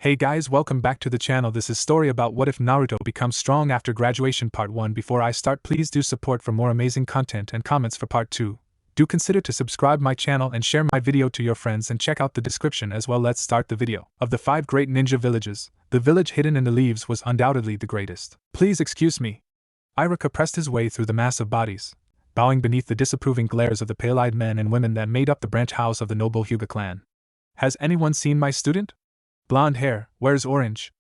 Hey guys, welcome back to the channel. This is story about what if Naruto becomes strong after graduation part 1. Before I start, please do support for more amazing content and comments for part 2. Do consider to subscribe my channel and share my video to your friends and check out the description as well. Let's start the video. Of the 5 great ninja villages, the village hidden in the leaves was undoubtedly the greatest. Please excuse me. Iruka pressed his way through the mass of bodies, bowing beneath the disapproving glares of the pale-eyed men and women that made up the branch house of the noble Hyuga clan. Has anyone seen my student? Blonde hair, wears orange.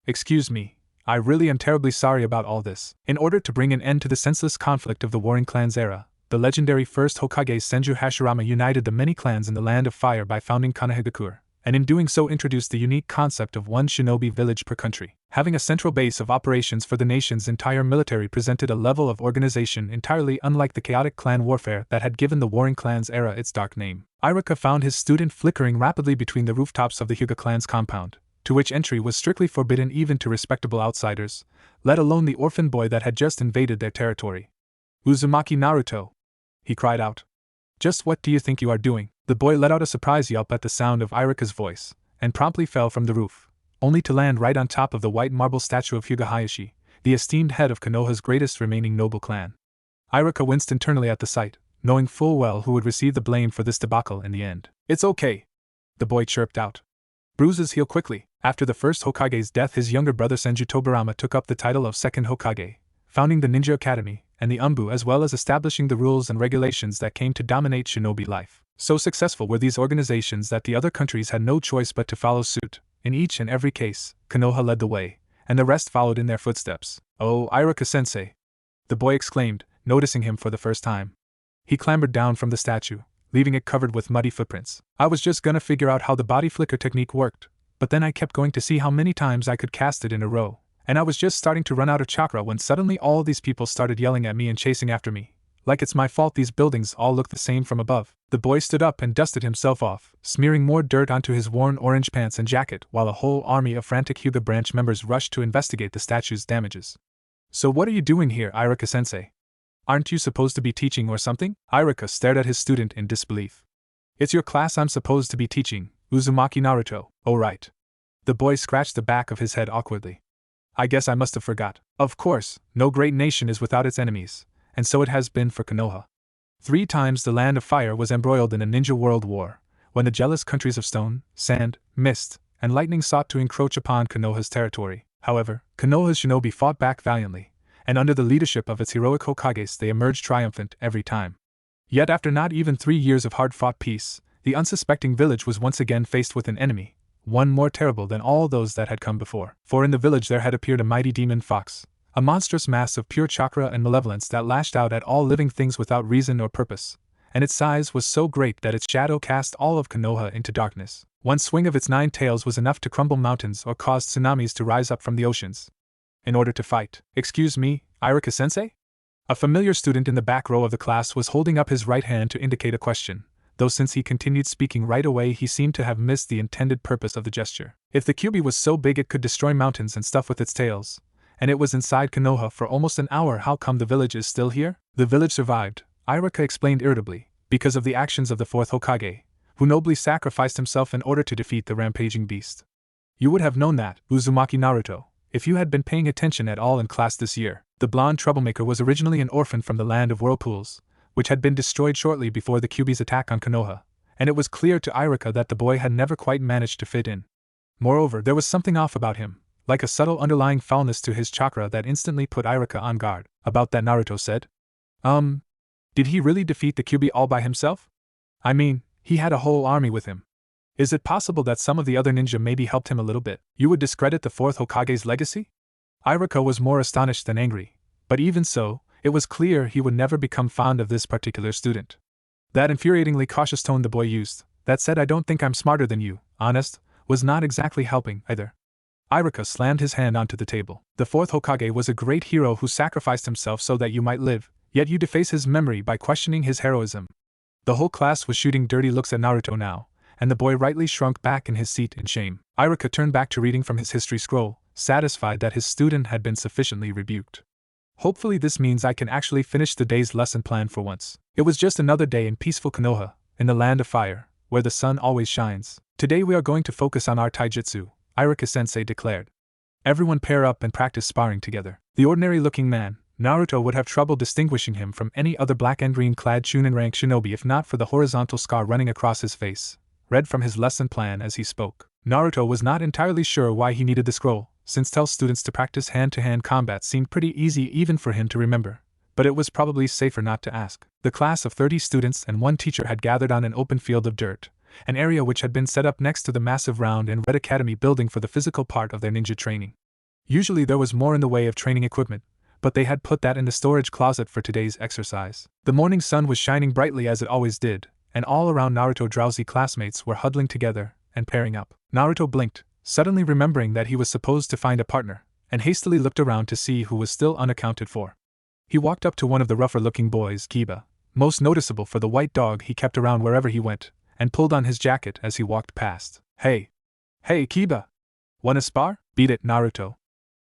Excuse me, I really am terribly sorry about all this. In order to bring an end to the senseless conflict of the warring clans era, the legendary First Hokage Senju Hashirama united the many clans in the Land of Fire by founding Konoha, and in doing so introduced the unique concept of one shinobi village per country. Having a central base of operations for the nation's entire military presented a level of organization entirely unlike the chaotic clan warfare that had given the warring clans era its dark name. Iruka found his student flickering rapidly between the rooftops of the Hyuga clan's compound, to which entry was strictly forbidden even to respectable outsiders, let alone the orphan boy that had just invaded their territory. Uzumaki Naruto! He cried out. Just what do you think you are doing? The boy let out a surprise yelp at the sound of Iruka's voice, and promptly fell from the roof, only to land right on top of the white marble statue of Hyuga Hayashi, the esteemed head of Konoha's greatest remaining noble clan. Iruka winced internally at the sight, knowing full well who would receive the blame for this debacle in the end. It's okay, the boy chirped out. Bruises heal quickly. After the first Hokage's death, his younger brother Senju Tobirama took up the title of second Hokage, founding the Ninja Academy and the ANBU, as well as establishing the rules and regulations that came to dominate shinobi life. So successful were these organizations that the other countries had no choice but to follow suit. In each and every case, Konoha led the way, and the rest followed in their footsteps. Oh, Iruka-sensei! The boy exclaimed, noticing him for the first time. He clambered down from the statue, leaving it covered with muddy footprints. I was just gonna figure out how the body flicker technique worked, but then I kept going to see how many times I could cast it in a row, and I was just starting to run out of chakra when suddenly all these people started yelling at me and chasing after me. Like it's my fault these buildings all look the same from above. The boy stood up and dusted himself off, smearing more dirt onto his worn orange pants and jacket, while a whole army of frantic Hyuga branch members rushed to investigate the statue's damages. So what are you doing here, Iruka-sensei? Aren't you supposed to be teaching or something? Iruka stared at his student in disbelief. It's your class I'm supposed to be teaching, Uzumaki Naruto. Oh right. The boy scratched the back of his head awkwardly. I guess I must have forgot. Of course, no great nation is without its enemies, and so it has been for Konoha. 3 times the Land of Fire was embroiled in a ninja world war, when the jealous countries of stone, sand, mist, and lightning sought to encroach upon Konoha's territory. However, Konoha's shinobi fought back valiantly, and under the leadership of its heroic Hokages they emerged triumphant every time. Yet after not even 3 years of hard-fought peace, the unsuspecting village was once again faced with an enemy, one more terrible than all those that had come before. For in the village there had appeared a mighty demon fox, a monstrous mass of pure chakra and malevolence that lashed out at all living things without reason or purpose, and its size was so great that its shadow cast all of Konoha into darkness. One swing of its 9 tails was enough to crumble mountains or cause tsunamis to rise up from the oceans. In order to fight. Excuse me, Iruka-sensei? A familiar student in the back row of the class was holding up his right hand to indicate a question, though since he continued speaking right away he seemed to have missed the intended purpose of the gesture. If the Kyuubi was so big it could destroy mountains and stuff with its tails, and it was inside Konoha for almost an hour, how come the village is still here? The village survived, Iruka explained irritably, because of the actions of the Fourth Hokage, who nobly sacrificed himself in order to defeat the rampaging beast. You would have known that, Uzumaki Naruto, if you had been paying attention at all in class this year. The blonde troublemaker was originally an orphan from the Land of Whirlpools, which had been destroyed shortly before the Kyuubi's attack on Konoha, and it was clear to Iruka that the boy had never quite managed to fit in. Moreover, there was something off about him, like a subtle underlying foulness to his chakra that instantly put Iruka on guard. About that, Naruto said. Did he really defeat the Kyuubi all by himself? I mean, he had a whole army with him. Is it possible that some of the other ninja maybe helped him a little bit? You would discredit the Fourth Hokage's legacy? Iruka was more astonished than angry, but even so, it was clear he would never become fond of this particular student. That infuriatingly cautious tone the boy used, that said I don't think I'm smarter than you, honest, was not exactly helping either. Iruka slammed his hand onto the table. The Fourth Hokage was a great hero who sacrificed himself so that you might live, yet you deface his memory by questioning his heroism. The whole class was shooting dirty looks at Naruto now, and the boy rightly shrunk back in his seat in shame. Iruka turned back to reading from his history scroll, satisfied that his student had been sufficiently rebuked. Hopefully this means I can actually finish the day's lesson plan for once. It was just another day in peaceful Konoha, in the Land of Fire, where the sun always shines. Today we are going to focus on our taijutsu, Iruka-sensei declared. Everyone pair up and practice sparring together. The ordinary-looking man, Naruto would have trouble distinguishing him from any other black and green-clad Chunin-rank shinobi if not for the horizontal scar running across his face, read from his lesson plan as he spoke. Naruto was not entirely sure why he needed the scroll, since tell students to practice hand-to-hand combat seemed pretty easy even for him to remember, but it was probably safer not to ask. The class of 30 students and one teacher had gathered on an open field of dirt, an area which had been set up next to the massive round and red academy building for the physical part of their ninja training. Usually there was more in the way of training equipment, but they had put that in the storage closet for today's exercise. The morning sun was shining brightly as it always did, and all around Naruto drowsy classmates were huddling together and pairing up. Naruto blinked, suddenly remembering that he was supposed to find a partner, and hastily looked around to see who was still unaccounted for. He walked up to one of the rougher-looking boys, Kiba, most noticeable for the white dog he kept around wherever he went, and pulled on his jacket as he walked past. Hey, Kiba! Wanna spar? Beat it, Naruto.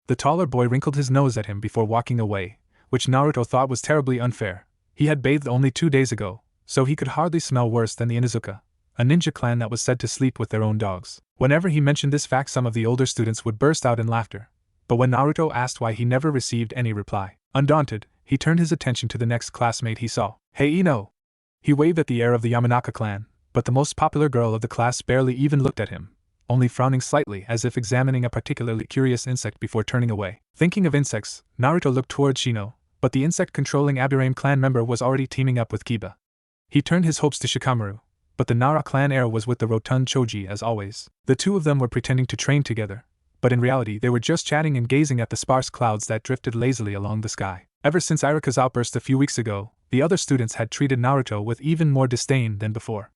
The taller boy wrinkled his nose at him before walking away, which Naruto thought was terribly unfair. He had bathed only 2 days ago, so he could hardly smell worse than the Inuzuka, a ninja clan that was said to sleep with their own dogs. Whenever he mentioned this fact, some of the older students would burst out in laughter, but when Naruto asked why, he never received any reply. Undaunted, he turned his attention to the next classmate he saw. Hey Ino! He waved at the heir of the Yamanaka clan, but the most popular girl of the class barely even looked at him, only frowning slightly as if examining a particularly curious insect before turning away. Thinking of insects, Naruto looked toward Shino, but the insect-controlling Aburame clan member was already teaming up with Kiba. He turned his hopes to Shikamaru, but the Nara clan heir was with the rotund Choji as always. The two of them were pretending to train together, but in reality they were just chatting and gazing at the sparse clouds that drifted lazily along the sky. Ever since Iruka's outburst a few weeks ago, the other students had treated Naruto with even more disdain than before.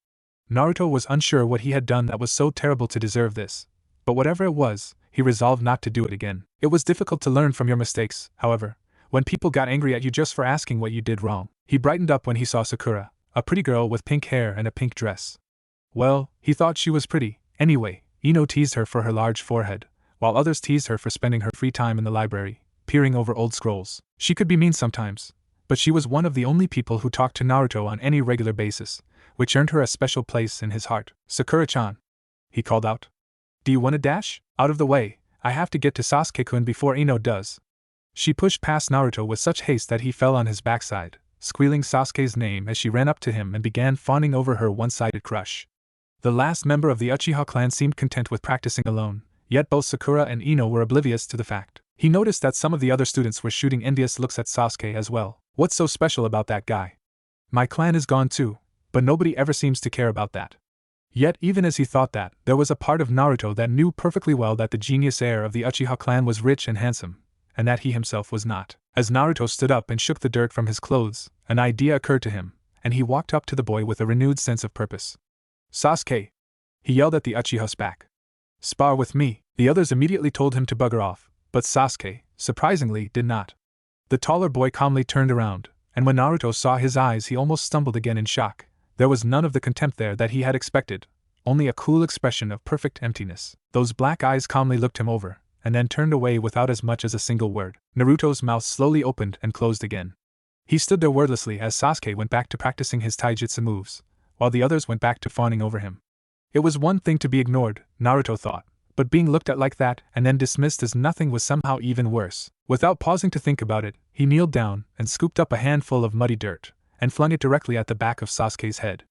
Naruto was unsure what he had done that was so terrible to deserve this, but whatever it was, he resolved not to do it again. It was difficult to learn from your mistakes, however, when people got angry at you just for asking what you did wrong. He brightened up when he saw Sakura, a pretty girl with pink hair and a pink dress. Well, he thought she was pretty. Anyway, Ino teased her for her large forehead, while others teased her for spending her free time in the library, peering over old scrolls. She could be mean sometimes, but she was one of the only people who talked to Naruto on any regular basis, which earned her a special place in his heart. Sakura-chan, he called out. Do you want to dash? Out of the way, I have to get to Sasuke-kun before Ino does. She pushed past Naruto with such haste that he fell on his backside, squealing Sasuke's name as she ran up to him and began fawning over her one-sided crush. The last member of the Uchiha clan seemed content with practicing alone, yet both Sakura and Ino were oblivious to the fact. He noticed that some of the other students were shooting envious looks at Sasuke as well. What's so special about that guy? My clan is gone too, but nobody ever seems to care about that. Yet even as he thought that, there was a part of Naruto that knew perfectly well that the genius heir of the Uchiha clan was rich and handsome, and that he himself was not. As Naruto stood up and shook the dirt from his clothes, an idea occurred to him, and he walked up to the boy with a renewed sense of purpose. Sasuke! He yelled at the Uchiha's back. Spar with me! The others immediately told him to bugger off, but Sasuke, surprisingly, did not. The taller boy calmly turned around, and when Naruto saw his eyes he almost stumbled again in shock. There was none of the contempt there that he had expected, only a cool expression of perfect emptiness. Those black eyes calmly looked him over, and then turned away without as much as a single word. Naruto's mouth slowly opened and closed again. He stood there wordlessly as Sasuke went back to practicing his taijutsu moves, while the others went back to fawning over him. It was one thing to be ignored, Naruto thought, but being looked at like that and then dismissed as nothing was somehow even worse. Without pausing to think about it, he kneeled down and scooped up a handful of muddy dirt, and flung it directly at the back of Sasuke's head.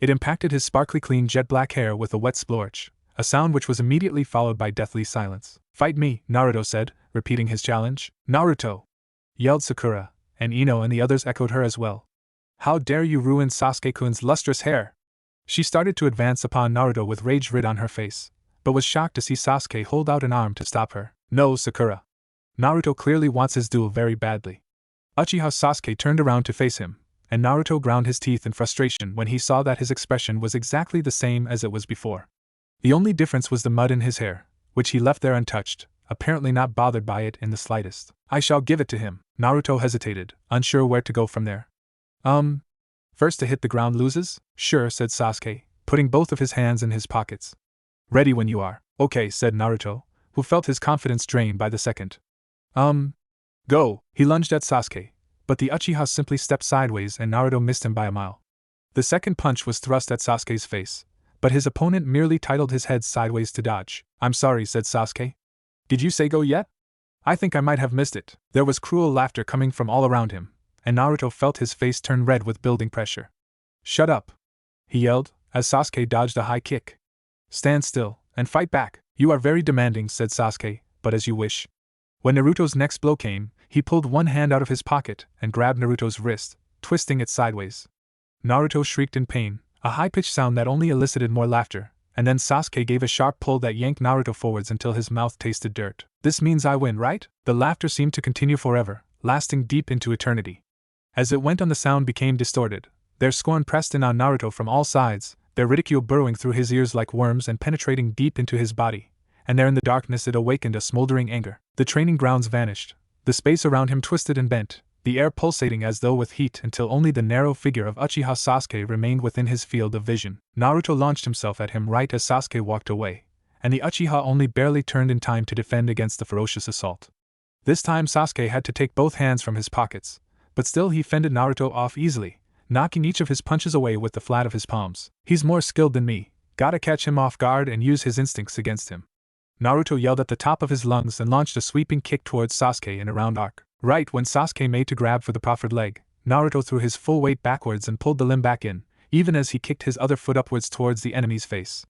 It impacted his sparkly clean jet-black hair with a wet splorch, a sound which was immediately followed by deathly silence. Fight me, Naruto said, repeating his challenge. Naruto! Yelled Sakura, and Ino and the others echoed her as well. How dare you ruin Sasuke-kun's lustrous hair! She started to advance upon Naruto with rage writ on her face, but was shocked to see Sasuke hold out an arm to stop her. No, Sakura. Naruto clearly wants his duel very badly. Uchiha Sasuke turned around to face him, and Naruto ground his teeth in frustration when he saw that his expression was exactly the same as it was before. The only difference was the mud in his hair, which he left there untouched, apparently not bothered by it in the slightest. I shall give it to him. Naruto hesitated, unsure where to go from there. First to hit the ground loses? Sure, said Sasuke, putting both of his hands in his pockets. Ready when you are. Okay, said Naruto, who felt his confidence drained by the second. Go! He lunged at Sasuke, but the Uchiha simply stepped sideways and Naruto missed him by a mile. The second punch was thrust at Sasuke's face, but his opponent merely tilted his head sideways to dodge. "I'm sorry," said Sasuke. "Did you say go yet? I think I might have missed it." There was cruel laughter coming from all around him, and Naruto felt his face turn red with building pressure. "Shut up!" he yelled, as Sasuke dodged a high kick. "Stand still, and fight back." "You are very demanding," said Sasuke, "but as you wish." When Naruto's next blow came, he pulled one hand out of his pocket and grabbed Naruto's wrist, twisting it sideways. Naruto shrieked in pain, a high-pitched sound that only elicited more laughter, and then Sasuke gave a sharp pull that yanked Naruto forwards until his mouth tasted dirt. "This means I win, right?" The laughter seemed to continue forever, lasting deep into eternity. As it went on, the sound became distorted. Their scorn pressed in on Naruto from all sides, their ridicule burrowing through his ears like worms and penetrating deep into his body, and there in the darkness it awakened a smoldering anger. The training grounds vanished, the space around him twisted and bent, the air pulsating as though with heat until only the narrow figure of Uchiha Sasuke remained within his field of vision. Naruto launched himself at him right as Sasuke walked away, and the Uchiha only barely turned in time to defend against the ferocious assault. This time Sasuke had to take both hands from his pockets, but still he fended Naruto off easily, knocking each of his punches away with the flat of his palms. "He's more skilled than me, gotta catch him off guard and use his instincts against him." Naruto yelled at the top of his lungs and launched a sweeping kick towards Sasuke in a round arc. Right when Sasuke made to grab for the proffered leg, Naruto threw his full weight backwards and pulled the limb back in, even as he kicked his other foot upwards towards the enemy's face.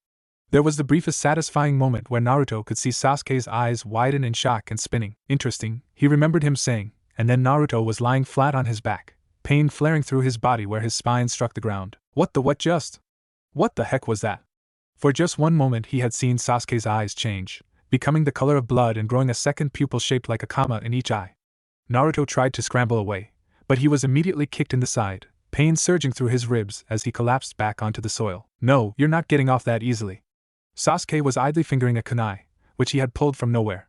There was the briefest satisfying moment where Naruto could see Sasuke's eyes widen in shock and spinning. "Interesting," he remembered him saying, and then Naruto was lying flat on his back, pain flaring through his body where his spine struck the ground. What the heck was that? For just one moment he had seen Sasuke's eyes change, becoming the color of blood and growing a second pupil shaped like a comma in each eye. Naruto tried to scramble away, but he was immediately kicked in the side, pain surging through his ribs as he collapsed back onto the soil. "No, you're not getting off that easily." Sasuke was idly fingering a kunai, which he had pulled from nowhere.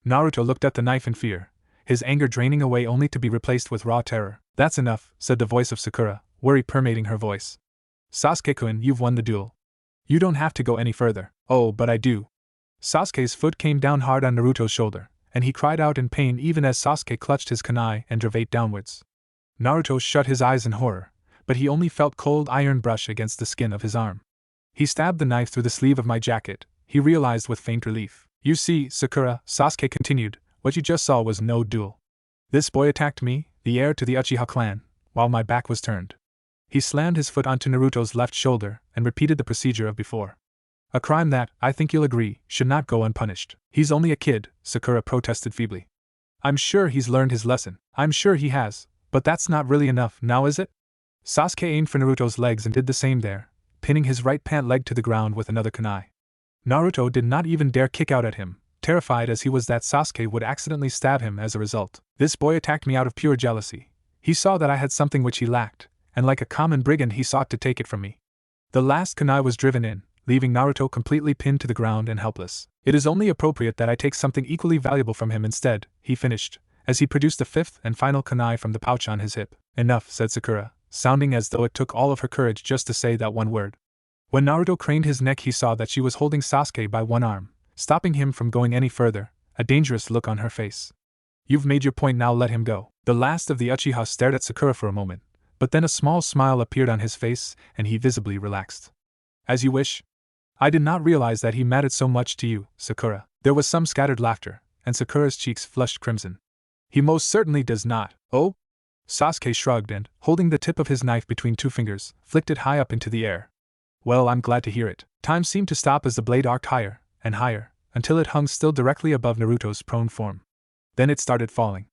Naruto looked at the knife in fear, his anger draining away only to be replaced with raw terror. "That's enough," said the voice of Sakura, worry permeating her voice. "Sasuke-kun, you've won the duel. You don't have to go any further." "Oh, but I do." Sasuke's foot came down hard on Naruto's shoulder, and he cried out in pain even as Sasuke clutched his kunai and drove it downwards. Naruto shut his eyes in horror, but he only felt cold iron brush against the skin of his arm. "He stabbed the knife through the sleeve of my jacket," he realized with faint relief. "You see, Sakura," Sasuke continued, "what you just saw was no duel. This boy attacked me, the heir to the Uchiha clan, while my back was turned." He slammed his foot onto Naruto's left shoulder and repeated the procedure of before. "A crime that, I think you'll agree, should not go unpunished." "He's only a kid," Sakura protested feebly. "I'm sure he's learned his lesson." "I'm sure he has, but that's not really enough, now is it?" Sasuke aimed for Naruto's legs and did the same there, pinning his right pant leg to the ground with another kunai. Naruto did not even dare kick out at him, terrified as he was that Sasuke would accidentally stab him as a result. "This boy attacked me out of pure jealousy. He saw that I had something which he lacked, and like a common brigand he sought to take it from me." The last kunai was driven in, leaving Naruto completely pinned to the ground and helpless. "It is only appropriate that I take something equally valuable from him instead," he finished, as he produced the fifth and final kunai from the pouch on his hip. "Enough," said Sakura, sounding as though it took all of her courage just to say that one word. When Naruto craned his neck, he saw that she was holding Sasuke by one arm, stopping him from going any further, a dangerous look on her face. "You've made your point, now let him go." The last of the Uchiha stared at Sakura for a moment, but then a small smile appeared on his face and he visibly relaxed. "As you wish. I did not realize that he mattered so much to you, Sakura." There was some scattered laughter, and Sakura's cheeks flushed crimson. "He most certainly does not." "Oh?" Sasuke shrugged and, holding the tip of his knife between two fingers, flicked it high up into the air. "Well, I'm glad to hear it." Time seemed to stop as the blade arced higher and higher, until it hung still directly above Naruto's prone form. Then it started falling.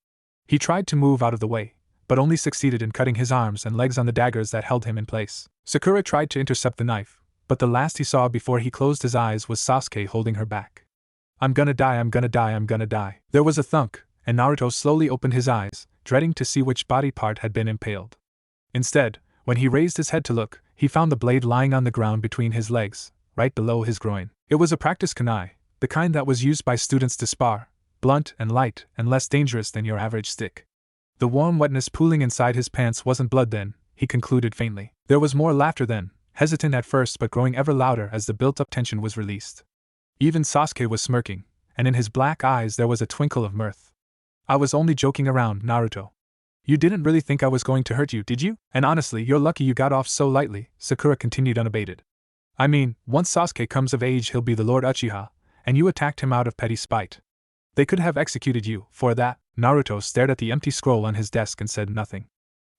He tried to move out of the way, but only succeeded in cutting his arms and legs on the daggers that held him in place. Sakura tried to intercept the knife, but the last he saw before he closed his eyes was Sasuke holding her back. "I'm gonna die, I'm gonna die, I'm gonna die." There was a thunk, and Naruto slowly opened his eyes, dreading to see which body part had been impaled. Instead, when he raised his head to look, he found the blade lying on the ground between his legs, right below his groin. It was a practice kunai, the kind that was used by students to spar, blunt and light and less dangerous than your average stick. The warm wetness pooling inside his pants wasn't blood then, he concluded faintly. There was more laughter then, hesitant at first but growing ever louder as the built-up tension was released. Even Sasuke was smirking, and in his black eyes there was a twinkle of mirth. "I was only joking around, Naruto. You didn't really think I was going to hurt you, did you? And honestly, you're lucky you got off so lightly," Sakura continued unabated. I mean, once Sasuke comes of age he'll be the Lord Uchiha, and you attacked him out of petty spite. They could have executed you for that. Naruto stared at the empty scroll on his desk and said nothing.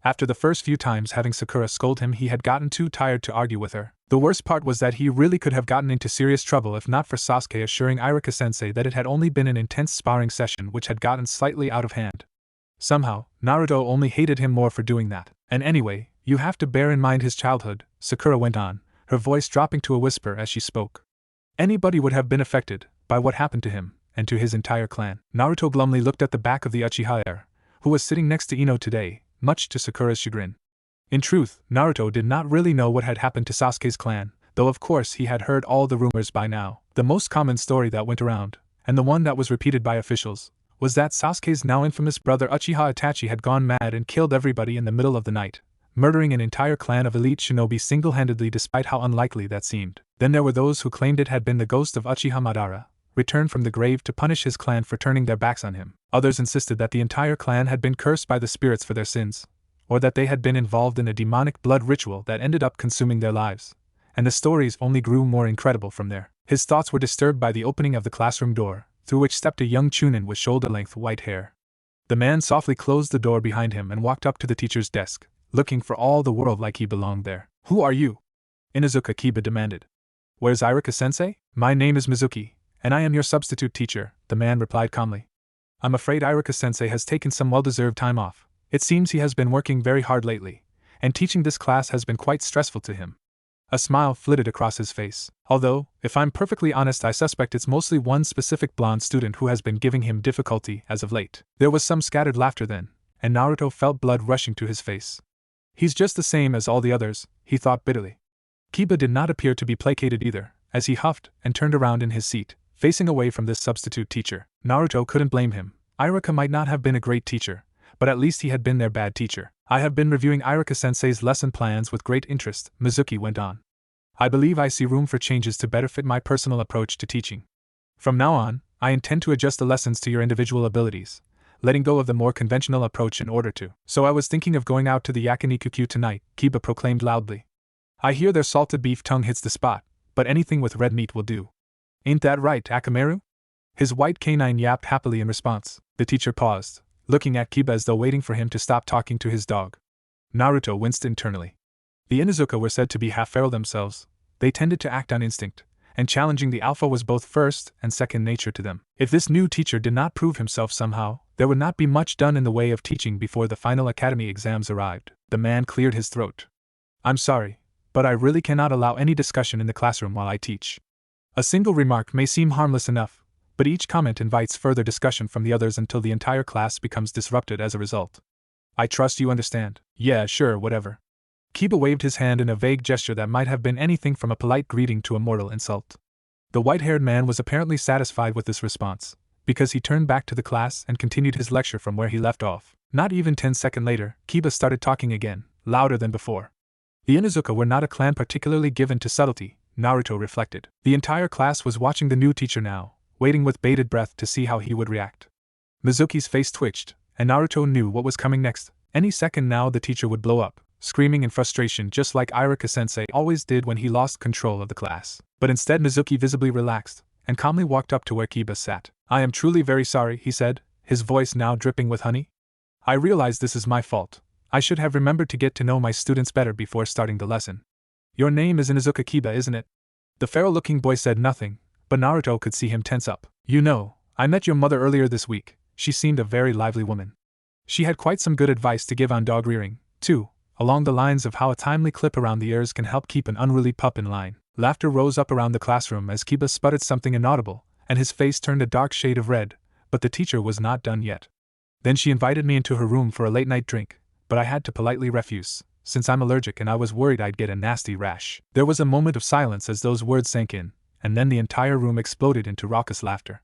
After the first few times having Sakura scold him, he had gotten too tired to argue with her. The worst part was that he really could have gotten into serious trouble if not for Sasuke assuring Iruka-sensei that it had only been an intense sparring session which had gotten slightly out of hand. Somehow, Naruto only hated him more for doing that. And anyway, you have to bear in mind his childhood, Sakura went on, her voice dropping to a whisper as she spoke. Anybody would have been affected by what happened to him, and to his entire clan. Naruto glumly looked at the back of the Uchiha heir, who was sitting next to Ino today, much to Sakura's chagrin. In truth, Naruto did not really know what had happened to Sasuke's clan, though of course he had heard all the rumors by now. The most common story that went around, and the one that was repeated by officials, was that Sasuke's now infamous brother Uchiha Itachi had gone mad and killed everybody in the middle of the night, murdering an entire clan of elite shinobi single-handedly despite how unlikely that seemed. Then there were those who claimed it had been the ghost of Uchiha Madara, returned from the grave to punish his clan for turning their backs on him. Others insisted that the entire clan had been cursed by the spirits for their sins, or that they had been involved in a demonic blood ritual that ended up consuming their lives. And the stories only grew more incredible from there. His thoughts were disturbed by the opening of the classroom door, through which stepped a young chunin with shoulder-length white hair. The man softly closed the door behind him and walked up to the teacher's desk, looking for all the world like he belonged there. "Who are you?" Inuzuka Kiba demanded. "Where's Iruka-sensei?" "My name is Mizuki, and I am your substitute teacher," the man replied calmly. "I'm afraid Iruka-sensei has taken some well-deserved time off. It seems he has been working very hard lately, and teaching this class has been quite stressful to him." A smile flitted across his face. "Although, if I'm perfectly honest, I suspect it's mostly one specific blonde student who has been giving him difficulty as of late." There was some scattered laughter then, and Naruto felt blood rushing to his face. "He's just the same as all the others," he thought bitterly. Kiba did not appear to be placated either, as he huffed and turned around in his seat, facing away from this substitute teacher. Naruto couldn't blame him. Iruka might not have been a great teacher, but at least he had been their bad teacher. "I have been reviewing Iruka-sensei's lesson plans with great interest," Mizuki went on. "I believe I see room for changes to better fit my personal approach to teaching. From now on, I intend to adjust the lessons to your individual abilities, letting go of the more conventional approach in order to." "So I was thinking of going out to the Yakiniku tonight," Kiba proclaimed loudly. "I hear their salted beef tongue hits the spot, but anything with red meat will do. Ain't that right, Akamaru?" His white canine yapped happily in response. The teacher paused, looking at Kiba as though waiting for him to stop talking to his dog. Naruto winced internally. The Inuzuka were said to be half-feral themselves. They tended to act on instinct, and challenging the alpha was both first and second nature to them. If this new teacher did not prove himself somehow, there would not be much done in the way of teaching before the final academy exams arrived. The man cleared his throat. "I'm sorry, but I really cannot allow any discussion in the classroom while I teach. A single remark may seem harmless enough, but each comment invites further discussion from the others until the entire class becomes disrupted as a result. I trust you understand." "Yeah, sure, whatever." Kiba waved his hand in a vague gesture that might have been anything from a polite greeting to a mortal insult. The white-haired man was apparently satisfied with this response, because he turned back to the class and continued his lecture from where he left off. Not even 10 seconds later, Kiba started talking again, louder than before. The Inuzuka were not a clan particularly given to subtlety, Naruto reflected. The entire class was watching the new teacher now, waiting with bated breath to see how he would react. Mizuki's face twitched, and Naruto knew what was coming next. Any second now the teacher would blow up, screaming in frustration just like Iruka-sensei always did when he lost control of the class. But instead Mizuki visibly relaxed, and calmly walked up to where Kiba sat. "I am truly very sorry," he said, his voice now dripping with honey. "I realize this is my fault. I should have remembered to get to know my students better before starting the lesson." "Your name is Inuzuka Kiba, isn't it?" The feral-looking boy said nothing, but Naruto could see him tense up. "You know, I met your mother earlier this week. She seemed a very lively woman. She had quite some good advice to give on dog rearing, too, along the lines of how a timely clip around the ears can help keep an unruly pup in line." Laughter rose up around the classroom as Kiba sputtered something inaudible, and his face turned a dark shade of red, but the teacher was not done yet. "Then she invited me into her room for a late-night drink, but I had to politely refuse, since I'm allergic and I was worried I'd get a nasty rash." There was a moment of silence as those words sank in, and then the entire room exploded into raucous laughter.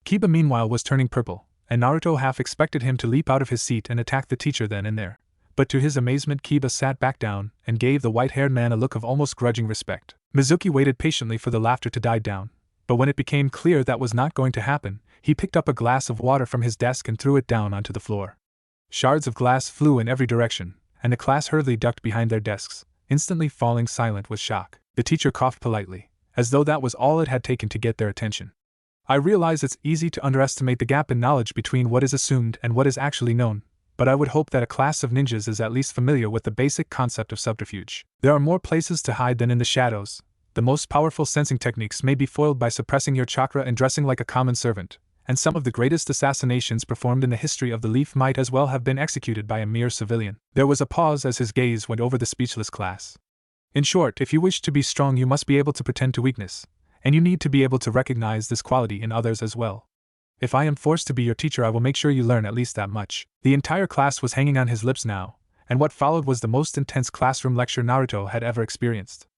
Kiba meanwhile was turning purple, and Naruto half expected him to leap out of his seat and attack the teacher then and there. But to his amazement Kiba sat back down and gave the white-haired man a look of almost grudging respect. Mizuki waited patiently for the laughter to die down, but when it became clear that was not going to happen, he picked up a glass of water from his desk and threw it down onto the floor. Shards of glass flew in every direction, and the class hurriedly ducked behind their desks, instantly falling silent with shock. The teacher coughed politely, as though that was all it had taken to get their attention. I realize it's easy to underestimate the gap in knowledge between what is assumed and what is actually known, but I would hope that a class of ninjas is at least familiar with the basic concept of subterfuge. There are more places to hide than in the shadows. The most powerful sensing techniques may be foiled by suppressing your chakra and dressing like a common servant, and some of the greatest assassinations performed in the history of the Leaf might as well have been executed by a mere civilian. There was a pause as his gaze went over the speechless class. In short, if you wish to be strong, you must be able to pretend to weakness, and you need to be able to recognize this quality in others as well. If I am forced to be your teacher, I will make sure you learn at least that much. The entire class was hanging on his lips now, and what followed was the most intense classroom lecture Naruto had ever experienced.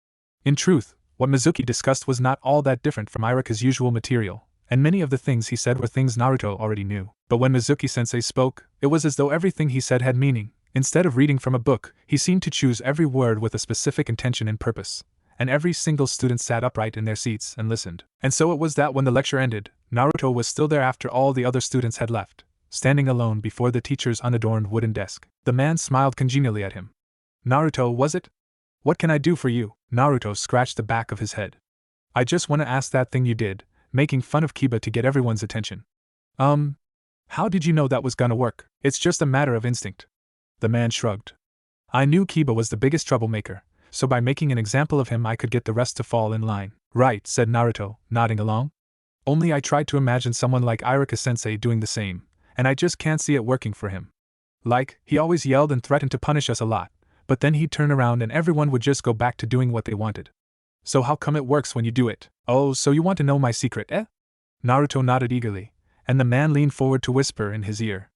In truth, what Mizuki discussed was not all that different from Irika's usual material, and many of the things he said were things Naruto already knew. But when Mizuki-sensei spoke, it was as though everything he said had meaning. Instead of reading from a book, he seemed to choose every word with a specific intention and purpose, and every single student sat upright in their seats and listened. And so it was that when the lecture ended, Naruto was still there after all the other students had left, standing alone before the teacher's unadorned wooden desk. The man smiled congenially at him. "Naruto, was it? What can I do for you?" Naruto scratched the back of his head. "I just want to ask that thing you did, making fun of Kiba to get everyone's attention. How did you know that was gonna work?" "It's just a matter of instinct." The man shrugged. "I knew Kiba was the biggest troublemaker, so by making an example of him I could get the rest to fall in line." "Right," said Naruto, nodding along. "Only I tried to imagine someone like Irika-sensei doing the same, and I just can't see it working for him. Like, he always yelled and threatened to punish us a lot, but then he'd turn around and everyone would just go back to doing what they wanted. So how come it works when you do it?" "Oh, so you want to know my secret, eh?" Naruto nodded eagerly, and the man leaned forward to whisper in his ear.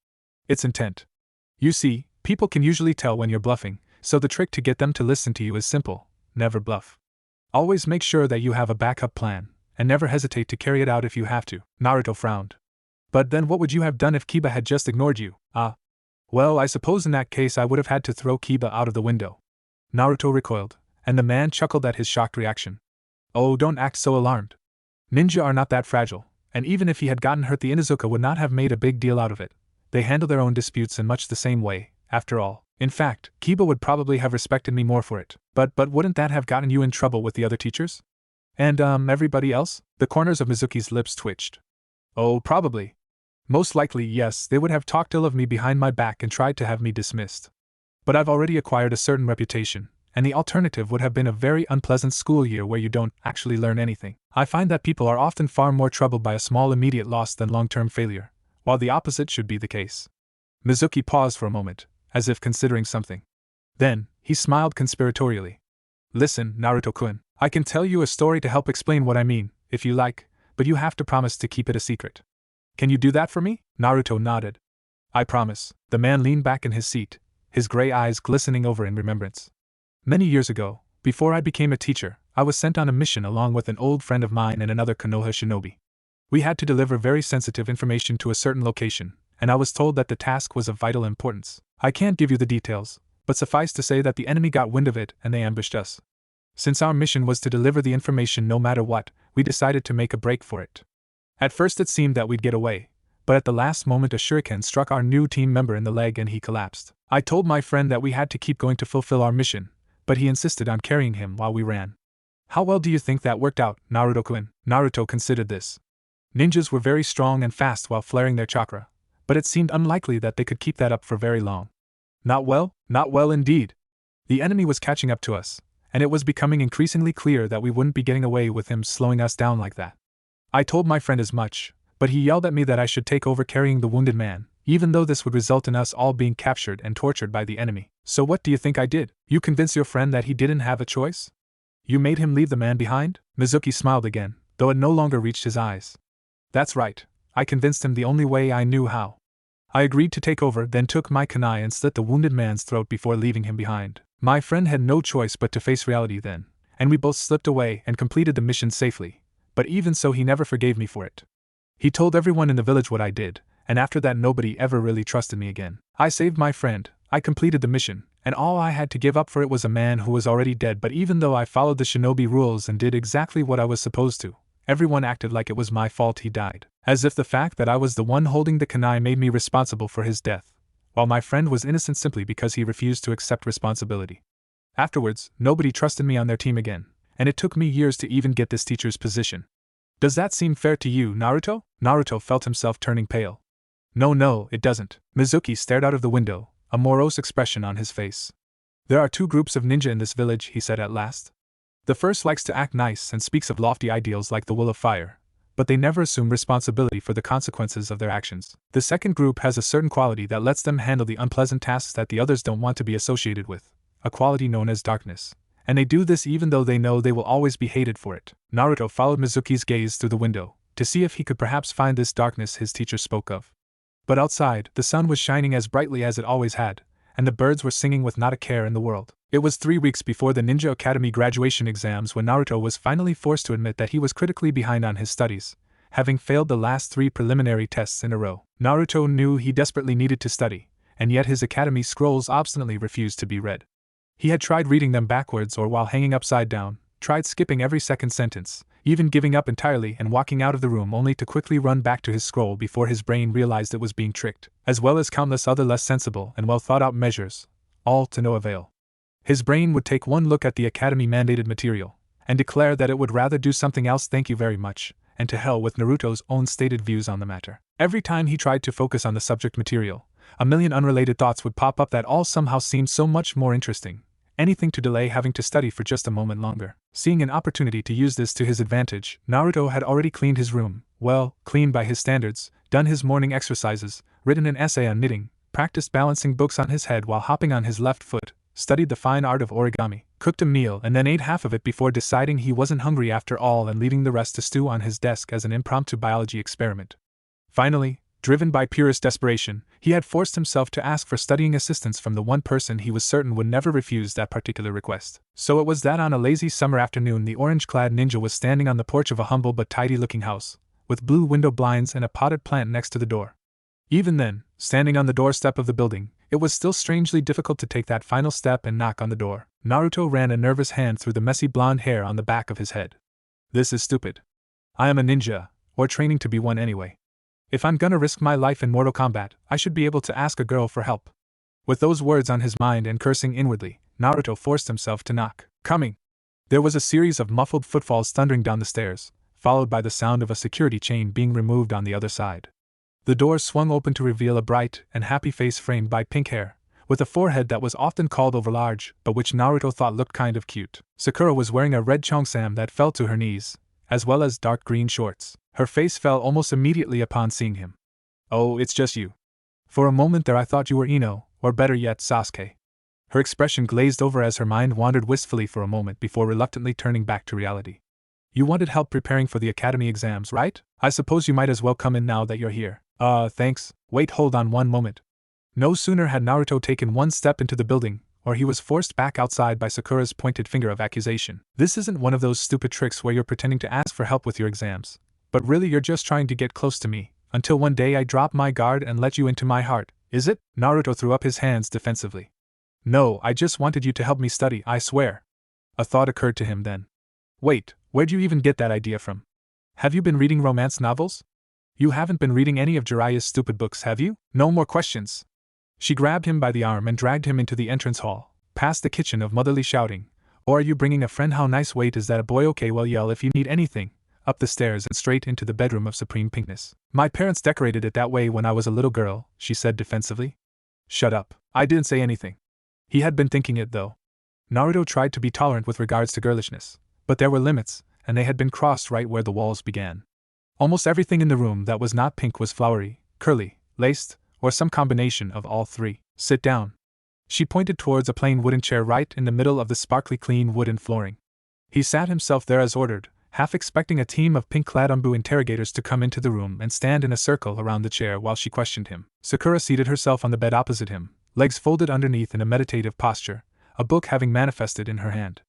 "It's intent. You see, people can usually tell when you're bluffing, so the trick to get them to listen to you is simple: never bluff. Always make sure that you have a backup plan, and never hesitate to carry it out if you have to." Naruto frowned. "But then what would you have done if Kiba had just ignored you?" Well, I suppose in that case I would have had to throw Kiba out of the window." Naruto recoiled, and the man chuckled at his shocked reaction. "Oh, don't act so alarmed. Ninja are not that fragile, and even if he had gotten hurt, the Inuzuka would not have made a big deal out of it. They handle their own disputes in much the same way, after all. In fact, Kiba would probably have respected me more for it. But wouldn't that have gotten you in trouble with the other teachers? And, everybody else?" The corners of Mizuki's lips twitched. "Oh, probably. Most likely, yes, they would have talked ill of me behind my back and tried to have me dismissed. But I've already acquired a certain reputation, and the alternative would have been a very unpleasant school year where you don't actually learn anything. I find that people are often far more troubled by a small immediate loss than long-term failure, while the opposite should be the case." Mizuki paused for a moment, as if considering something. Then, he smiled conspiratorially. "Listen, Naruto-kun, I can tell you a story to help explain what I mean, if you like, but you have to promise to keep it a secret. Can you do that for me?" Naruto nodded. "I promise." The man leaned back in his seat, his gray eyes glistening over in remembrance. "Many years ago, before I became a teacher, I was sent on a mission along with an old friend of mine and another Konoha shinobi. We had to deliver very sensitive information to a certain location, and I was told that the task was of vital importance. I can't give you the details, but suffice to say that the enemy got wind of it and they ambushed us. Since our mission was to deliver the information no matter what, we decided to make a break for it. At first it seemed that we'd get away, but at the last moment a shuriken struck our new team member in the leg and he collapsed. I told my friend that we had to keep going to fulfill our mission, but he insisted on carrying him while we ran. How well do you think that worked out, Naruto-kun?" Naruto considered this. Ninjas were very strong and fast while flaring their chakra, but it seemed unlikely that they could keep that up for very long. "Not well? Not well indeed. The enemy was catching up to us, and it was becoming increasingly clear that we wouldn't be getting away with him slowing us down like that. I told my friend as much, but he yelled at me that I should take over carrying the wounded man, even though this would result in us all being captured and tortured by the enemy. So what do you think I did? You convinced your friend that he didn't have a choice? You made him leave the man behind?" Mizuki smiled again, though it no longer reached his eyes. "That's right, I convinced him the only way I knew how. I agreed to take over, then took my kunai and slit the wounded man's throat before leaving him behind. My friend had no choice but to face reality then, and we both slipped away and completed the mission safely. But even so, he never forgave me for it. He told everyone in the village what I did, and after that nobody ever really trusted me again. I saved my friend, I completed the mission, and all I had to give up for it was a man who was already dead. But even though I followed the shinobi rules and did exactly what I was supposed to, everyone acted like it was my fault he died, as if the fact that I was the one holding the kunai made me responsible for his death, while my friend was innocent simply because he refused to accept responsibility. Afterwards, nobody trusted me on their team again, and it took me years to even get this teacher's position. Does that seem fair to you, Naruto? Naruto felt himself turning pale. No, it doesn't. Mizuki stared out of the window, a morose expression on his face. There are two groups of ninja in this village, he said at last. The first likes to act nice and speaks of lofty ideals like the will of fire, but they never assume responsibility for the consequences of their actions. The second group has a certain quality that lets them handle the unpleasant tasks that the others don't want to be associated with, a quality known as darkness. And they do this even though they know they will always be hated for it. Naruto followed Mizuki's gaze through the window, to see if he could perhaps find this darkness his teacher spoke of. But outside, the sun was shining as brightly as it always had, and the birds were singing with not a care in the world. It was 3 weeks before the Ninja Academy graduation exams when Naruto was finally forced to admit that he was critically behind on his studies, having failed the last 3 preliminary tests in a row. Naruto knew he desperately needed to study, and yet his academy scrolls obstinately refused to be read. He had tried reading them backwards or while hanging upside down, tried skipping every second sentence, even giving up entirely and walking out of the room only to quickly run back to his scroll before his brain realized it was being tricked, as well as countless other less sensible and well-thought-out measures, all to no avail. His brain would take one look at the Academy-mandated material, and declare that it would rather do something else, thank you very much, and to hell with Naruto's own stated views on the matter. Every time he tried to focus on the subject material, a million unrelated thoughts would pop up that all somehow seemed so much more interesting. Anything to delay having to study for just a moment longer. Seeing an opportunity to use this to his advantage, Naruto had already cleaned his room, well, clean by his standards, done his morning exercises, written an essay on knitting, practiced balancing books on his head while hopping on his left foot, studied the fine art of origami, cooked a meal and then ate half of it before deciding he wasn't hungry after all and leaving the rest to stew on his desk as an impromptu biology experiment. Finally, driven by purest desperation, he had forced himself to ask for studying assistance from the one person he was certain would never refuse that particular request. So it was that on a lazy summer afternoon the orange-clad ninja was standing on the porch of a humble but tidy-looking house, with blue window blinds and a potted plant next to the door. Even then, standing on the doorstep of the building, it was still strangely difficult to take that final step and knock on the door. Naruto ran a nervous hand through the messy blonde hair on the back of his head. This is stupid. I am a ninja, or training to be one anyway. If I'm gonna risk my life in Mortal Kombat, I should be able to ask a girl for help. With those words on his mind and cursing inwardly, Naruto forced himself to knock. Coming! There was a series of muffled footfalls thundering down the stairs, followed by the sound of a security chain being removed on the other side. The door swung open to reveal a bright and happy face framed by pink hair, with a forehead that was often called overlarge, but which Naruto thought looked kind of cute. Sakura was wearing a red cheongsam that fell to her knees, as well as dark green shorts. Her face fell almost immediately upon seeing him. Oh, it's just you. For a moment there I thought you were Ino, or better yet, Sasuke. Her expression glazed over as her mind wandered wistfully for a moment before reluctantly turning back to reality. You wanted help preparing for the academy exams, right? I suppose you might as well come in now that you're here. Thanks. Wait, hold on one moment. No sooner had Naruto taken one step into the building, or he was forced back outside by Sakura's pointed finger of accusation. This isn't one of those stupid tricks where you're pretending to ask for help with your exams. But really you're just trying to get close to me, until one day I drop my guard and let you into my heart, is it? Naruto threw up his hands defensively. No, I just wanted you to help me study, I swear. A thought occurred to him then. Wait, where'd you even get that idea from? Have you been reading romance novels? You haven't been reading any of Jiraiya's stupid books, have you? No more questions. She grabbed him by the arm and dragged him into the entrance hall, past the kitchen of motherly shouting. Or are you bringing a friend? How nice. Wait, is that a boy? Okay, well, yell if you need anything. Up the stairs and straight into the bedroom of supreme pinkness. My parents decorated it that way when I was a little girl, she said defensively. Shut up. I didn't say anything. He had been thinking it though. Naruto tried to be tolerant with regards to girlishness, but there were limits, and they had been crossed right where the walls began. Almost everything in the room that was not pink was flowery, curly, laced, or some combination of all three. Sit down. She pointed towards a plain wooden chair right in the middle of the sparkly clean wooden flooring. He sat himself there as ordered, half expecting a team of pink-clad ANBU interrogators to come into the room and stand in a circle around the chair while she questioned him. Sakura seated herself on the bed opposite him, legs folded underneath in a meditative posture, a book having manifested in her hand.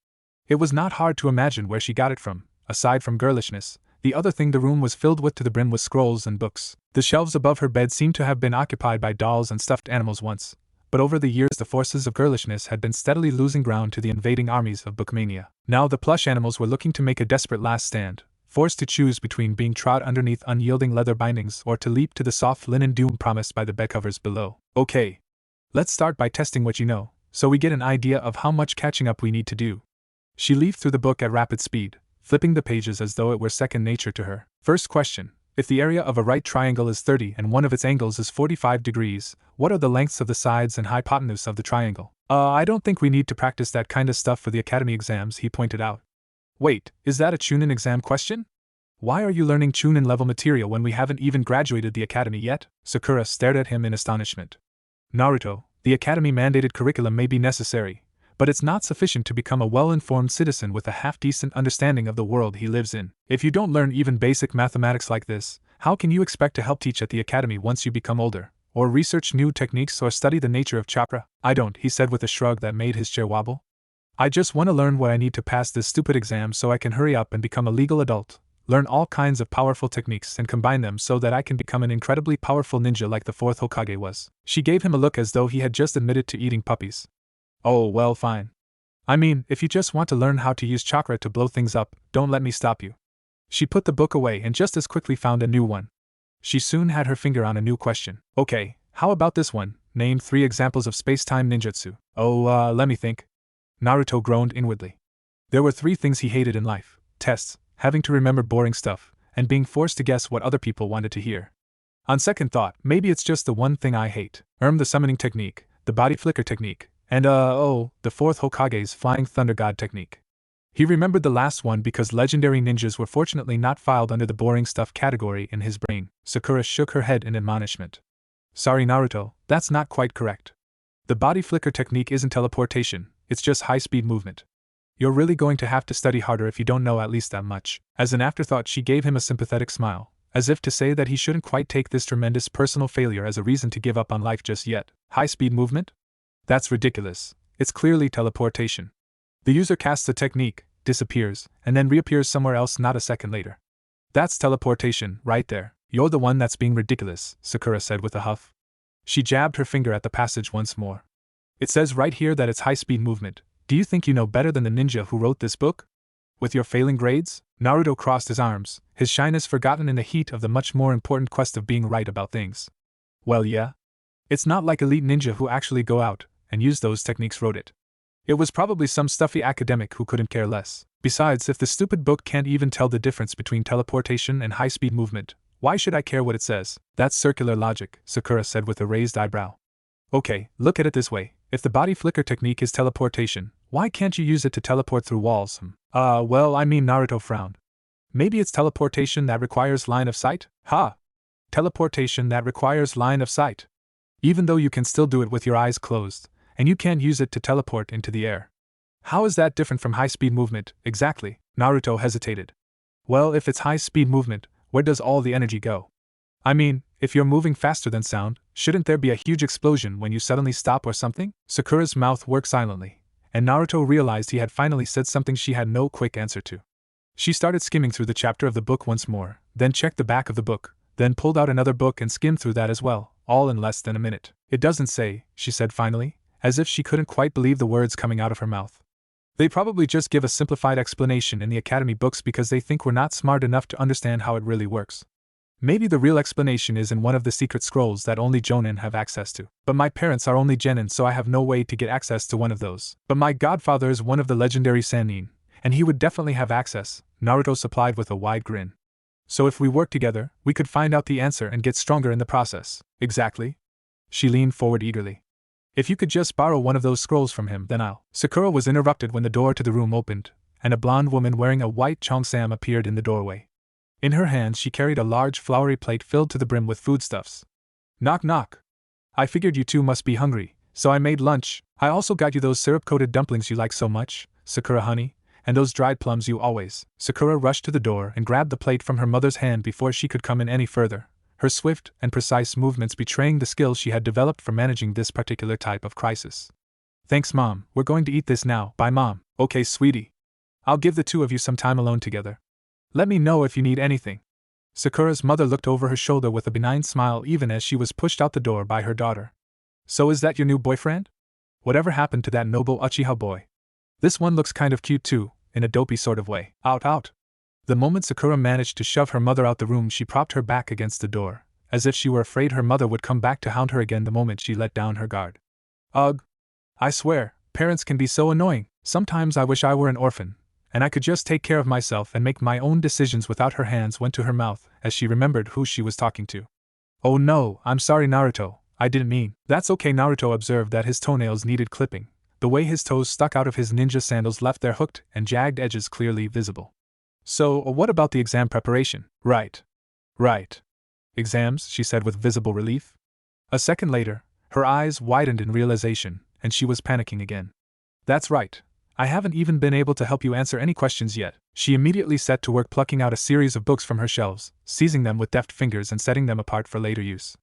It was not hard to imagine where she got it from. Aside from girlishness, the other thing the room was filled with to the brim was scrolls and books. The shelves above her bed seemed to have been occupied by dolls and stuffed animals once, but over the years the forces of girlishness had been steadily losing ground to the invading armies of bookmania. Now the plush animals were looking to make a desperate last stand, forced to choose between being trod underneath unyielding leather bindings or to leap to the soft linen doom promised by the bedcovers below. Okay. Let's start by testing what you know, so we get an idea of how much catching up we need to do. She leafed through the book at rapid speed, flipping the pages as though it were second nature to her. First question: if the area of a right triangle is 30 and one of its angles is 45 degrees, what are the lengths of the sides and hypotenuse of the triangle? I don't think we need to practice that kind of stuff for the academy exams, he pointed out. Wait, is that a Chunin exam question? Why are you learning Chunin level material when we haven't even graduated the academy yet? Sakura stared at him in astonishment. Naruto, the academy mandated curriculum may be necessary, but it's not sufficient to become a well-informed citizen with a half-decent understanding of the world he lives in. If you don't learn even basic mathematics like this, how can you expect to help teach at the academy once you become older, or research new techniques or study the nature of chakra? I don't, he said with a shrug that made his chair wobble. I just want to learn what I need to pass this stupid exam so I can hurry up and become a legal adult, learn all kinds of powerful techniques and combine them so that I can become an incredibly powerful ninja like the Fourth Hokage was. She gave him a look as though he had just admitted to eating puppies. Oh, well, fine. I mean, if you just want to learn how to use chakra to blow things up, don't let me stop you. She put the book away and just as quickly found a new one. She soon had her finger on a new question. Okay, how about this one? Name 3 examples of space-time ninjutsu. Let me think. Naruto groaned inwardly. There were 3 things he hated in life: tests, having to remember boring stuff, and being forced to guess what other people wanted to hear. On second thought, maybe it's just the one thing I hate. The summoning technique, the body flicker technique, and the Fourth Hokage's flying thunder god technique. He remembered the last one because legendary ninjas were fortunately not filed under the boring stuff category in his brain. Sakura shook her head in admonishment. Sorry Naruto, that's not quite correct. The body flicker technique isn't teleportation, it's just high-speed movement. You're really going to have to study harder if you don't know at least that much. As an afterthought, she gave him a sympathetic smile, as if to say that he shouldn't quite take this tremendous personal failure as a reason to give up on life just yet. High-speed movement? That's ridiculous. It's clearly teleportation. The user casts a technique, disappears, and then reappears somewhere else not a second later. That's teleportation, right there. You're the one that's being ridiculous, Sakura said with a huff. She jabbed her finger at the passage once more. It says right here that it's high-speed movement. Do you think you know better than the ninja who wrote this book? With your failing grades? Naruto crossed his arms, his shyness forgotten in the heat of the much more important quest of being right about things. Well, yeah. It's not like elite ninja who actually go out and use those techniques wrote it. It was probably some stuffy academic who couldn't care less. Besides, if the stupid book can't even tell the difference between teleportation and high-speed movement, why should I care what it says? That's circular logic, Sakura said with a raised eyebrow. Okay, look at it this way. If the body flicker technique is teleportation, why can't you use it to teleport through walls? Naruto frowned. Maybe it's teleportation that requires line of sight? Teleportation that requires line of sight. Even though you can still do it with your eyes closed, and you can't use it to teleport into the air. How is that different from high-speed movement, exactly? Naruto hesitated. Well, if it's high-speed movement, where does all the energy go? I mean, if you're moving faster than sound, shouldn't there be a huge explosion when you suddenly stop or something? Sakura's mouth worked silently, and Naruto realized he had finally said something she had no quick answer to. She started skimming through the chapter of the book once more, then checked the back of the book, then pulled out another book and skimmed through that as well, all in less than a minute. It doesn't say, she said finally, as if she couldn't quite believe the words coming out of her mouth. They probably just give a simplified explanation in the academy books because they think we're not smart enough to understand how it really works. Maybe the real explanation is in one of the secret scrolls that only Jonin have access to. But my parents are only genin, so I have no way to get access to one of those. But my godfather is one of the legendary Sannin, and he would definitely have access, Naruto supplied with a wide grin. So if we work together, we could find out the answer and get stronger in the process. Exactly? She leaned forward eagerly. If you could just borrow one of those scrolls from him, then I'll. Sakura was interrupted when the door to the room opened, and a blonde woman wearing a white cheongsam appeared in the doorway. In her hand she carried a large flowery plate filled to the brim with foodstuffs. Knock knock. I figured you two must be hungry, so I made lunch. I also got you those syrup-coated dumplings you like so much, Sakura honey, and those dried plums you always. Sakura rushed to the door and grabbed the plate from her mother's hand before she could come in any further, her swift and precise movements betraying the skills she had developed for managing this particular type of crisis. Thanks Mom, we're going to eat this now. Bye Mom. Okay sweetie. I'll give the two of you some time alone together. Let me know if you need anything. Sakura's mother looked over her shoulder with a benign smile even as she was pushed out the door by her daughter. So is that your new boyfriend? Whatever happened to that noble Uchiha boy? This one looks kind of cute too, in a dopey sort of way. Out. The moment Sakura managed to shove her mother out the room, she propped her back against the door, as if she were afraid her mother would come back to hound her again the moment she let down her guard. Ugh. I swear, parents can be so annoying. Sometimes I wish I were an orphan, and I could just take care of myself and make my own decisions without. Her hands went to her mouth as she remembered who she was talking to. Oh no, I'm sorry Naruto, I didn't mean. That's okay. Naruto observed that his toenails needed clipping. The way his toes stuck out of his ninja sandals left their hooked and jagged edges clearly visible. So, what about the exam preparation? Right. Exams, she said with visible relief. A second later, her eyes widened in realization, and she was panicking again. That's right. I haven't even been able to help you answer any questions yet. She immediately set to work plucking out a series of books from her shelves, seizing them with deft fingers and setting them apart for later use.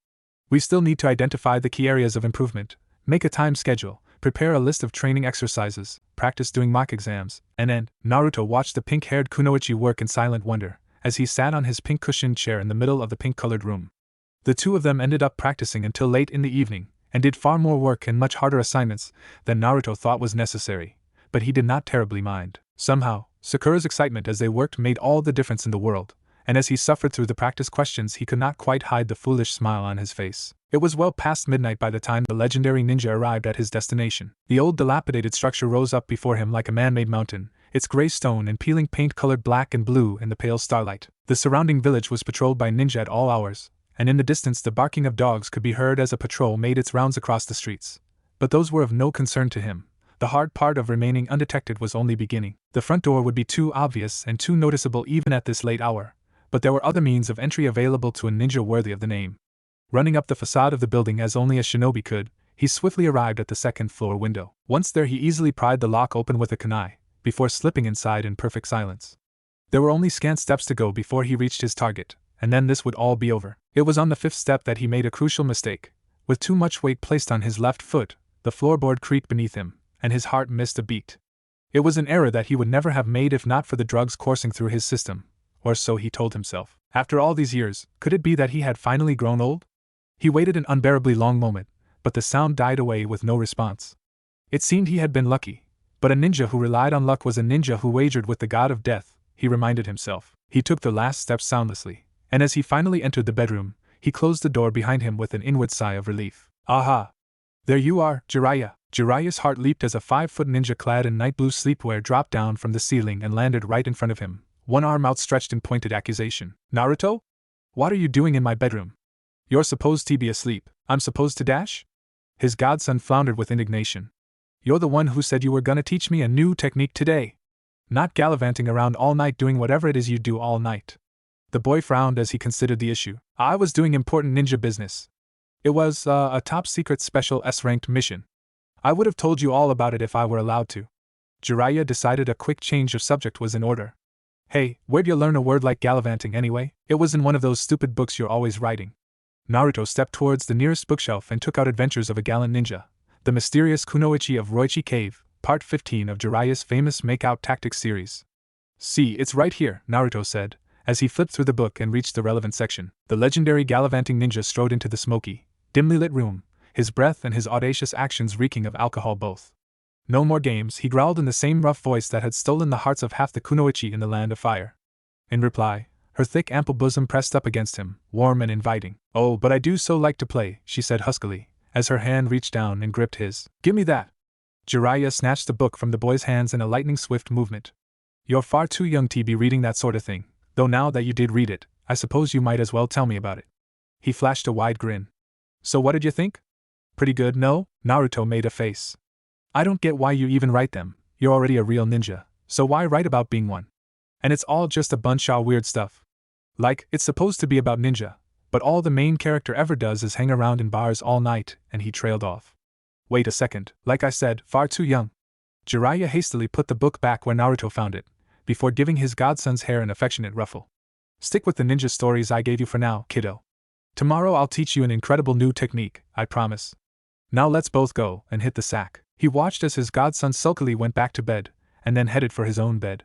We still need to identify the key areas of improvement, make a time schedule, prepare a list of training exercises, practice doing mock exams, and end. Naruto watched the pink-haired kunoichi work in silent wonder, as he sat on his pink-cushioned chair in the middle of the pink-colored room. The two of them ended up practicing until late in the evening, and did far more work and much harder assignments than Naruto thought was necessary, but he did not terribly mind. Somehow, Sakura's excitement as they worked made all the difference in the world, and as he suffered through the practice questions he could not quite hide the foolish smile on his face. It was well past midnight by the time the legendary ninja arrived at his destination. The old dilapidated structure rose up before him like a man-made mountain, its gray stone and peeling paint colored black and blue in the pale starlight. The surrounding village was patrolled by ninja at all hours, and in the distance the barking of dogs could be heard as a patrol made its rounds across the streets. But those were of no concern to him. The hard part of remaining undetected was only beginning. The front door would be too obvious and too noticeable even at this late hour, but there were other means of entry available to a ninja worthy of the name. Running up the facade of the building as only a shinobi could, he swiftly arrived at the second-floor window. Once there he easily pried the lock open with a kunai, before slipping inside in perfect silence. There were only scant steps to go before he reached his target, and then this would all be over. It was on the fifth step that he made a crucial mistake. With too much weight placed on his left foot, the floorboard creaked beneath him, and his heart missed a beat. It was an error that he would never have made if not for the drugs coursing through his system, or so he told himself. After all these years, could it be that he had finally grown old? He waited an unbearably long moment, but the sound died away with no response. It seemed he had been lucky, but a ninja who relied on luck was a ninja who wagered with the god of death, he reminded himself. He took the last step soundlessly, and as he finally entered the bedroom, he closed the door behind him with an inward sigh of relief. Aha! There you are, Jiraiya. Jiraiya's heart leaped as a 5-foot ninja clad in night blue sleepwear dropped down from the ceiling and landed right in front of him, one arm outstretched in pointed accusation. Naruto? What are you doing in my bedroom? You're supposed to be asleep. I'm supposed to dash? His godson floundered with indignation. You're the one who said you were gonna teach me a new technique today. Not gallivanting around all night doing whatever it is you do all night. The boy frowned as he considered the issue. I was doing important ninja business. It was, a top-secret special S-ranked mission. I would have told you all about it if I were allowed to. Jiraiya decided a quick change of subject was in order. Hey, where'd you learn a word like gallivanting anyway? It was in one of those stupid books you're always writing. Naruto stepped towards the nearest bookshelf and took out Adventures of a Gallant Ninja, the mysterious kunoichi of Roichi Cave, Part 15 of Jiraiya's famous Make-Out Tactics series. See, it's right here, Naruto said, as he flipped through the book and reached the relevant section. The legendary gallivanting ninja strode into the smoky, dimly lit room, his breath and his audacious actions reeking of alcohol both. No more games, he growled in the same rough voice that had stolen the hearts of half the kunoichi in the Land of Fire. In reply, her thick ample bosom pressed up against him, warm and inviting. Oh, but I do so like to play, she said huskily, as her hand reached down and gripped his. Give me that! Jiraiya snatched the book from the boy's hands in a lightning-swift movement. You're far too young to be reading that sort of thing, though now that you did read it, I suppose you might as well tell me about it. He flashed a wide grin. So what did you think? Pretty good, no? Naruto made a face. I don't get why you even write them. You're already a real ninja, so why write about being one? And it's all just a bunch of weird stuff. Like, it's supposed to be about ninja, but all the main character ever does is hang around in bars all night, and he trailed off. Wait a second, like I said, far too young. Jiraiya hastily put the book back where Naruto found it, before giving his godson's hair an affectionate ruffle. Stick with the ninja stories I gave you for now, kiddo. Tomorrow I'll teach you an incredible new technique, I promise. Now let's both go and hit the sack. He watched as his godson sulkily went back to bed, and then headed for his own bed.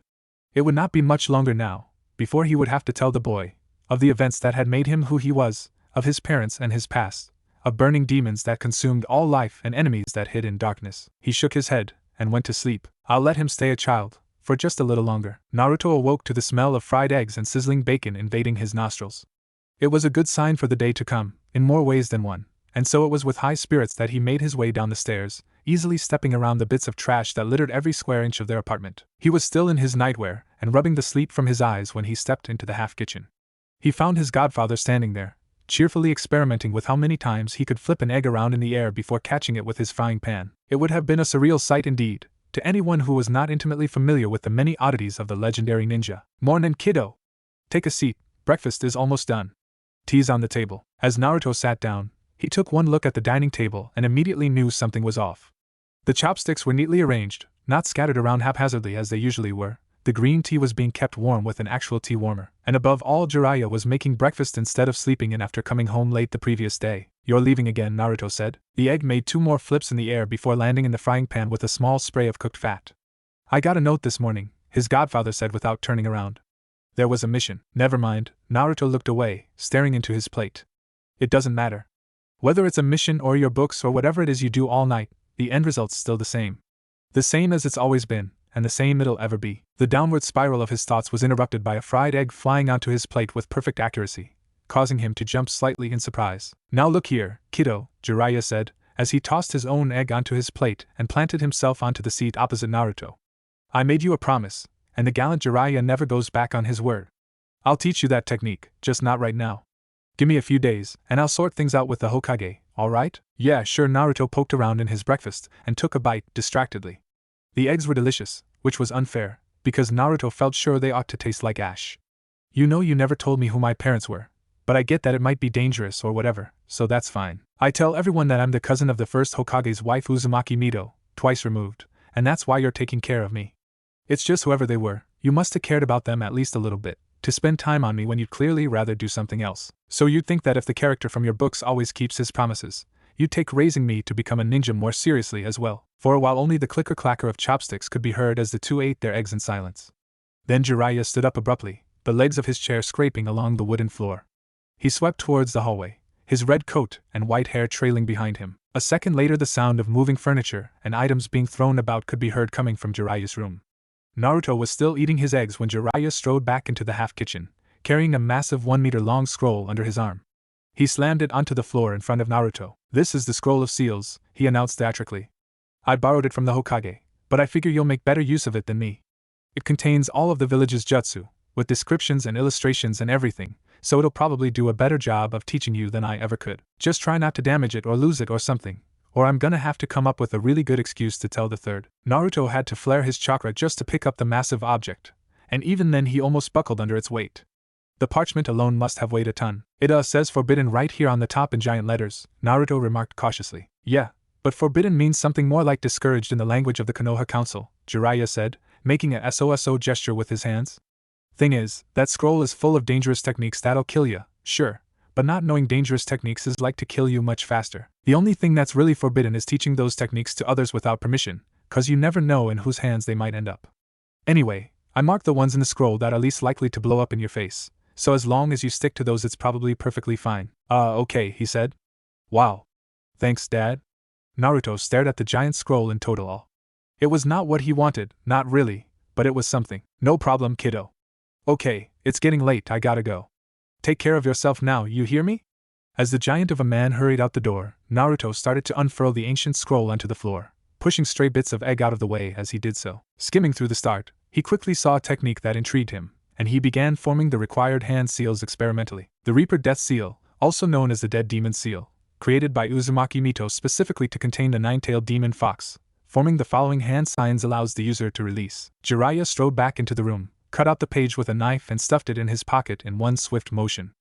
It would not be much longer now, before he would have to tell the boy of the events that had made him who he was, of his parents and his past, of burning demons that consumed all life and enemies that hid in darkness. He shook his head and went to sleep. I'll let him stay a child for just a little longer. Naruto awoke to the smell of fried eggs and sizzling bacon invading his nostrils. It was a good sign for the day to come, in more ways than one, and so it was with high spirits that he made his way down the stairs, easily stepping around the bits of trash that littered every square inch of their apartment. He was still in his nightwear and rubbing the sleep from his eyes when he stepped into the half-kitchen. He found his godfather standing there, cheerfully experimenting with how many times he could flip an egg around in the air before catching it with his frying pan. It would have been a surreal sight indeed, to anyone who was not intimately familiar with the many oddities of the legendary ninja. "Mornin', kiddo. Take a seat, breakfast is almost done. Tea's on the table." As Naruto sat down, he took one look at the dining table and immediately knew something was off. The chopsticks were neatly arranged, not scattered around haphazardly as they usually were. The green tea was being kept warm with an actual tea warmer. And above all, Jiraiya was making breakfast instead of sleeping in after coming home late the previous day. "You're leaving again," Naruto said. The egg made 2 more flips in the air before landing in the frying pan with a small spray of cooked fat. "I got a note this morning," his godfather said without turning around. "There was a mission." "Never mind." Naruto looked away, staring into his plate. "It doesn't matter. Whether it's a mission or your books or whatever it is you do all night, the end result's still the same. The same as it's always been, and the same it'll ever be." The downward spiral of his thoughts was interrupted by a fried egg flying onto his plate with perfect accuracy, causing him to jump slightly in surprise. "Now look here, kiddo," Jiraiya said, as he tossed his own egg onto his plate and planted himself onto the seat opposite Naruto. "I made you a promise, and the gallant Jiraiya never goes back on his word. I'll teach you that technique, just not right now. Give me a few days, and I'll sort things out with the Hokage, alright?" "Yeah, sure." Naruto poked around in his breakfast and took a bite, distractedly. The eggs were delicious, which was unfair, because Naruto felt sure they ought to taste like ash. "You know you never told me who my parents were, but I get that it might be dangerous or whatever, so that's fine. I tell everyone that I'm the cousin of the first Hokage's wife Uzumaki Mito, twice removed, and that's why you're taking care of me. It's just whoever they were, you must have cared about them at least a little bit, to spend time on me when you'd clearly rather do something else. So you'd think that if the character from your books always keeps his promises, you'd take raising me to become a ninja more seriously as well." For a while only the clicker-clacker of chopsticks could be heard as the two ate their eggs in silence. Then Jiraiya stood up abruptly, the legs of his chair scraping along the wooden floor. He swept towards the hallway, his red coat and white hair trailing behind him. A second later the sound of moving furniture and items being thrown about could be heard coming from Jiraiya's room. Naruto was still eating his eggs when Jiraiya strode back into the half-kitchen, carrying a massive 1-meter-long scroll under his arm. He slammed it onto the floor in front of Naruto. "This is the Scroll of Seals," he announced theatrically. "I borrowed it from the Hokage, but I figure you'll make better use of it than me. It contains all of the village's jutsu, with descriptions and illustrations and everything, so it'll probably do a better job of teaching you than I ever could. Just try not to damage it or lose it or something, or I'm gonna have to come up with a really good excuse to tell the third." Naruto had to flare his chakra just to pick up the massive object, and even then he almost buckled under its weight. The parchment alone must have weighed a ton. "It says forbidden right here on the top in giant letters," Naruto remarked cautiously. "Yeah, but forbidden means something more like discouraged in the language of the Konoha Council," Jiraiya said, making a SOSO gesture with his hands. "Thing is, that scroll is full of dangerous techniques that'll kill you, sure, but not knowing dangerous techniques is like to kill you much faster. The only thing that's really forbidden is teaching those techniques to others without permission, 'cause you never know in whose hands they might end up. Anyway, I marked the ones in the scroll that are least likely to blow up in your face, so as long as you stick to those it's probably perfectly fine." Okay," he said. "Wow. Thanks, Dad." Naruto stared at the giant scroll in total awe. It was not what he wanted, not really, but it was something. "No problem, kiddo. Okay, it's getting late, I gotta go. Take care of yourself now, you hear me?" As the giant of a man hurried out the door, Naruto started to unfurl the ancient scroll onto the floor, pushing stray bits of egg out of the way as he did so. Skimming through the start, he quickly saw a technique that intrigued him, and he began forming the required hand seals experimentally. The Reaper Death Seal, also known as the Dead Demon Seal, created by Uzumaki Mito specifically to contain the nine-tailed demon fox, forming the following hand signs allows the user to release. Jiraiya strode back into the room, cut out the page with a knife and stuffed it in his pocket in one swift motion.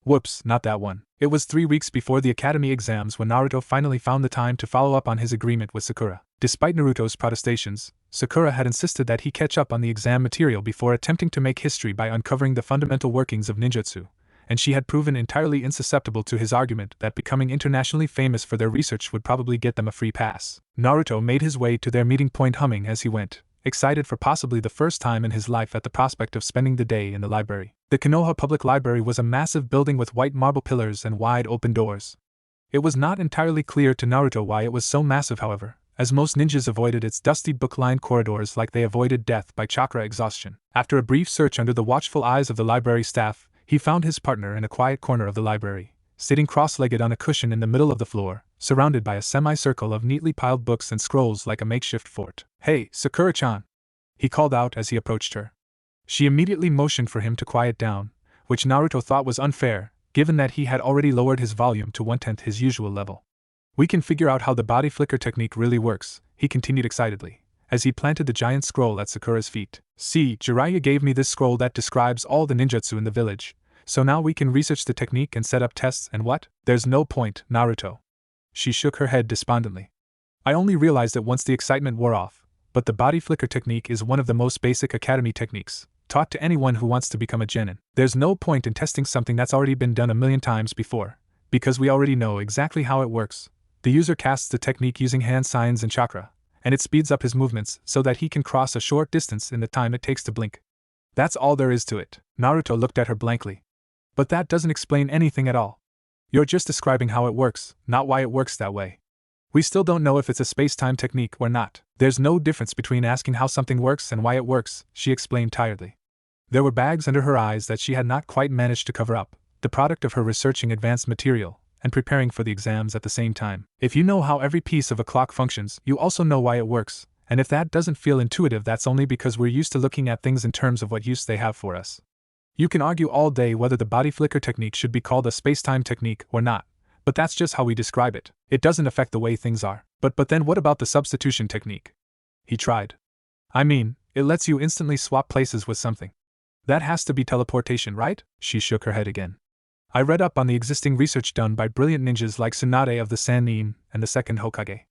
Whoops, not that one. It was 3 weeks before the academy exams when Naruto finally found the time to follow up on his agreement with Sakura. Despite Naruto's protestations, Sakura had insisted that he catch up on the exam material before attempting to make history by uncovering the fundamental workings of ninjutsu, and she had proven entirely insusceptible to his argument that becoming internationally famous for their research would probably get them a free pass. Naruto made his way to their meeting point humming as he went, excited for possibly the first time in his life at the prospect of spending the day in the library. The Konoha Public Library was a massive building with white marble pillars and wide open doors. It was not entirely clear to Naruto why it was so massive, however, as most ninjas avoided its dusty book-lined corridors like they avoided death by chakra exhaustion. After a brief search under the watchful eyes of the library staff, he found his partner in a quiet corner of the library, sitting cross-legged on a cushion in the middle of the floor, surrounded by a semicircle of neatly piled books and scrolls like a makeshift fort. "Hey, Sakura-chan!" he called out as he approached her. She immediately motioned for him to quiet down, which Naruto thought was unfair, given that he had already lowered his volume to 1/10 his usual level. "We can figure out how the body flicker technique really works," he continued excitedly, as he planted the giant scroll at Sakura's feet. "See, Jiraiya gave me this scroll that describes all the ninjutsu in the village, so now we can research the technique and set up tests and what?" "There's no point, Naruto." She shook her head despondently. "I only realized it once the excitement wore off, but the body flicker technique is one of the most basic academy techniques, taught to anyone who wants to become a genin. There's no point in testing something that's already been done a million times before, because we already know exactly how it works. The user casts the technique using hand signs and chakra, and it speeds up his movements so that he can cross a short distance in the time it takes to blink. That's all there is to it." Naruto looked at her blankly. "But that doesn't explain anything at all. You're just describing how it works, not why it works that way. We still don't know if it's a space-time technique or not." "There's no difference between asking how something works and why it works," she explained tiredly. There were bags under her eyes that she had not quite managed to cover up, the product of her researching advanced material and preparing for the exams at the same time. "If you know how every piece of a clock functions, you also know why it works, and if that doesn't feel intuitive, that's only because we're used to looking at things in terms of what use they have for us. You can argue all day whether the body flicker technique should be called a space-time technique or not, but that's just how we describe it. It doesn't affect the way things are." But then what about the substitution technique?" he tried. "I mean, it lets you instantly swap places with something. That has to be teleportation, right?" She shook her head again. "I read up on the existing research done by brilliant ninjas like Tsunade of the Sannin and the Second Hokage.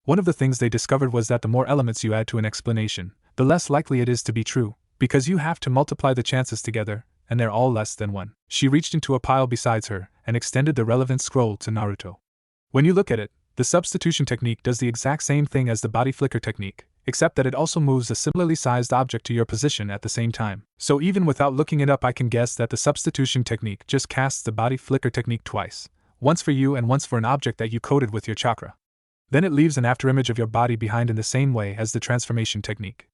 One of the things they discovered was that the more elements you add to an explanation, the less likely it is to be true, because you have to multiply the chances together, and they're all less than 1. She reached into a pile beside her and extended the relevant scroll to Naruto. "When you look at it, the substitution technique does the exact same thing as the body flicker technique, except that it also moves a similarly sized object to your position at the same time. So even without looking it up, I can guess that the substitution technique just casts the body flicker technique twice, once for you and once for an object that you coded with your chakra. Then it leaves an afterimage of your body behind in the same way as the transformation technique.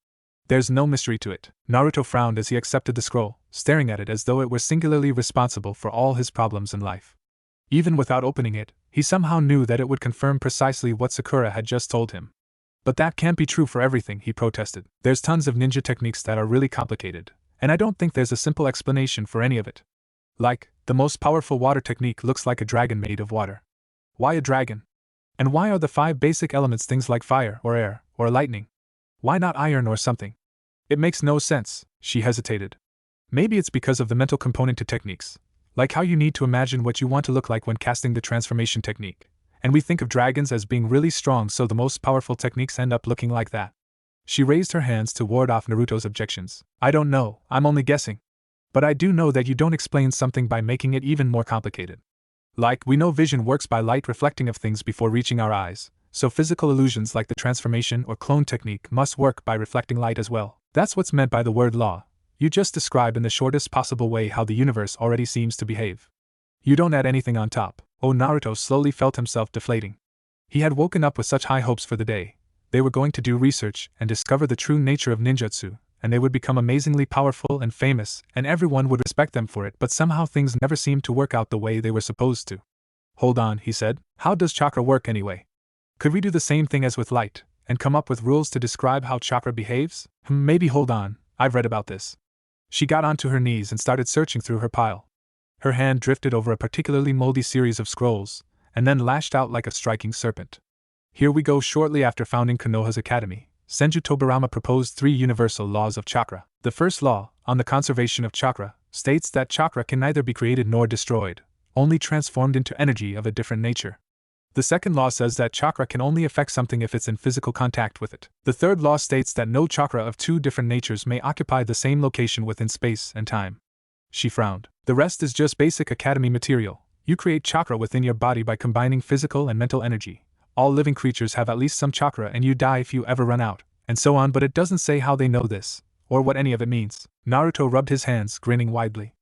There's no mystery to it." Naruto frowned as he accepted the scroll, staring at it as though it were singularly responsible for all his problems in life. Even without opening it, he somehow knew that it would confirm precisely what Sakura had just told him. "But that can't be true for everything," he protested. "There's tons of ninja techniques that are really complicated, and I don't think there's a simple explanation for any of it. Like, the most powerful water technique looks like a dragon made of water. Why a dragon? And why are the 5 basic elements things like fire or air or lightning? Why not iron or something? It makes no sense." She hesitated. "Maybe it's because of the mental component to techniques, like how you need to imagine what you want to look like when casting the transformation technique. And we think of dragons as being really strong, so the most powerful techniques end up looking like that." She raised her hands to ward off Naruto's objections. "I don't know, I'm only guessing. But I do know that you don't explain something by making it even more complicated. Like, we know vision works by light reflecting of things before reaching our eyes, so physical illusions like the transformation or clone technique must work by reflecting light as well. That's what's meant by the word law. You just describe in the shortest possible way how the universe already seems to behave. You don't add anything on top." Oh, Naruto slowly felt himself deflating. He had woken up with such high hopes for the day. They were going to do research and discover the true nature of ninjutsu, and they would become amazingly powerful and famous, and everyone would respect them for it, but somehow things never seemed to work out the way they were supposed to. "Hold on," he said. "How does chakra work anyway? Could we do the same thing as with light, and come up with rules to describe how chakra behaves? Maybe. Hold on, I've read about this." She got onto her knees and started searching through her pile. Her hand drifted over a particularly moldy series of scrolls, and then lashed out like a striking serpent. "Here we go." Shortly after founding Konoha's academy, Senju Tobirama proposed 3 universal laws of chakra. The first law, on the conservation of chakra, states that chakra can neither be created nor destroyed, only transformed into energy of a different nature. The second law says that chakra can only affect something if it's in physical contact with it. The third law states that no chakra of 2 different natures may occupy the same location within space and time. She frowned. "The rest is just basic academy material. You create chakra within your body by combining physical and mental energy. All living creatures have at least some chakra and you die if you ever run out, and so on, but it doesn't say how they know this, or what any of it means." Naruto rubbed his hands, grinning widely.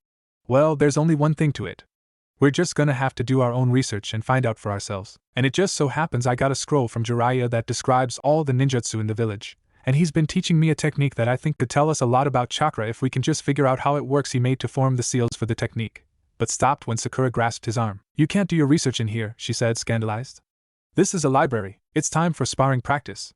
"Well, there's only one thing to it. We're just gonna have to do our own research and find out for ourselves. And it just so happens I got a scroll from Jiraiya that describes all the ninjutsu in the village, and he's been teaching me a technique that I think could tell us a lot about chakra if we can just figure out how it works. He made to form the seals for the technique. but stopped when Sakura grasped his arm. "You can't do your research in here," she said, scandalized. "This is a library. It's time for sparring practice.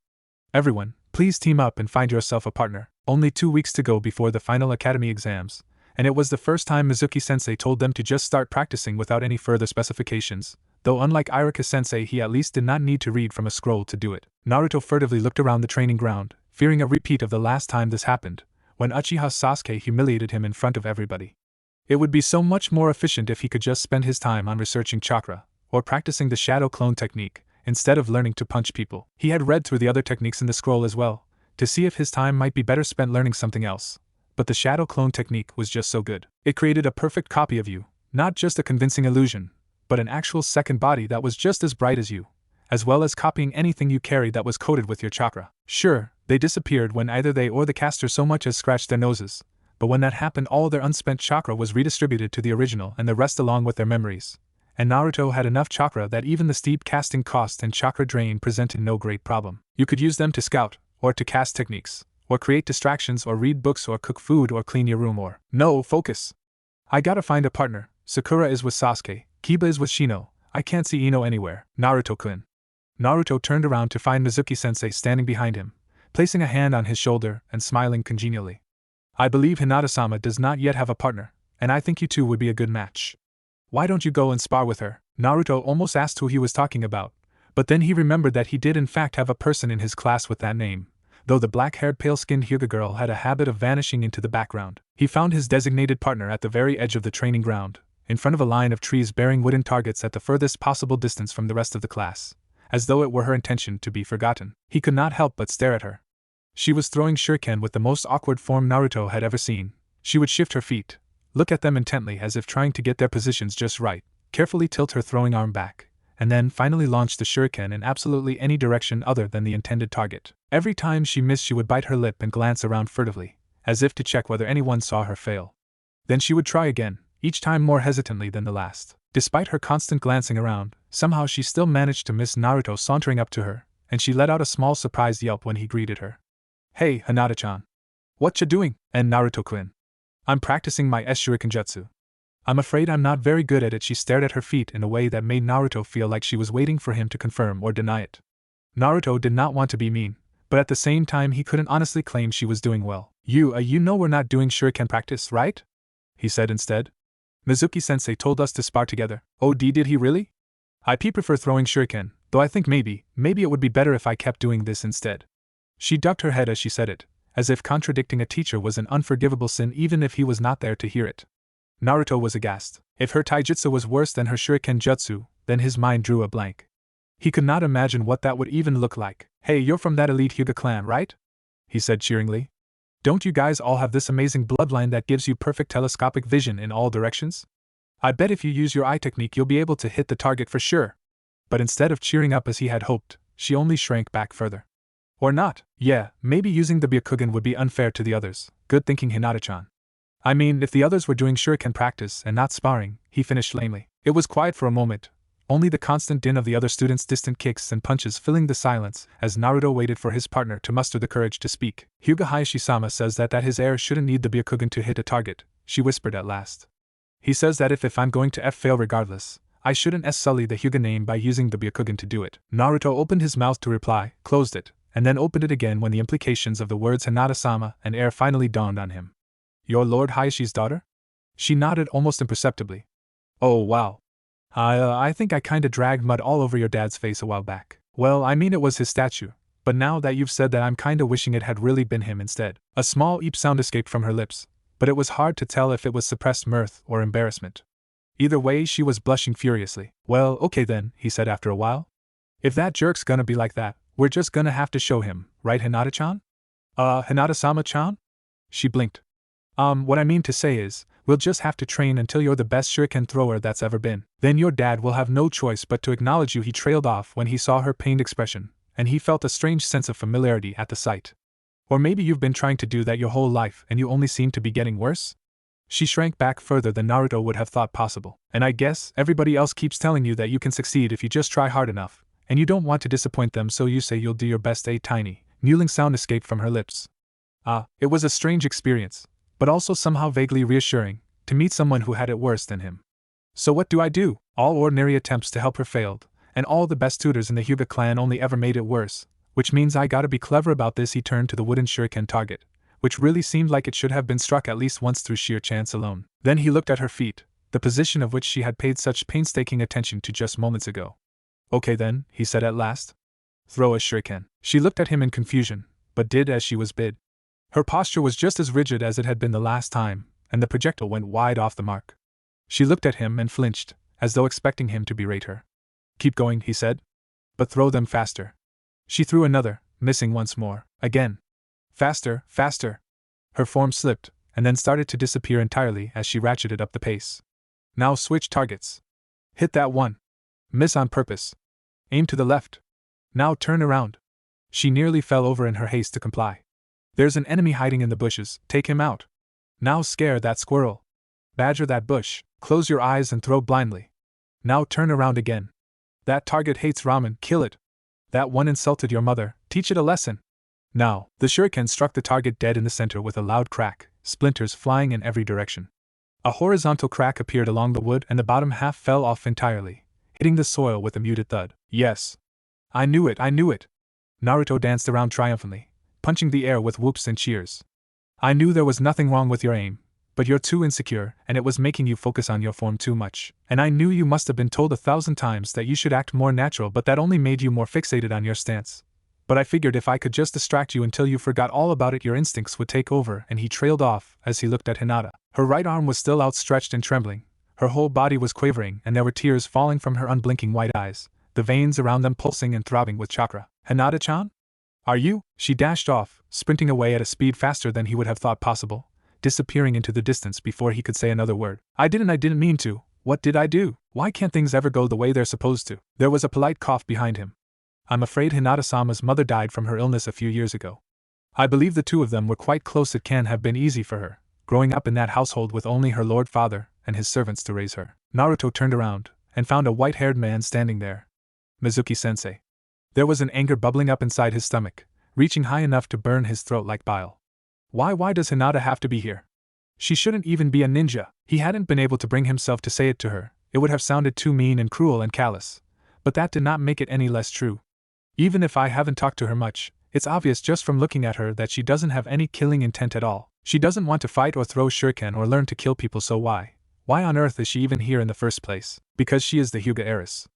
Everyone, please team up and find yourself a partner." Only 2 weeks to go before the final academy exams, and it was the first time Mizuki-sensei told them to just start practicing without any further specifications, though unlike Iruka-sensei he at least did not need to read from a scroll to do it. Naruto furtively looked around the training ground, fearing a repeat of the last time this happened, when Uchiha Sasuke humiliated him in front of everybody. It would be so much more efficient if he could just spend his time on researching chakra, or practicing the shadow clone technique, instead of learning to punch people. He had read through the other techniques in the scroll as well, to see if his time might be better spent learning something else, but the shadow clone technique was just so good. It created a perfect copy of you, not just a convincing illusion, but an actual second body that was just as bright as you, as well as copying anything you carried that was coated with your chakra. Sure, they disappeared when either they or the caster so much as scratched their noses, but when that happened all their unspent chakra was redistributed to the original and the rest along with their memories. And Naruto had enough chakra that even the steep casting cost and chakra drain presented no great problem. You could use them to scout, or to cast techniques, or create distractions, or read books, or cook food, or clean your room, or… No, focus! I gotta find a partner. Sakura is with Sasuke, Kiba is with Shino, I can't see Ino anywhere. Naruto-kun. Naruto turned around to find Mizuki-sensei standing behind him, placing a hand on his shoulder and smiling congenially. "I believe Hinata-sama does not yet have a partner, and I think you two would be a good match. Why don't you go and spar with her?" Naruto almost asked who he was talking about, but then he remembered that he did in fact have a person in his class with that name, though the black-haired pale-skinned Hyuga girl had a habit of vanishing into the background. He found his designated partner at the very edge of the training ground, in front of a line of trees bearing wooden targets at the furthest possible distance from the rest of the class, as though it were her intention to be forgotten. He could not help but stare at her. She was throwing shuriken with the most awkward form Naruto had ever seen. She would shift her feet, look at them intently as if trying to get their positions just right, carefully tilt her throwing arm back, and then finally launch the shuriken in absolutely any direction other than the intended target. Every time she missed she would bite her lip and glance around furtively, as if to check whether anyone saw her fail. Then she would try again, each time more hesitantly than the last. Despite her constant glancing around, somehow she still managed to miss Naruto sauntering up to her, and she let out a small surprised yelp when he greeted her. "Hey, Hinata-chan. What ya doing?" "And Naruto-kun. I'm practicing my S-shuriken jutsu. I'm afraid I'm not very good at it." She stared at her feet in a way that made Naruto feel like she was waiting for him to confirm or deny it. Naruto did not want to be mean, but at the same time he couldn't honestly claim she was doing well. You know we're not doing shuriken practice, right?" he said instead. "Mizuki-sensei told us to spar together." "Oh, did he really? I prefer throwing shuriken, though I think maybe it would be better if I kept doing this instead." She ducked her head as she said it, as if contradicting a teacher was an unforgivable sin even if he was not there to hear it. Naruto was aghast. If her taijutsu was worse than her shuriken jutsu, then his mind drew a blank. He could not imagine what that would even look like. "Hey, you're from that elite Hyuga clan, right?" he said cheeringly. "Don't you guys all have this amazing bloodline that gives you perfect telescopic vision in all directions? I bet if you use your eye technique you'll be able to hit the target for sure." But instead of cheering up as he had hoped, she only shrank back further. "Or not. Yeah, maybe using the Byakugan would be unfair to the others. Good thinking, Hinata-chan. I mean, if the others were doing shuriken practice and not sparring," he finished lamely. It was quiet for a moment, only the constant din of the other students' distant kicks and punches filling the silence as Naruto waited for his partner to muster the courage to speak. "Hyuga Hayashi-sama says that his heir shouldn't need the Byakugan to hit a target," she whispered at last. "He says that if I'm going to fail regardless, I shouldn't sully the Hyuga name by using the Byakugan to do it." Naruto opened his mouth to reply, closed it, and then opened it again when the implications of the words Hinata-sama and heir finally dawned on him. "You're Lord Hayashi's daughter?" She nodded almost imperceptibly. "Oh wow. I think I kinda dragged mud all over your dad's face a while back." "Well, I mean it was his statue, but now that you've said that I'm kinda wishing it had really been him instead." A small eep sound escaped from her lips, but it was hard to tell if it was suppressed mirth or embarrassment. Either way she was blushing furiously. "Well, okay then," he said after a while. "If that jerk's gonna be like that, we're just gonna have to show him, right Hinata-chan?" Hinata-sama-chan?" She blinked. What I mean to say is, we'll just have to train until you're the best shuriken thrower that's ever been. Then your dad will have no choice but to acknowledge you." He trailed off when he saw her pained expression, and he felt a strange sense of familiarity at the sight. "Or maybe you've been trying to do that your whole life and you only seem to be getting worse?" She shrank back further than Naruto would have thought possible. "And I guess everybody else keeps telling you that you can succeed if you just try hard enough, and you don't want to disappoint them, so you say you'll do your best." A tiny, mewling sound escaped from her lips. It was a strange experience, but also somehow vaguely reassuring, to meet someone who had it worse than him. So what do? All ordinary attempts to help her failed, and all the best tutors in the Hyuga clan only ever made it worse, which means I gotta be clever about this. He turned to the wooden shuriken target, which really seemed like it should have been struck at least once through sheer chance alone. Then he looked at her feet, the position of which she had paid such painstaking attention to just moments ago. Okay then, he said at last. Throw a shuriken. She looked at him in confusion, but did as she was bid. Her posture was just as rigid as it had been the last time, and the projectile went wide off the mark. She looked at him and flinched, as though expecting him to berate her. Keep going, he said. But throw them faster. She threw another, missing once more. Again. Faster, faster. Her form slipped, and then started to disappear entirely as she ratcheted up the pace. Now switch targets. Hit that one. Miss on purpose. Aim to the left. Now turn around. She nearly fell over in her haste to comply. There's an enemy hiding in the bushes, take him out. Now scare that squirrel. Badger that bush, close your eyes and throw blindly. Now turn around again. That target hates ramen, kill it. That one insulted your mother, teach it a lesson. Now, the shuriken struck the target dead in the center with a loud crack, splinters flying in every direction. A horizontal crack appeared along the wood and the bottom half fell off entirely, hitting the soil with a muted thud. Yes. I knew it. Naruto danced around triumphantly, punching the air with whoops and cheers. I knew there was nothing wrong with your aim, but you're too insecure and it was making you focus on your form too much. And I knew you must have been told 1,000 times that you should act more natural, but that only made you more fixated on your stance. But I figured if I could just distract you until you forgot all about it, your instincts would take over. And he trailed off as he looked at Hinata. Her right arm was still outstretched and trembling. Her whole body was quavering and there were tears falling from her unblinking white eyes, the veins around them pulsing and throbbing with chakra. Hinata-chan? Are you? She dashed off, sprinting away at a speed faster than he would have thought possible, disappearing into the distance before he could say another word. I didn't mean to. What did I do? Why can't things ever go the way they're supposed to? There was a polite cough behind him. I'm afraid Hinata-sama's mother died from her illness a few years ago. I believe the two of them were quite close. It can't have been easy for her, growing up in that household with only her lord father and his servants to raise her. Naruto turned around and found a white-haired man standing there. Mizuki-sensei. There was an anger bubbling up inside his stomach, reaching high enough to burn his throat like bile. Why does Hinata have to be here? She shouldn't even be a ninja. He hadn't been able to bring himself to say it to her. It would have sounded too mean and cruel and callous. But that did not make it any less true. Even if I haven't talked to her much, it's obvious just from looking at her that she doesn't have any killing intent at all. She doesn't want to fight or throw shuriken or learn to kill people, so why on earth is she even here in the first place? Because she is the Hyuga heiress.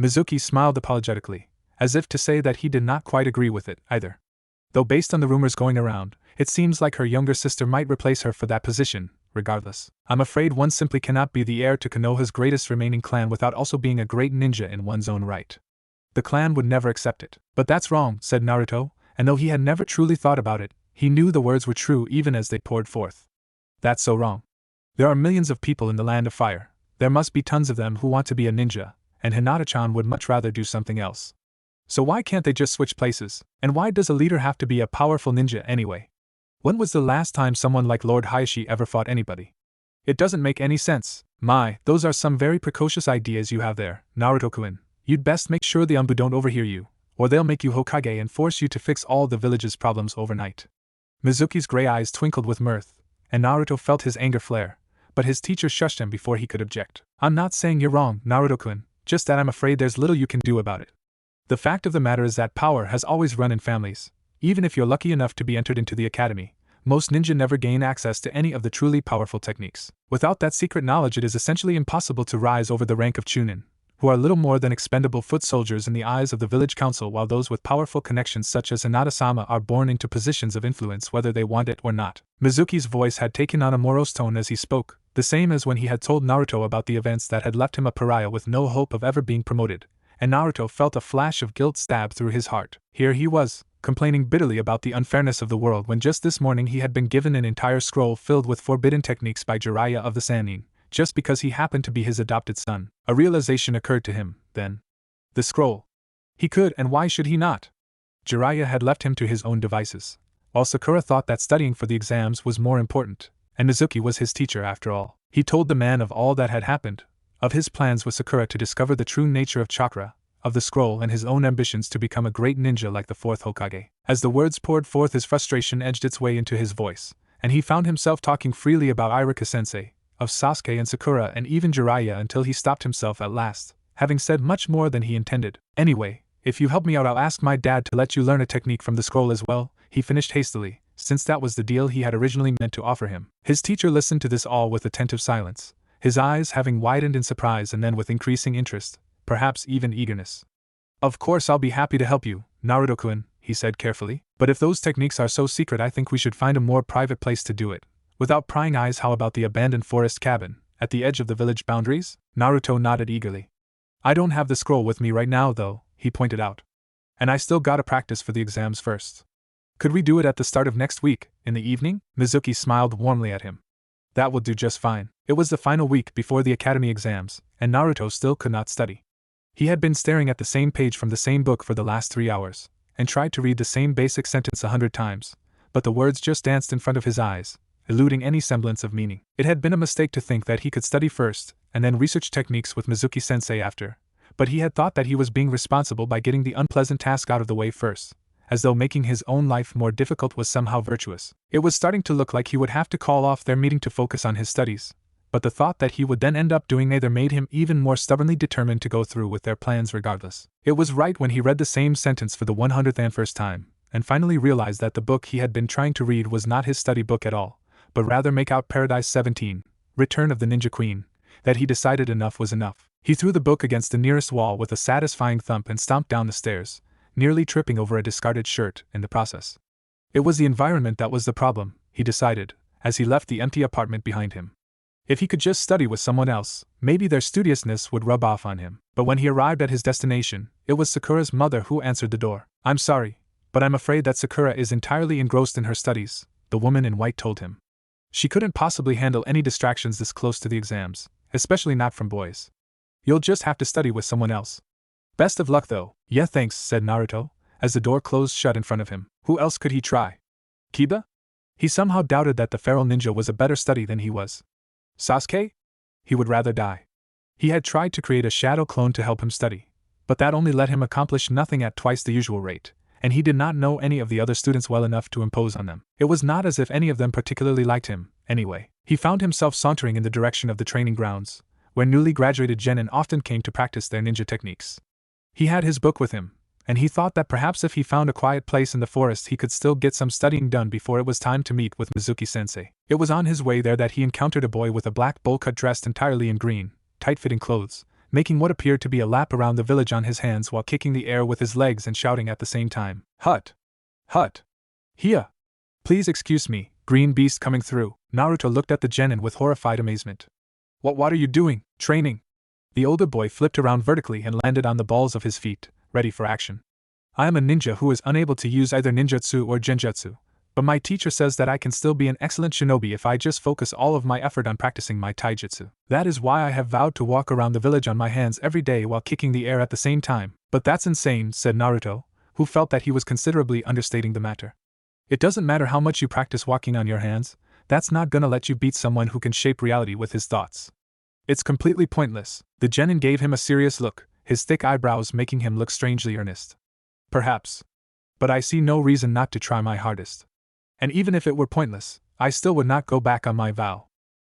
Mizuki smiled apologetically, as if to say that he did not quite agree with it either. Though based on the rumors going around, it seems like her younger sister might replace her for that position. Regardless, I'm afraid one simply cannot be the heir to Konoha's greatest remaining clan without also being a great ninja in one's own right. The clan would never accept it. But that's wrong, said Naruto, and though he had never truly thought about it, he knew the words were true even as they poured forth. That's so wrong. There are millions of people in the land of fire. There must be tons of them who want to be a ninja, and Hinata-chan would much rather do something else. So why can't they just switch places? And why does a leader have to be a powerful ninja anyway? When was the last time someone like Lord Hayashi ever fought anybody? It doesn't make any sense. My, those are some very precocious ideas you have there, Naruto-kun. You'd best make sure the ANBU don't overhear you, or they'll make you Hokage and force you to fix all the village's problems overnight. Mizuki's gray eyes twinkled with mirth, and Naruto felt his anger flare, but his teacher shushed him before he could object. I'm not saying you're wrong, Naruto-kun, just that I'm afraid there's little you can do about it. The fact of the matter is that power has always run in families. Even if you're lucky enough to be entered into the academy, most ninja never gain access to any of the truly powerful techniques. Without that secret knowledge, it is essentially impossible to rise over the rank of chunin, who are little more than expendable foot soldiers in the eyes of the village council, while those with powerful connections such as Hinata-sama are born into positions of influence whether they want it or not. Mizuki's voice had taken on a morose tone as he spoke, the same as when he had told Naruto about the events that had left him a pariah with no hope of ever being promoted, and Naruto felt a flash of guilt stab through his heart. Here he was, complaining bitterly about the unfairness of the world when just this morning he had been given an entire scroll filled with forbidden techniques by Jiraiya of the Sannin, just because he happened to be his adopted son. A realization occurred to him, then. The scroll. He could, and why should he not? Jiraiya had left him to his own devices, while Sakura thought that studying for the exams was more important, and Mizuki was his teacher after all. He told the man of all that had happened, of his plans with Sakura to discover the true nature of chakra, of the scroll, and his own ambitions to become a great ninja like the Fourth Hokage. As the words poured forth, his frustration edged its way into his voice, and he found himself talking freely about Irika-sensei, of Sasuke and Sakura and even Jiraiya until he stopped himself at last, having said much more than he intended. Anyway, if you help me out, I'll ask my dad to let you learn a technique from the scroll as well, he finished hastily, since that was the deal he had originally meant to offer him. His teacher listened to this all with attentive silence, his eyes having widened in surprise and then with increasing interest, perhaps even eagerness. Of course I'll be happy to help you, Naruto-kun, he said carefully, but if those techniques are so secret I think we should find a more private place to do it. Without prying eyes, how about the abandoned forest cabin, at the edge of the village boundaries? Naruto nodded eagerly. I don't have the scroll with me right now though, he pointed out. And I still gotta practice for the exams first. Could we do it at the start of next week, in the evening? Mizuki smiled warmly at him. That will do just fine. It was the final week before the academy exams, and Naruto still could not study. He had been staring at the same page from the same book for the last 3 hours, and tried to read the same basic sentence 100 times, but the words just danced in front of his eyes, eluding any semblance of meaning. It had been a mistake to think that he could study first, and then research techniques with Mizuki-sensei after, but he had thought that he was being responsible by getting the unpleasant task out of the way first, as though making his own life more difficult was somehow virtuous. It was starting to look like he would have to call off their meeting to focus on his studies, but the thought that he would then end up doing neither made him even more stubbornly determined to go through with their plans regardless. It was right when he read the same sentence for the 101st time, and finally realized that the book he had been trying to read was not his study book at all, but rather Make Out Paradise 17, Return of the Ninja Queen, that he decided enough was enough. He threw the book against the nearest wall with a satisfying thump and stomped down the stairs, nearly tripping over a discarded shirt in the process. It was the environment that was the problem, he decided, as he left the empty apartment behind him. If he could just study with someone else, maybe their studiousness would rub off on him. But when he arrived at his destination, it was Sakura's mother who answered the door. I'm sorry, but I'm afraid that Sakura is entirely engrossed in her studies, the woman in white told him. She couldn't possibly handle any distractions this close to the exams, especially not from boys. You'll just have to study with someone else. Best of luck though. Yeah thanks, said Naruto, as the door closed shut in front of him. Who else could he try? Kiba? He somehow doubted that the feral ninja was a better study than he was. Sasuke? He would rather die. He had tried to create a shadow clone to help him study, but that only let him accomplish nothing at twice the usual rate, and he did not know any of the other students well enough to impose on them. It was not as if any of them particularly liked him, anyway. He found himself sauntering in the direction of the training grounds, where newly graduated genin often came to practice their ninja techniques. He had his book with him, and he thought that perhaps if he found a quiet place in the forest he could still get some studying done before it was time to meet with Mizuki-sensei. It was on his way there that he encountered a boy with a black bowl cut dressed entirely in green, tight-fitting clothes, making what appeared to be a lap around the village on his hands while kicking the air with his legs and shouting at the same time. Hut! Hut! Hiya! Please excuse me, green beast coming through. Naruto looked at the genin with horrified amazement. What are you doing? Training? The older boy flipped around vertically and landed on the balls of his feet, ready for action. I am a ninja who is unable to use either ninjutsu or genjutsu, but my teacher says that I can still be an excellent shinobi if I just focus all of my effort on practicing my taijutsu. That is why I have vowed to walk around the village on my hands every day while kicking the air at the same time. But that's insane, said Naruto, who felt that he was considerably understating the matter. It doesn't matter how much you practice walking on your hands, that's not gonna let you beat someone who can shape reality with his thoughts. It's completely pointless. The genin gave him a serious look, his thick eyebrows making him look strangely earnest. Perhaps. But I see no reason not to try my hardest. And even if it were pointless, I still would not go back on my vow.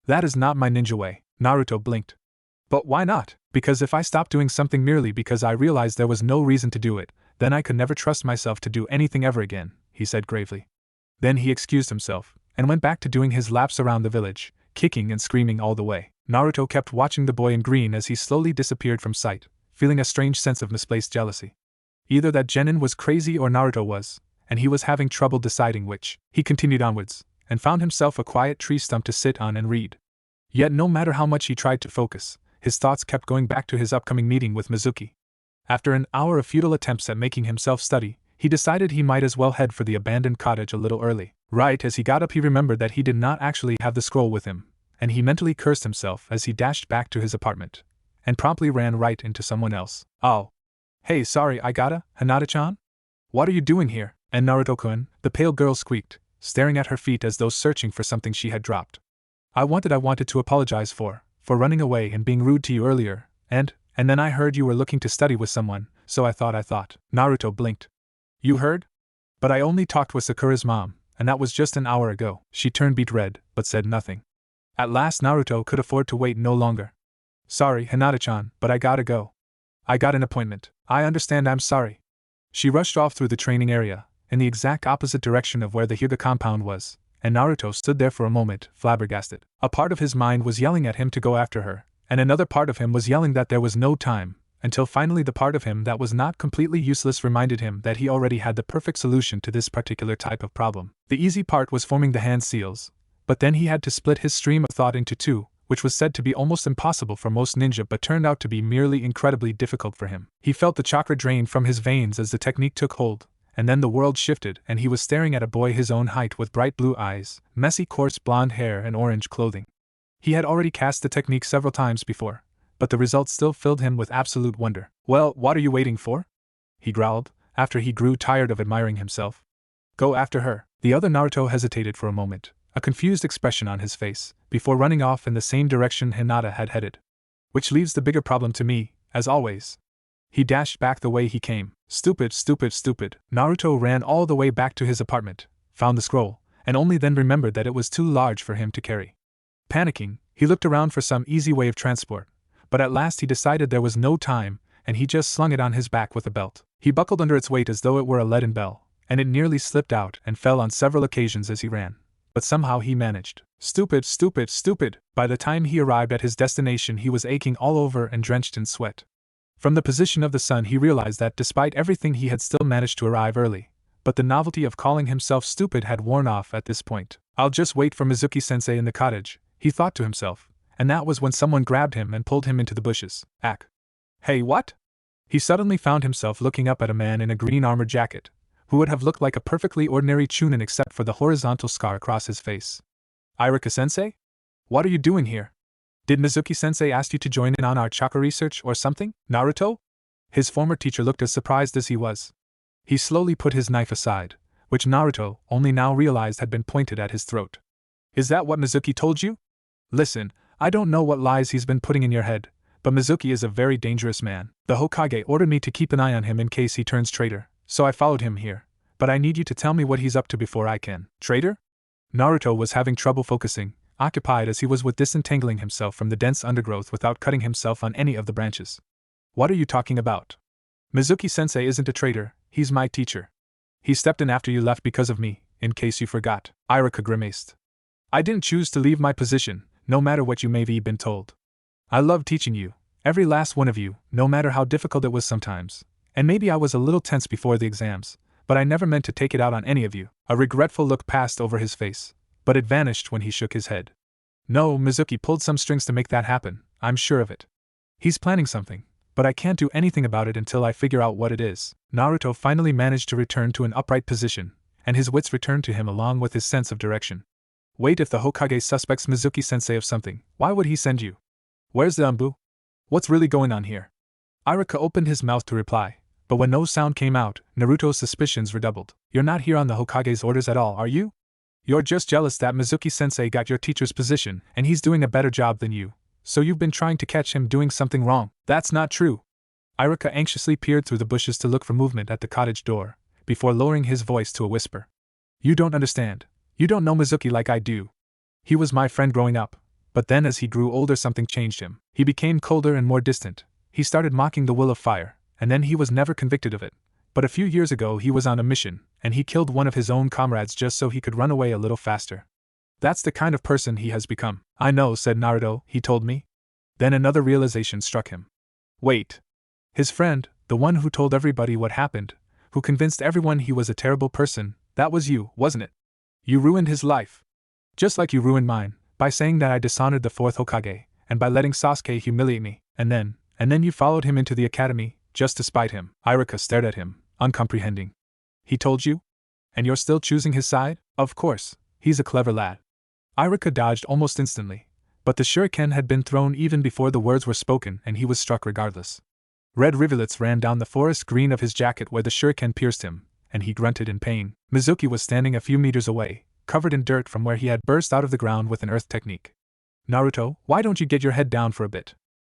That is not my ninja way. Naruto blinked. But why not? Because if I stopped doing something merely because I realized there was no reason to do it, then I could never trust myself to do anything ever again, he said gravely. Then he excused himself, and went back to doing his laps around the village, kicking and screaming all the way. Naruto kept watching the boy in green as he slowly disappeared from sight, feeling a strange sense of misplaced jealousy. Either that genin was crazy or Naruto was, and he was having trouble deciding which. He continued onwards, and found himself a quiet tree stump to sit on and read. Yet no matter how much he tried to focus, his thoughts kept going back to his upcoming meeting with Mizuki. After an hour of futile attempts at making himself study, he decided he might as well head for the abandoned cottage a little early. Right as he got up he remembered that he did not actually have the scroll with him, and he mentally cursed himself as he dashed back to his apartment, and promptly ran right into someone else. Oh. Hey, sorry, I gotta, Hinata-chan? What are you doing here? And Naruto-kun, the pale girl squeaked, staring at her feet as though searching for something she had dropped. I wanted to apologize for running away and being rude to you earlier, and then I heard you were looking to study with someone, so I thought. Naruto blinked. You heard? But I only talked with Sakura's mom, and that was just an hour ago. She turned beet red, but said nothing. At last Naruto could afford to wait no longer. Sorry, Hinata-chan, but I gotta go. I got an appointment. I understand, I'm sorry. She rushed off through the training area, in the exact opposite direction of where the Hyuga compound was, and Naruto stood there for a moment, flabbergasted. A part of his mind was yelling at him to go after her, and another part of him was yelling that there was no time, until finally the part of him that was not completely useless reminded him that he already had the perfect solution to this particular type of problem. The easy part was forming the hand seals, but then he had to split his stream of thought into two, which was said to be almost impossible for most ninja but turned out to be merely incredibly difficult for him. He felt the chakra drain from his veins as the technique took hold, and then the world shifted and he was staring at a boy his own height with bright blue eyes, messy coarse blonde hair and orange clothing. He had already cast the technique several times before, but the results still filled him with absolute wonder. Well, what are you waiting for? He growled, after he grew tired of admiring himself. Go after her. The other Naruto hesitated for a moment, a confused expression on his face, before running off in the same direction Hinata had headed. Which leaves the bigger problem to me, as always. He dashed back the way he came. Stupid, stupid, stupid. Naruto ran all the way back to his apartment, found the scroll, and only then remembered that it was too large for him to carry. Panicking, he looked around for some easy way of transport, but at last he decided there was no time, and he just slung it on his back with a belt. He buckled under its weight as though it were a leaden bell, and it nearly slipped out and fell on several occasions as he ran. But somehow he managed. Stupid, stupid, stupid! By the time he arrived at his destination he was aching all over and drenched in sweat. From the position of the sun he realized that despite everything he had still managed to arrive early, but the novelty of calling himself stupid had worn off at this point. I'll just wait for Mizuki-sensei in the cottage, he thought to himself, and that was when someone grabbed him and pulled him into the bushes. Ack. Hey, what? He suddenly found himself looking up at a man in a green armored jacket, who would have looked like a perfectly ordinary chunin except for the horizontal scar across his face. Irika-sensei? What are you doing here? Did Mizuki-sensei ask you to join in on our chakra research or something, Naruto? His former teacher looked as surprised as he was. He slowly put his knife aside, which Naruto only now realized had been pointed at his throat. Is that what Mizuki told you? Listen, I don't know what lies he's been putting in your head, but Mizuki is a very dangerous man. The Hokage ordered me to keep an eye on him in case he turns traitor, so I followed him here, but I need you to tell me what he's up to before I can. Traitor? Naruto was having trouble focusing, occupied as he was with disentangling himself from the dense undergrowth without cutting himself on any of the branches. What are you talking about? Mizuki-sensei isn't a traitor, he's my teacher. He stepped in after you left because of me, in case you forgot. Irika grimaced. I didn't choose to leave my position, no matter what you may have been told. I loved teaching you, every last one of you, no matter how difficult it was sometimes. And maybe I was a little tense before the exams, but I never meant to take it out on any of you. A regretful look passed over his face, but it vanished when he shook his head. No, Mizuki pulled some strings to make that happen, I'm sure of it. He's planning something, but I can't do anything about it until I figure out what it is. Naruto finally managed to return to an upright position, and his wits returned to him along with his sense of direction. Wait, if the Hokage suspects Mizuki-sensei of something, why would he send you? Where's the ANBU? What's really going on here? Irika opened his mouth to reply, but when no sound came out, Naruto's suspicions redoubled. You're not here on the Hokage's orders at all, are you? You're just jealous that Mizuki-sensei got your teacher's position and he's doing a better job than you, so you've been trying to catch him doing something wrong. That's not true. Irika anxiously peered through the bushes to look for movement at the cottage door, before lowering his voice to a whisper. You don't understand. You don't know Mizuki like I do. He was my friend growing up, but then as he grew older something changed him. He became colder and more distant. He started mocking the will of fire, and then he was never convicted of it. But a few years ago he was on a mission, and he killed one of his own comrades just so he could run away a little faster. That's the kind of person he has become. I know, said Naruto, he told me. Then another realization struck him. Wait. His friend, the one who told everybody what happened, who convinced everyone he was a terrible person, that was you, wasn't it? You ruined his life. Just like you ruined mine, by saying that I dishonored the Fourth Hokage, and by letting Sasuke humiliate me, and then you followed him into the academy, just to spite him. Irika stared at him, uncomprehending. He told you? And you're still choosing his side? Of course, he's a clever lad. Irika dodged almost instantly, but the shuriken had been thrown even before the words were spoken and he was struck regardless. Red rivulets ran down the forest green of his jacket where the shuriken pierced him, and he grunted in pain. Mizuki was standing a few meters away, covered in dirt from where he had burst out of the ground with an earth technique. Naruto, why don't you get your head down for a bit?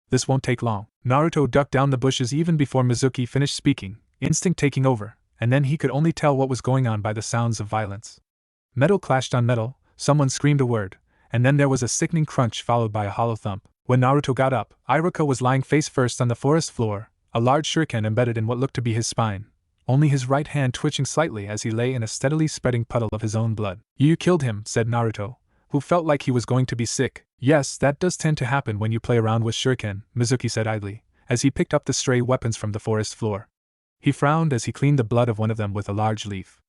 This won't take long. Naruto ducked down the bushes even before Mizuki finished speaking, instinct taking over, and then he could only tell what was going on by the sounds of violence. Metal clashed on metal, someone screamed a word, and then there was a sickening crunch followed by a hollow thump. When Naruto got up, Iruka was lying face first on the forest floor, a large shuriken embedded in what looked to be his spine, only his right hand twitching slightly as he lay in a steadily spreading puddle of his own blood. "You killed him," said Naruto, who felt like he was going to be sick. "Yes, that does tend to happen when you play around with shuriken," Mizuki said idly, as he picked up the stray weapons from the forest floor. He frowned as he cleaned the blood of one of them with a large leaf.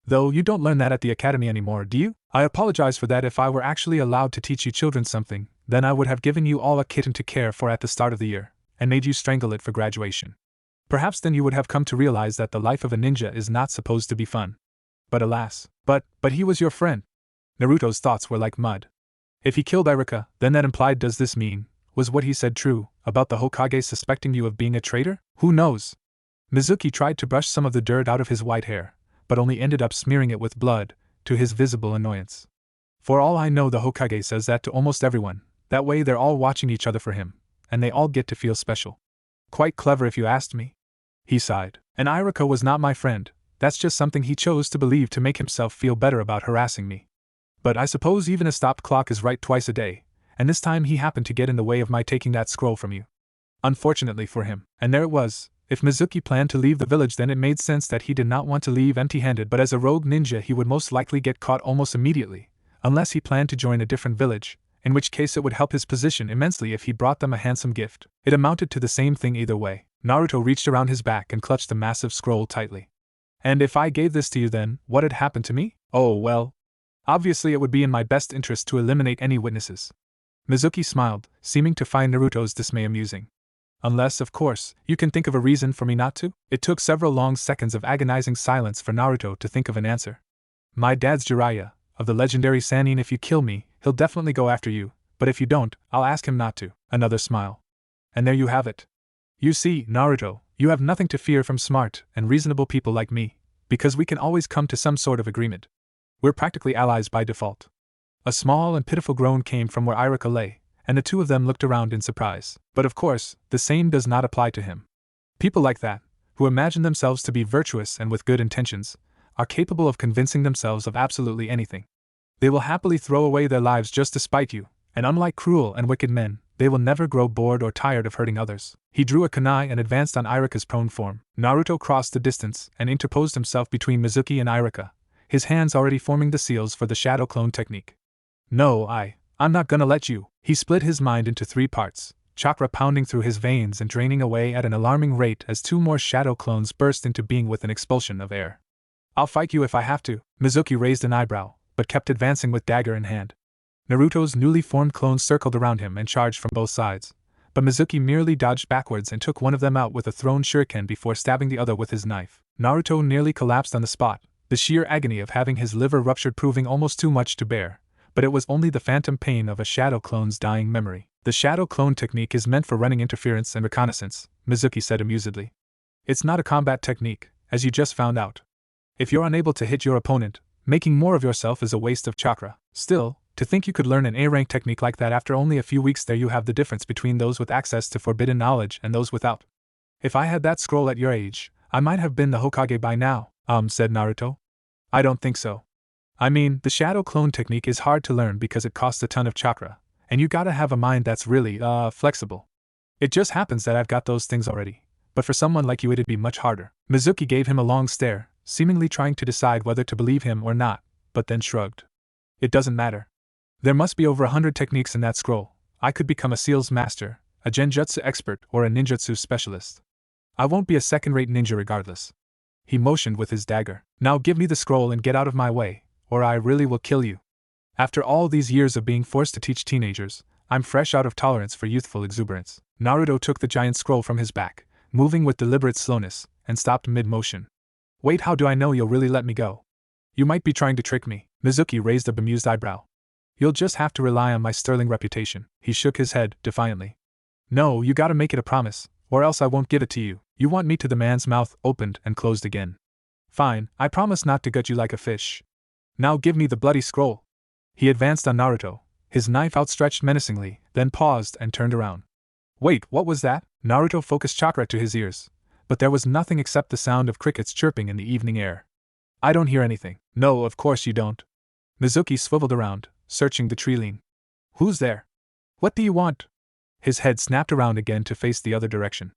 "Though you don't learn that at the academy anymore, do you? I apologize for that. If I were actually allowed to teach you children something, then I would have given you all a kitten to care for at the start of the year, and made you strangle it for graduation. Perhaps then you would have come to realize that the life of a ninja is not supposed to be fun. But alas, but he was your friend." Naruto's thoughts were like mud. If he killed Iruka, then that implied, does this mean, was what he said true, about the Hokage suspecting you of being a traitor? Who knows? Mizuki tried to brush some of the dirt out of his white hair, but only ended up smearing it with blood, to his visible annoyance. "For all I know, the Hokage says that to almost everyone, that way they're all watching each other for him, and they all get to feel special. Quite clever if you asked me." He sighed. "And Iruka was not my friend, that's just something he chose to believe to make himself feel better about harassing me. But I suppose even a stopped clock is right twice a day, and this time he happened to get in the way of my taking that scroll from you. Unfortunately for him." And there it was. If Mizuki planned to leave the village, then it made sense that he did not want to leave empty-handed, but as a rogue ninja he would most likely get caught almost immediately, unless he planned to join a different village, in which case it would help his position immensely if he brought them a handsome gift. It amounted to the same thing either way. Naruto reached around his back and clutched the massive scroll tightly. "And if I gave this to you, then what'd happen to me?" "Oh, well, obviously it would be in my best interest to eliminate any witnesses." Mizuki smiled, seeming to find Naruto's dismay amusing. "Unless, of course, you can think of a reason for me not to?" It took several long seconds of agonizing silence for Naruto to think of an answer. "My dad's Jiraiya, of the legendary Sannin. If you kill me, he'll definitely go after you, but if you don't, I'll ask him not to." Another smile. "And there you have it. You see, Naruto, you have nothing to fear from smart and reasonable people like me, because we can always come to some sort of agreement. We're practically allies by default." A small and pitiful groan came from where Iruka lay, and the two of them looked around in surprise. But of course, the same does not apply to him. People like that, who imagine themselves to be virtuous and with good intentions, are capable of convincing themselves of absolutely anything. They will happily throw away their lives just to spite you, and unlike cruel and wicked men, they will never grow bored or tired of hurting others. He drew a kunai and advanced on Iruka's prone form. Naruto crossed the distance and interposed himself between Mizuki and Iruka, his hands already forming the seals for the shadow clone technique. "No, I'm not gonna let you." He split his mind into 3 parts, chakra pounding through his veins and draining away at an alarming rate as 2 more shadow clones burst into being with an expulsion of air. "I'll fight you if I have to." Mizuki raised an eyebrow, but kept advancing with dagger in hand. Naruto's newly formed clones circled around him and charged from both sides, but Mizuki merely dodged backwards and took one of them out with a thrown shuriken before stabbing the other with his knife. Naruto nearly collapsed on the spot, the sheer agony of having his liver ruptured proving almost too much to bear. But it was only the phantom pain of a shadow clone's dying memory. "The shadow clone technique is meant for running interference and reconnaissance," Mizuki said amusedly. "It's not a combat technique, as you just found out. If you're unable to hit your opponent, making more of yourself is a waste of chakra. Still, to think you could learn an A-rank technique like that after only a few weeks, there you have the difference between those with access to forbidden knowledge and those without. If I had that scroll at your age, I might have been the Hokage by now," said Naruto. "I don't think so. I mean, the shadow clone technique is hard to learn because it costs a ton of chakra, and you gotta have a mind that's really, flexible. It just happens that I've got those things already, but for someone like you it'd be much harder." Mizuki gave him a long stare, seemingly trying to decide whether to believe him or not, but then shrugged. "It doesn't matter. There must be over 100 techniques in that scroll. I could become a seals master, a genjutsu expert, or a ninjutsu specialist. I won't be a second-rate ninja regardless." He motioned with his dagger. "Now give me the scroll and get out of my way, or I really will kill you. After all these years of being forced to teach teenagers, I'm fresh out of tolerance for youthful exuberance." Naruto took the giant scroll from his back, moving with deliberate slowness, and stopped mid-motion. "Wait, how do I know you'll really let me go? You might be trying to trick me." Mizuki raised a bemused eyebrow. "You'll just have to rely on my sterling reputation." He shook his head defiantly. "No, you gotta make it a promise, or else I won't give it to you." "You want me to?" The man's mouth opened and closed again. "Fine, I promise not to gut you like a fish. Now give me the bloody scroll." He advanced on Naruto, his knife outstretched menacingly, then paused and turned around. "Wait, what was that?" Naruto focused chakra to his ears, but there was nothing except the sound of crickets chirping in the evening air. "I don't hear anything." "No, of course you don't." Mizuki swiveled around, searching the tree line. Who's there? What do you want? His head snapped around again to face the other direction.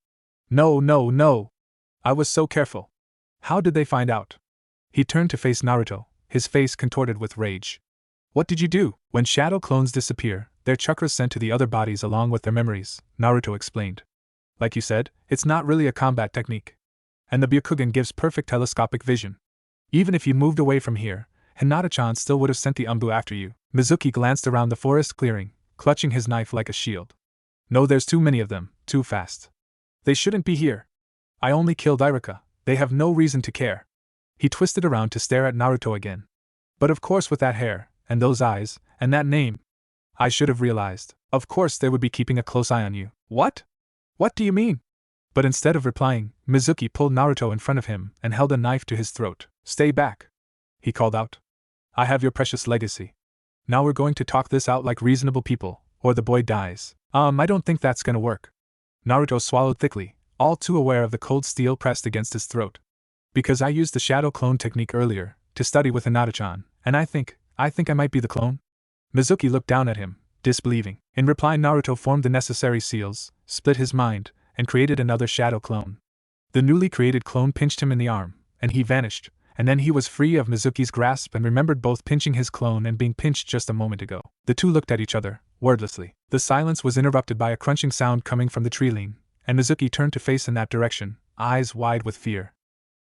No, no, no! I was so careful. How did they find out? He turned to face Naruto, his face contorted with rage. What did you do? When shadow clones disappear, their chakras sent to the other bodies along with their memories, Naruto explained. Like you said, it's not really a combat technique. And the Byakugan gives perfect telescopic vision. Even if you moved away from here, Hinata-chan still would have sent the ANBU after you. Mizuki glanced around the forest clearing, clutching his knife like a shield. No, there's too many of them, too fast. They shouldn't be here. I only killed Irika, they have no reason to care. He twisted around to stare at Naruto again. But of course with that hair, and those eyes, and that name. I should have realized. Of course they would be keeping a close eye on you. What? What do you mean? But instead of replying, Mizuki pulled Naruto in front of him and held a knife to his throat. Stay back, he called out. I have your precious legacy. Now we're going to talk this out like reasonable people, or the boy dies. I don't think that's gonna work. Naruto swallowed thickly, all too aware of the cold steel pressed against his throat. Because I used the shadow clone technique earlier, to study with Hinata-chan, and I think I might be the clone? Mizuki looked down at him, disbelieving. In reply, Naruto formed the necessary seals, split his mind, and created another shadow clone. The newly created clone pinched him in the arm, and he vanished, and then he was free of Mizuki's grasp and remembered both pinching his clone and being pinched just a moment ago. The two looked at each other, wordlessly. The silence was interrupted by a crunching sound coming from the tree-line, and Mizuki turned to face in that direction, eyes wide with fear.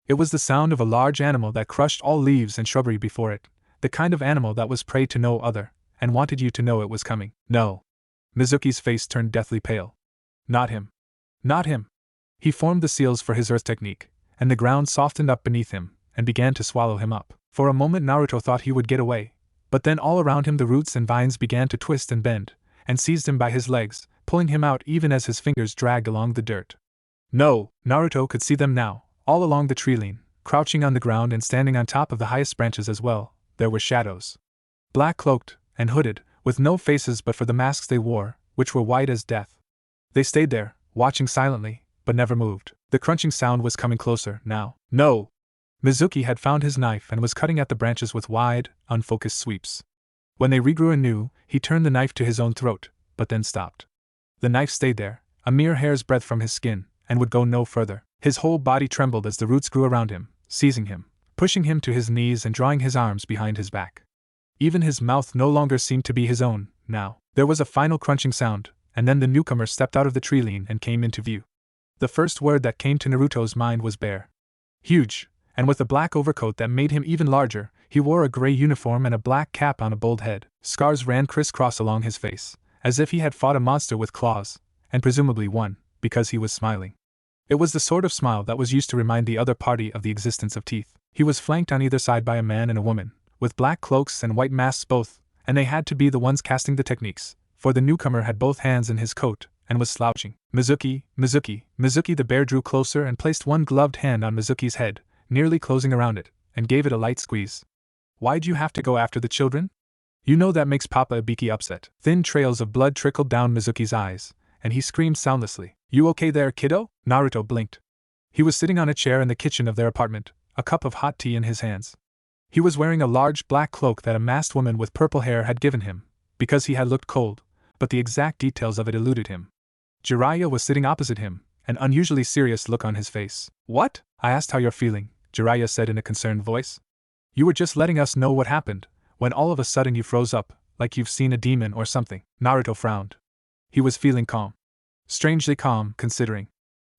It was the sound of a large animal that crushed all leaves and shrubbery before it, the kind of animal that was prey to no other, and wanted you to know it was coming. No. Mizuki's face turned deathly pale. Not him. Not him. He formed the seals for his earth technique, and the ground softened up beneath him, and began to swallow him up. For a moment Naruto thought he would get away, but then all around him the roots and vines began to twist and bend, and seized him by his legs, pulling him out even as his fingers dragged along the dirt. No, Naruto could see them now, all along the tree-line, crouching on the ground and standing on top of the highest branches as well. There were shadows. Black cloaked and hooded, with no faces but for the masks they wore, which were white as death. They stayed there, watching silently, but never moved. The crunching sound was coming closer, now. No! Mizuki had found his knife and was cutting at the branches with wide, unfocused sweeps. When they regrew anew, he turned the knife to his own throat, but then stopped. The knife stayed there, a mere hair's breadth from his skin, and would go no further. His whole body trembled as the roots grew around him, seizing him, pushing him to his knees and drawing his arms behind his back. Even his mouth no longer seemed to be his own, now. There was a final crunching sound, and then the newcomer stepped out of the tree-line and came into view. The first word that came to Naruto's mind was bear. Huge, and with a black overcoat that made him even larger, he wore a gray uniform and a black cap on a bald head. Scars ran crisscross along his face, as if he had fought a monster with claws, and presumably won, because he was smiling. It was the sort of smile that was used to remind the other party of the existence of teeth. He was flanked on either side by a man and a woman, with black cloaks and white masks both, and they had to be the ones casting the techniques, for the newcomer had both hands in his coat, and was slouching. Mizuki, the bear drew closer and placed one gloved hand on Mizuki's head, nearly closing around it, and gave it a light squeeze. Why'd you have to go after the children? You know that makes Papa Ibiki upset. Thin trails of blood trickled down Mizuki's eyes, and he screamed soundlessly. You okay there, kiddo? Naruto blinked. He was sitting on a chair in the kitchen of their apartment, a cup of hot tea in his hands. He was wearing a large black cloak that a masked woman with purple hair had given him, because he had looked cold, but the exact details of it eluded him. Jiraiya was sitting opposite him, an unusually serious look on his face. What? I asked how you're feeling, Jiraiya said in a concerned voice. You were just letting us know what happened, when all of a sudden you froze up, like you've seen a demon or something. Naruto frowned. He was feeling calm. Strangely calm, considering.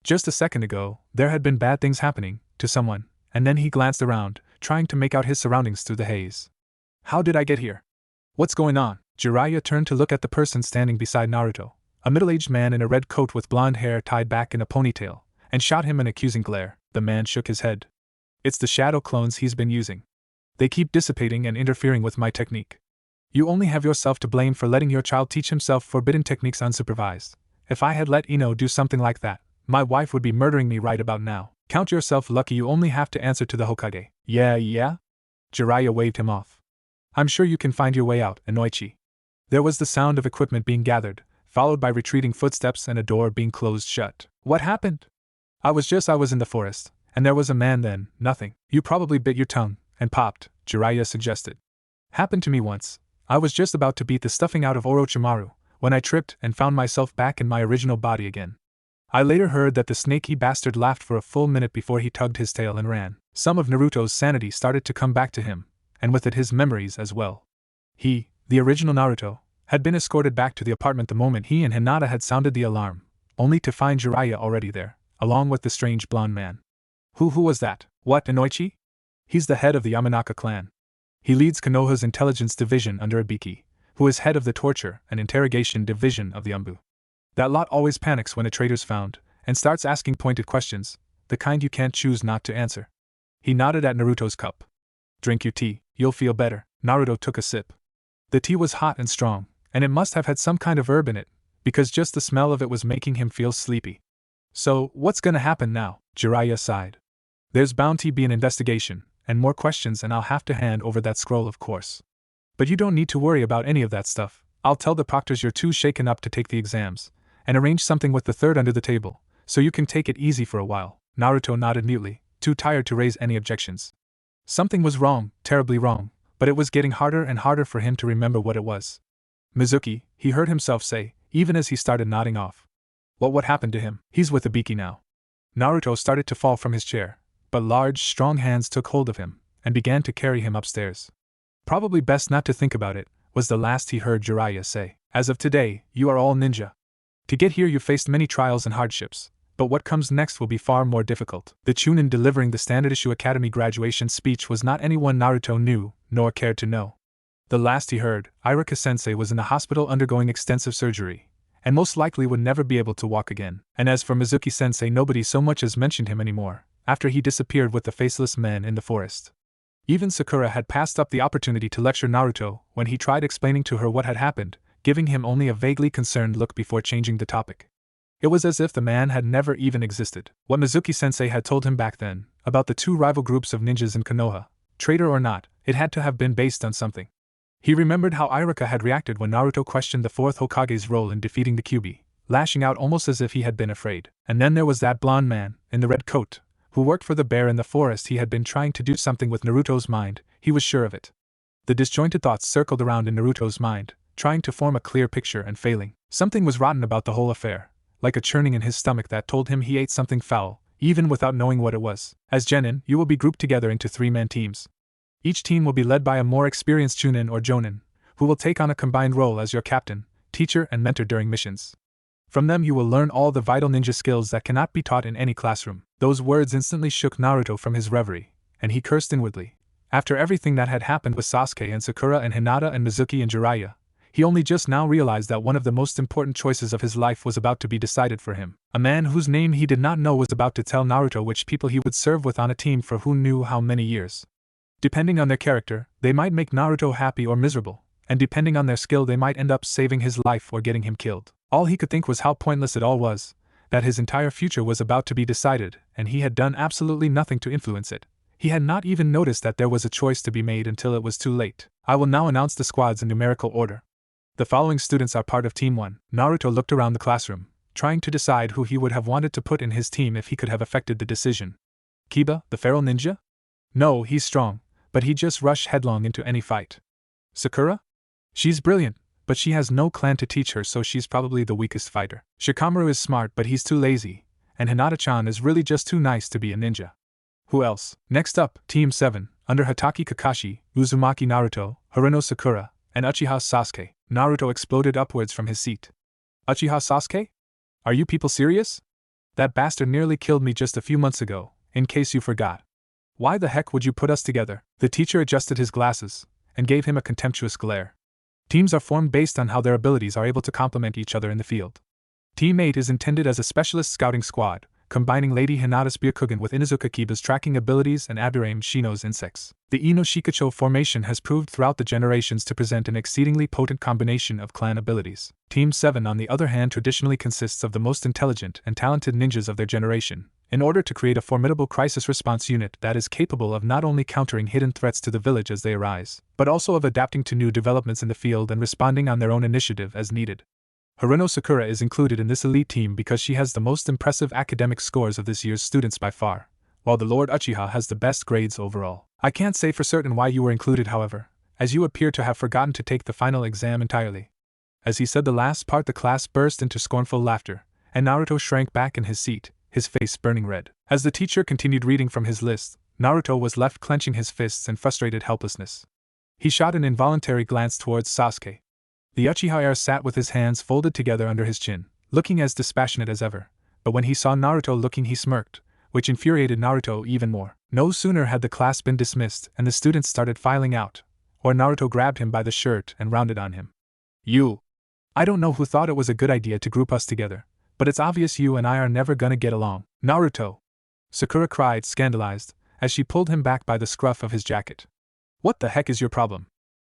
Just a second ago, there had been bad things happening, to someone, and then he glanced around, trying to make out his surroundings through the haze. How did I get here? What's going on? Jiraiya turned to look at the person standing beside Naruto, a middle-aged man in a red coat with blonde hair tied back in a ponytail, and shot him an accusing glare. The man shook his head. It's the shadow clones he's been using. They keep dissipating and interfering with my technique. You only have yourself to blame for letting your child teach himself forbidden techniques unsupervised. If I had let Ino do something like that, my wife would be murdering me right about now. Count yourself lucky you only have to answer to the Hokage. Yeah? Jiraiya waved him off. I'm sure you can find your way out, Inoichi. There was the sound of equipment being gathered, followed by retreating footsteps and a door being closed shut. What happened? I was in the forest, and there was a man then, nothing. You probably bit your tongue, and popped, Jiraiya suggested. Happened to me once. I was just about to beat the stuffing out of Orochimaru, when I tripped and found myself back in my original body again. I later heard that the snaky bastard laughed for a full minute before he tugged his tail and ran. Some of Naruto's sanity started to come back to him, and with it his memories as well. He, the original Naruto, had been escorted back to the apartment the moment he and Hinata had sounded the alarm, only to find Jiraiya already there, along with the strange blonde man. Who was that? What, Inoichi? He's the head of the Yamanaka clan. He leads Konoha's intelligence division under Ibiki, who is head of the torture and interrogation division of the ANBU. That lot always panics when a traitor's found, and starts asking pointed questions, the kind you can't choose not to answer. He nodded at Naruto's cup. Drink your tea, you'll feel better. Naruto took a sip. The tea was hot and strong, and it must have had some kind of herb in it, because just the smell of it was making him feel sleepy. So, what's gonna happen now? Jiraiya sighed. There's bound to be an investigation, and more questions, and I'll have to hand over that scroll, of course. But you don't need to worry about any of that stuff. I'll tell the proctors you're too shaken up to take the exams, and arrange something with the third under the table, so you can take it easy for a while. Naruto nodded mutely, too tired to raise any objections. Something was wrong, terribly wrong, but it was getting harder and harder for him to remember what it was. Mizuki, he heard himself say, even as he started nodding off. What happened to him? He's with Ibiki now. Naruto started to fall from his chair, but large, strong hands took hold of him, and began to carry him upstairs. Probably best not to think about it, was the last he heard Jiraiya say. As of today, you are all ninja. To get here you faced many trials and hardships, but what comes next will be far more difficult. The Chunin delivering the Standard Issue Academy graduation speech was not anyone Naruto knew, nor cared to know. The last he heard, Iruka-sensei was in the hospital undergoing extensive surgery, and most likely would never be able to walk again. And as for Mizuki-sensei, nobody so much as mentioned him anymore, after he disappeared with the faceless men in the forest. Even Sakura had passed up the opportunity to lecture Naruto when he tried explaining to her what had happened, giving him only a vaguely concerned look before changing the topic. It was as if the man had never even existed. What Mizuki-sensei had told him back then, about the two rival groups of ninjas in Konoha, traitor or not, it had to have been based on something. He remembered how Iruka had reacted when Naruto questioned the Fourth Hokage's role in defeating the Kyuubi, lashing out almost as if he had been afraid. And then there was that blonde man, in the red coat, who worked for the bear in the forest. He had been trying to do something with Naruto's mind, he was sure of it. The disjointed thoughts circled around in Naruto's mind, trying to form a clear picture and failing. Something was rotten about the whole affair, like a churning in his stomach that told him he ate something foul, even without knowing what it was. As Genin, you will be grouped together into 3-man teams. Each team will be led by a more experienced Chunin or Jonin, who will take on a combined role as your captain, teacher, and mentor during missions. From them you will learn all the vital ninja skills that cannot be taught in any classroom. Those words instantly shook Naruto from his reverie, and he cursed inwardly. After everything that had happened with Sasuke and Sakura and Hinata and Mizuki and Jiraiya, he only just now realized that one of the most important choices of his life was about to be decided for him. A man whose name he did not know was about to tell Naruto which people he would serve with on a team for who knew how many years. Depending on their character, they might make Naruto happy or miserable, and depending on their skill they might end up saving his life or getting him killed. All he could think was how pointless it all was, that his entire future was about to be decided, and he had done absolutely nothing to influence it. He had not even noticed that there was a choice to be made until it was too late. I will now announce the squads in numerical order. The following students are part of Team 1. Naruto looked around the classroom, trying to decide who he would have wanted to put in his team if he could have affected the decision. Kiba, the feral ninja? No, he's strong, but he'd just rush headlong into any fight. Sakura? She's brilliant, but she has no clan to teach her, so she's probably the weakest fighter. Shikamaru is smart, but he's too lazy, and Hinata-chan is really just too nice to be a ninja. Who else? Next up, Team 7, under Hatake Kakashi, Uzumaki Naruto, Haruno Sakura, and Uchiha Sasuke. Naruto exploded upwards from his seat. Uchiha Sasuke? Are you people serious? That bastard nearly killed me just a few months ago, in case you forgot. Why the heck would you put us together? The teacher adjusted his glasses, and gave him a contemptuous glare. Teams are formed based on how their abilities are able to complement each other in the field. Team 8 is intended as a specialist scouting squad, combining Lady Hinata's Byakugan with Inuzuka Kiba's tracking abilities and Abirame Shino's insects. The Ino Shikacho formation has proved throughout the generations to present an exceedingly potent combination of clan abilities. Team 7, on the other hand, traditionally consists of the most intelligent and talented ninjas of their generation, in order to create a formidable crisis response unit that is capable of not only countering hidden threats to the village as they arise, but also of adapting to new developments in the field and responding on their own initiative as needed. Haruno Sakura is included in this elite team because she has the most impressive academic scores of this year's students by far, while the Lord Uchiha has the best grades overall. I can't say for certain why you were included, however, as you appear to have forgotten to take the final exam entirely." As he said the last part, the class burst into scornful laughter, and Naruto shrank back in his seat, his face burning red. As the teacher continued reading from his list, Naruto was left clenching his fists in frustrated helplessness. He shot an involuntary glance towards Sasuke. The Uchiha heir sat with his hands folded together under his chin, looking as dispassionate as ever, but when he saw Naruto looking he smirked, which infuriated Naruto even more. No sooner had the class been dismissed and the students started filing out, or Naruto grabbed him by the shirt and rounded on him. "You! I don't know who thought it was a good idea to group us together, but it's obvious you and I are never gonna get along." "Naruto!" Sakura cried, scandalized, as she pulled him back by the scruff of his jacket. "What the heck is your problem?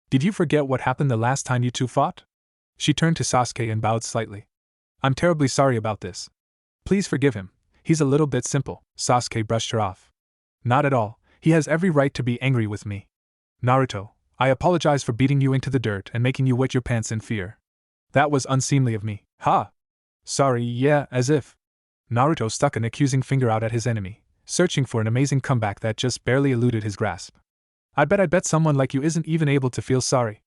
Did you forget what happened the last time you two fought?" She turned to Sasuke and bowed slightly. "I'm terribly sorry about this. Please forgive him, he's a little bit simple." Sasuke brushed her off. "Not at all, he has every right to be angry with me. Naruto, I apologize for beating you into the dirt and making you wet your pants in fear. That was unseemly of me." "Ha! Sorry, yeah, as if." Naruto stuck an accusing finger out at his enemy, searching for an amazing comeback that just barely eluded his grasp. I bet someone like you isn't even able to feel sorry.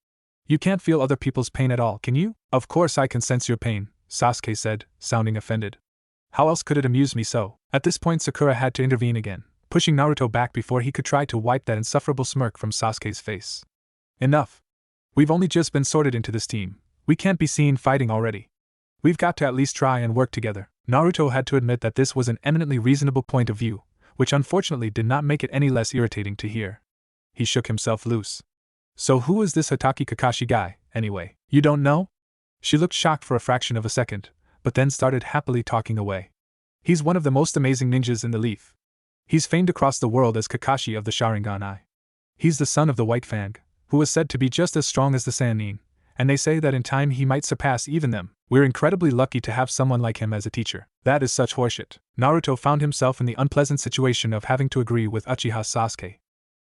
You can't feel other people's pain at all, can you?" "Of course I can sense your pain," Sasuke said, sounding offended. "How else could it amuse me so?" At this point Sakura had to intervene again, pushing Naruto back before he could try to wipe that insufferable smirk from Sasuke's face. "Enough. We've only just been sorted into this team. We can't be seen fighting already. We've got to at least try and work together." Naruto had to admit that this was an eminently reasonable point of view, which unfortunately did not make it any less irritating to hear. He shook himself loose. "So who is this Hatake Kakashi guy, anyway? You don't know?" She looked shocked for a fraction of a second, but then started happily talking away. "He's one of the most amazing ninjas in the Leaf. He's famed across the world as Kakashi of the Sharingan Eye. He's the son of the White Fang, who is said to be just as strong as the Sannin, and they say that in time he might surpass even them. We're incredibly lucky to have someone like him as a teacher." "That is such horseshit." Naruto found himself in the unpleasant situation of having to agree with Uchiha Sasuke.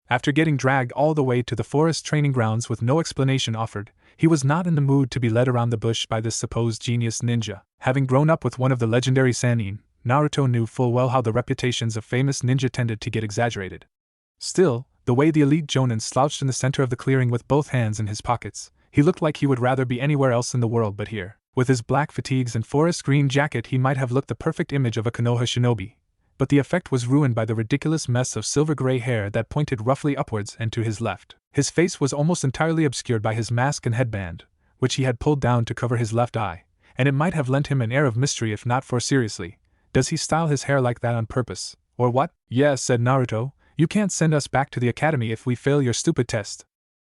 After getting dragged all the way to the forest training grounds with no explanation offered, he was not in the mood to be led around the bush by this supposed genius ninja. Having grown up with one of the legendary Sannin, Naruto knew full well how the reputations of famous ninja tended to get exaggerated. Still, the way the elite Jonin slouched in the center of the clearing with both hands in his pockets, he looked like he would rather be anywhere else in the world but here. With his black fatigues and forest green jacket he might have looked the perfect image of a Konoha shinobi, but the effect was ruined by the ridiculous mess of silver-gray hair that pointed roughly upwards and to his left. His face was almost entirely obscured by his mask and headband, which he had pulled down to cover his left eye, and it might have lent him an air of mystery if not for seriously, does he style his hair like that on purpose, or what? "Yeah," said Naruto, "you can't send us back to the academy if we fail your stupid test.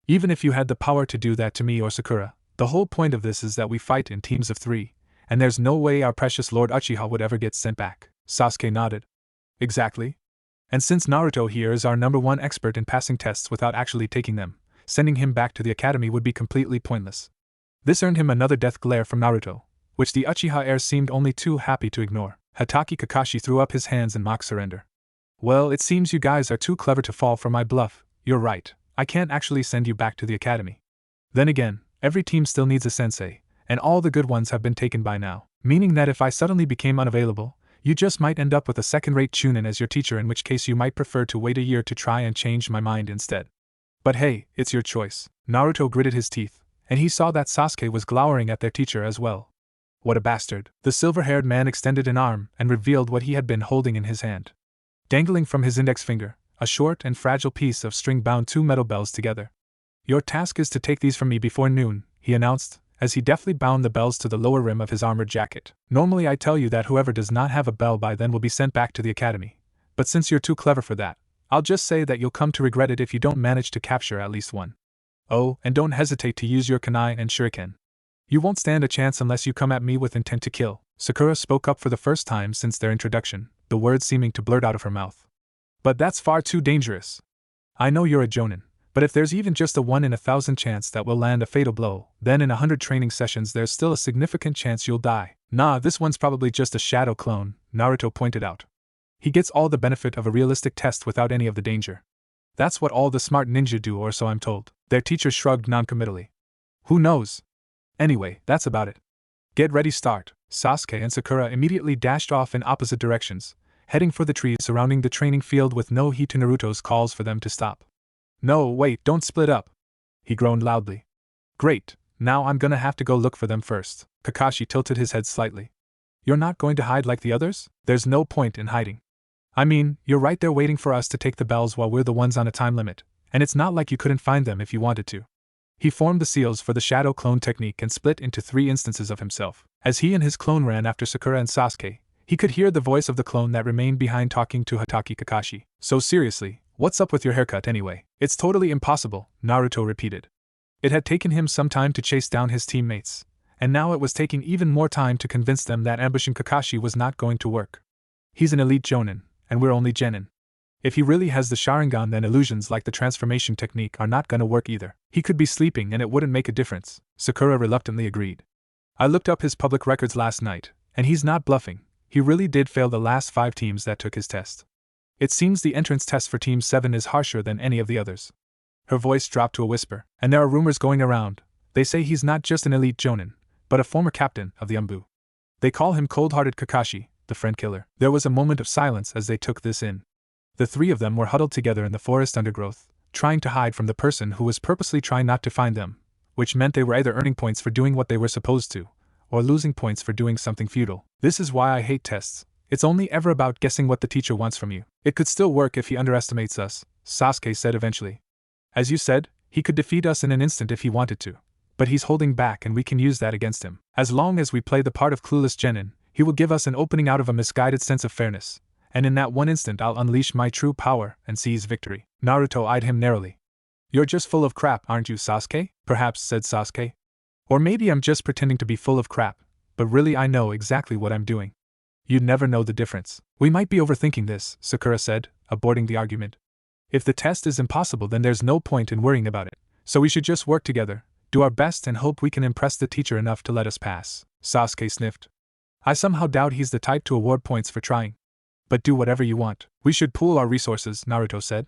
Even if you had the power to do that to me or Sakura, the whole point of this is that we fight in teams of 3, and there's no way our precious Lord Uchiha would ever get sent back." Sasuke nodded. "Exactly. And since Naruto here is our #1 expert in passing tests without actually taking them, sending him back to the academy would be completely pointless." This earned him another death glare from Naruto, which the Uchiha heir seemed only too happy to ignore. Hatake Kakashi threw up his hands in mock surrender. "Well, it seems you guys are too clever to fall for my bluff. You're right, I can't actually send you back to the academy. Then again, every team still needs a sensei, and all the good ones have been taken by now, meaning that if I suddenly became unavailable, you just might end up with a second-rate Chunin as your teacher, in which case you might prefer to wait a year to try and change my mind instead. But hey, it's your choice." Naruto gritted his teeth, and he saw that Sasuke was glowering at their teacher as well. What a bastard. The silver-haired man extended an arm and revealed what he had been holding in his hand. Dangling from his index finger, a short and fragile piece of string bound 2 metal bells together. "Your task is to take these from me before noon," he announced, as he deftly bound the bells to the lower rim of his armored jacket. "Normally I tell you that whoever does not have a bell by then will be sent back to the academy, but since you're too clever for that, I'll just say that you'll come to regret it if you don't manage to capture at least one. Oh, and don't hesitate to use your kunai and shuriken. You won't stand a chance unless you come at me with intent to kill." Sakura spoke up for the first time since their introduction, the words seeming to blurt out of her mouth. "But that's far too dangerous. I know you're a Jonin, but if there's even just a 1 in 1,000 chance that we'll land a fatal blow, then in 100 training sessions there's still a significant chance you'll die." "Nah, this one's probably just a shadow clone," Naruto pointed out. "He gets all the benefit of a realistic test without any of the danger. That's what all the smart ninja do, or so I'm told." Their teacher shrugged noncommittally. "Who knows? Anyway, that's about it. Get ready, start." Sasuke and Sakura immediately dashed off in opposite directions, heading for the trees surrounding the training field with no heed to Naruto's calls for them to stop. "No, wait, don't split up. he groaned loudly. Great, now I'm gonna have to go look for them first. Kakashi tilted his head slightly. You're not going to hide like the others? There's no point in hiding. I mean, you're right there waiting for us to take the bells while we're the ones on a time limit, and it's not like you couldn't find them if you wanted to. He formed the seals for the shadow clone technique and split into 3 instances of himself. As he and his clone ran after Sakura and Sasuke, he could hear the voice of the clone that remained behind talking to Hatake Kakashi. So seriously, what's up with your haircut anyway? It's totally impossible, Naruto repeated. It had taken him some time to chase down his teammates, and now it was taking even more time to convince them that ambushing Kakashi was not going to work. He's an elite Jonin, and we're only genin. If he really has the Sharingan, then illusions like the transformation technique are not gonna work either. He could be sleeping and it wouldn't make a difference, Sakura reluctantly agreed. I looked up his public records last night, and he's not bluffing. He really did fail the last 5 teams that took his test. It seems the entrance test for Team 7 is harsher than any of the others. Her voice dropped to a whisper. And there are rumors going around. They say he's not just an elite Jonin, but a former captain of the ANBU. They call him Cold-Hearted Kakashi, the friend killer. There was a moment of silence as they took this in. The 3 of them were huddled together in the forest undergrowth, trying to hide from the person who was purposely trying not to find them, which meant they were either earning points for doing what they were supposed to, or losing points for doing something futile. This is why I hate tests. It's only ever about guessing what the teacher wants from you. It could still work if he underestimates us, Sasuke said eventually. As you said, he could defeat us in an instant if he wanted to. But he's holding back and we can use that against him. As long as we play the part of clueless genin, he will give us an opening out of a misguided sense of fairness. And in that one instant I'll unleash my true power and seize victory. Naruto eyed him narrowly. You're just full of crap, aren't you, Sasuke? Perhaps, said Sasuke. Or maybe I'm just pretending to be full of crap, but really I know exactly what I'm doing. You'd never know the difference. We might be overthinking this, Sakura said, aborting the argument. If the test is impossible, then there's no point in worrying about it. So we should just work together, do our best and hope we can impress the teacher enough to let us pass. Sasuke sniffed. I somehow doubt he's the type to award points for trying. But do whatever you want. We should pool our resources, Naruto said.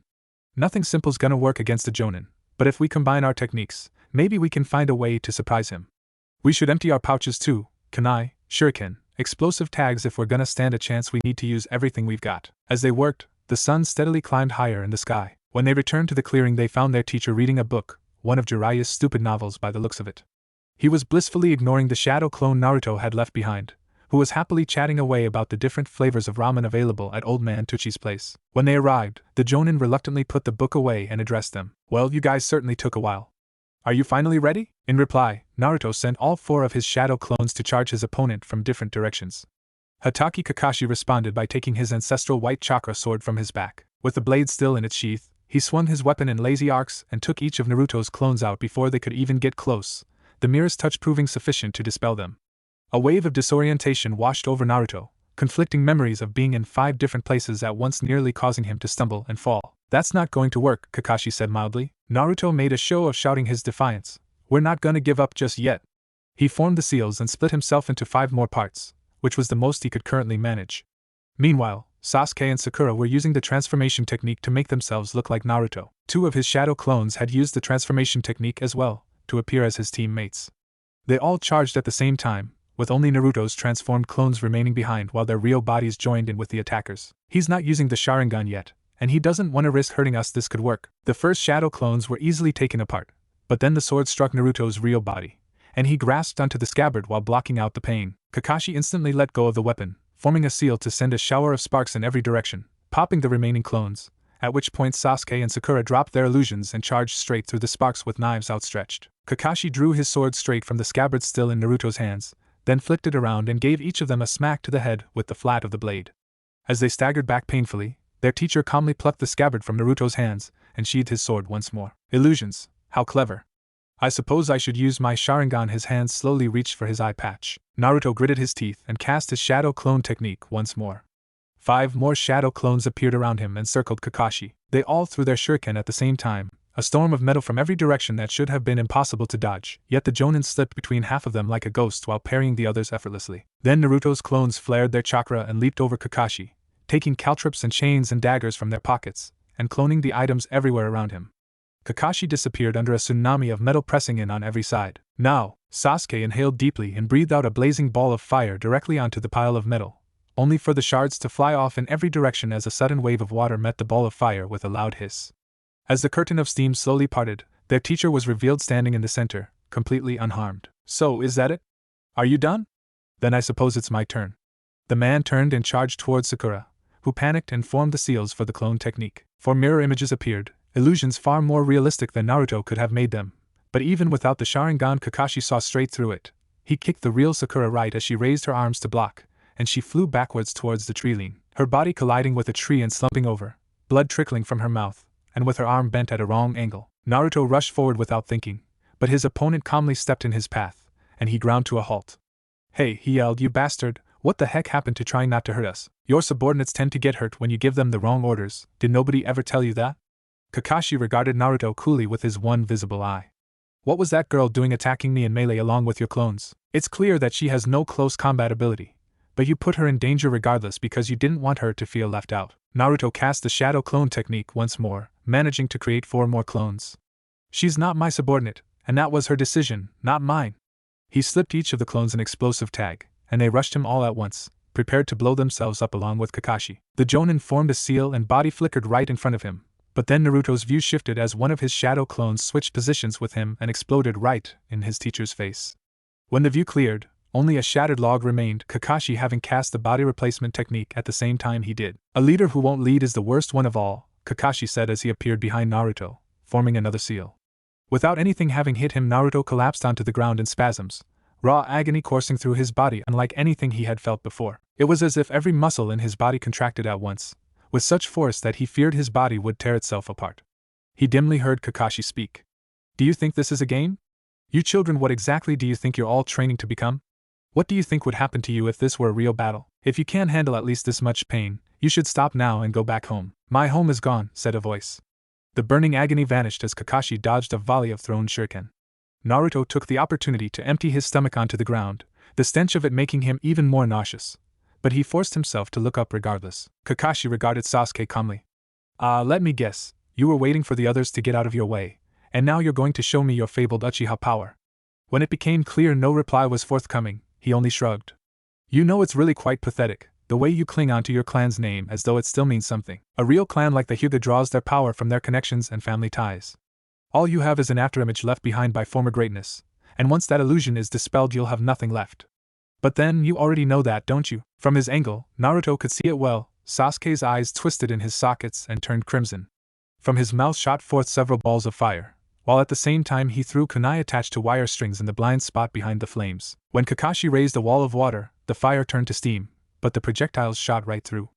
Nothing simple's gonna work against a Jonin, but if we combine our techniques, maybe we can find a way to surprise him. We should empty our pouches too, kunai, shuriken, explosive tags. If we're gonna stand a chance, we need to use everything we've got. As they worked, the sun steadily climbed higher in the sky. When they returned to the clearing, they found their teacher reading a book, one of Jiraiya's stupid novels by the looks of it. He was blissfully ignoring the shadow clone Naruto had left behind, who was happily chatting away about the different flavors of ramen available at Old Man Tuchi's place. When they arrived, the Jonin reluctantly put the book away and addressed them. Well, you guys certainly took a while. Are you finally ready? In reply, Naruto sent all 4 of his shadow clones to charge his opponent from different directions. Hatake Kakashi responded by taking his ancestral white chakra sword from his back. With the blade still in its sheath, he swung his weapon in lazy arcs and took each of Naruto's clones out before they could even get close, the merest touch proving sufficient to dispel them. A wave of disorientation washed over Naruto, conflicting memories of being in 5 different places at once nearly causing him to stumble and fall. That's not going to work, Kakashi said mildly. Naruto made a show of shouting his defiance. We're not gonna give up just yet. He formed the seals and split himself into 5 more parts, which was the most he could currently manage. Meanwhile, Sasuke and Sakura were using the transformation technique to make themselves look like Naruto. 2 of his shadow clones had used the transformation technique as well, to appear as his teammates. They all charged at the same time, with only Naruto's transformed clones remaining behind while their real bodies joined in with the attackers. He's not using the Sharingan yet, and he doesn't want to risk hurting us. This could work. The first shadow clones were easily taken apart, but then the sword struck Naruto's real body, and he grasped onto the scabbard while blocking out the pain. Kakashi instantly let go of the weapon, forming a seal to send a shower of sparks in every direction, popping the remaining clones, at which point Sasuke and Sakura dropped their illusions and charged straight through the sparks with knives outstretched. Kakashi drew his sword straight from the scabbard still in Naruto's hands, then flicked it around and gave each of them a smack to the head with the flat of the blade. As they staggered back painfully, their teacher calmly plucked the scabbard from Naruto's hands and sheathed his sword once more. Illusions, how clever. I suppose I should use my Sharingan. His hands slowly reached for his eye patch. Naruto gritted his teeth and cast his shadow clone technique once more. 5 more shadow clones appeared around him and circled Kakashi. They all threw their shuriken at the same time, a storm of metal from every direction that should have been impossible to dodge, yet the Jonin slipped between half of them like a ghost while parrying the others effortlessly. Then Naruto's clones flared their chakra and leaped over Kakashi, taking caltrops and chains and daggers from their pockets, and cloning the items everywhere around him. Kakashi disappeared under a tsunami of metal pressing in on every side. Now, Sasuke inhaled deeply and breathed out a blazing ball of fire directly onto the pile of metal, only for the shards to fly off in every direction as a sudden wave of water met the ball of fire with a loud hiss. As the curtain of steam slowly parted, Their teacher was revealed standing in the center, completely unharmed. So, is that it? Are you done? Then I suppose it's my turn. The man turned and charged towards Sakura, who panicked and formed the seals for the clone technique. For mirror images appeared, illusions far more realistic than Naruto could have made them. But even without the Sharingan, Kakashi saw straight through it. He kicked the real Sakura right as she raised her arms to block, and she flew backwards towards the tree line, her body colliding with a tree and slumping over, blood trickling from her mouth, and with her arm bent at a wrong angle. Naruto rushed forward without thinking, but his opponent calmly stepped in his path, and he ground to a halt. Hey, he yelled, you bastard, what the heck happened to trying not to hurt us? Your subordinates tend to get hurt when you give them the wrong orders, did nobody ever tell you that? Kakashi regarded Naruto coolly with his one visible eye. What was that girl doing attacking me in melee along with your clones? It's clear that she has no close combat ability, but you put her in danger regardless because you didn't want her to feel left out. Naruto cast the shadow clone technique once more, managing to create 4 more clones. She's not my subordinate, and that was her decision, not mine. He slipped each of the clones an explosive tag, and they rushed him all at once, prepared to blow themselves up along with Kakashi. The Jonin formed a seal and body flickered right in front of him, but then Naruto's view shifted as one of his shadow clones switched positions with him and exploded right in his teacher's face. When the view cleared, only a shattered log remained, Kakashi having cast the body replacement technique at the same time he did. A leader who won't lead is the worst one of all, Kakashi said as he appeared behind Naruto, forming another seal. Without anything having hit him, Naruto collapsed onto the ground in spasms, raw agony coursing through his body unlike anything he had felt before. It was as if every muscle in his body contracted at once, with such force that he feared his body would tear itself apart. He dimly heard Kakashi speak. Do you think this is a game? You children, what exactly do you think you're all training to become? What do you think would happen to you if this were a real battle? If you can't handle at least this much pain, you should stop now and go back home. My home is gone, said a voice. The burning agony vanished as Kakashi dodged a volley of thrown shuriken. Naruto took the opportunity to empty his stomach onto the ground, the stench of it making him even more nauseous. But he forced himself to look up regardless. Kakashi regarded Sasuke calmly. Let me guess, you were waiting for the others to get out of your way, and now you're going to show me your fabled Uchiha power. When it became clear no reply was forthcoming, he only shrugged. You know, it's really quite pathetic, the way you cling onto your clan's name as though it still means something. A real clan like the Hyuga draws their power from their connections and family ties. All you have is an afterimage left behind by former greatness, and once that illusion is dispelled you'll have nothing left. But then, you already know that, don't you? From his angle, Naruto could see it well. Sasuke's eyes twisted in his sockets and turned crimson. From his mouth shot forth several balls of fire, while at the same time he threw kunai attached to wire strings in the blind spot behind the flames. When Kakashi raised a wall of water, the fire turned to steam, but the projectiles shot right through.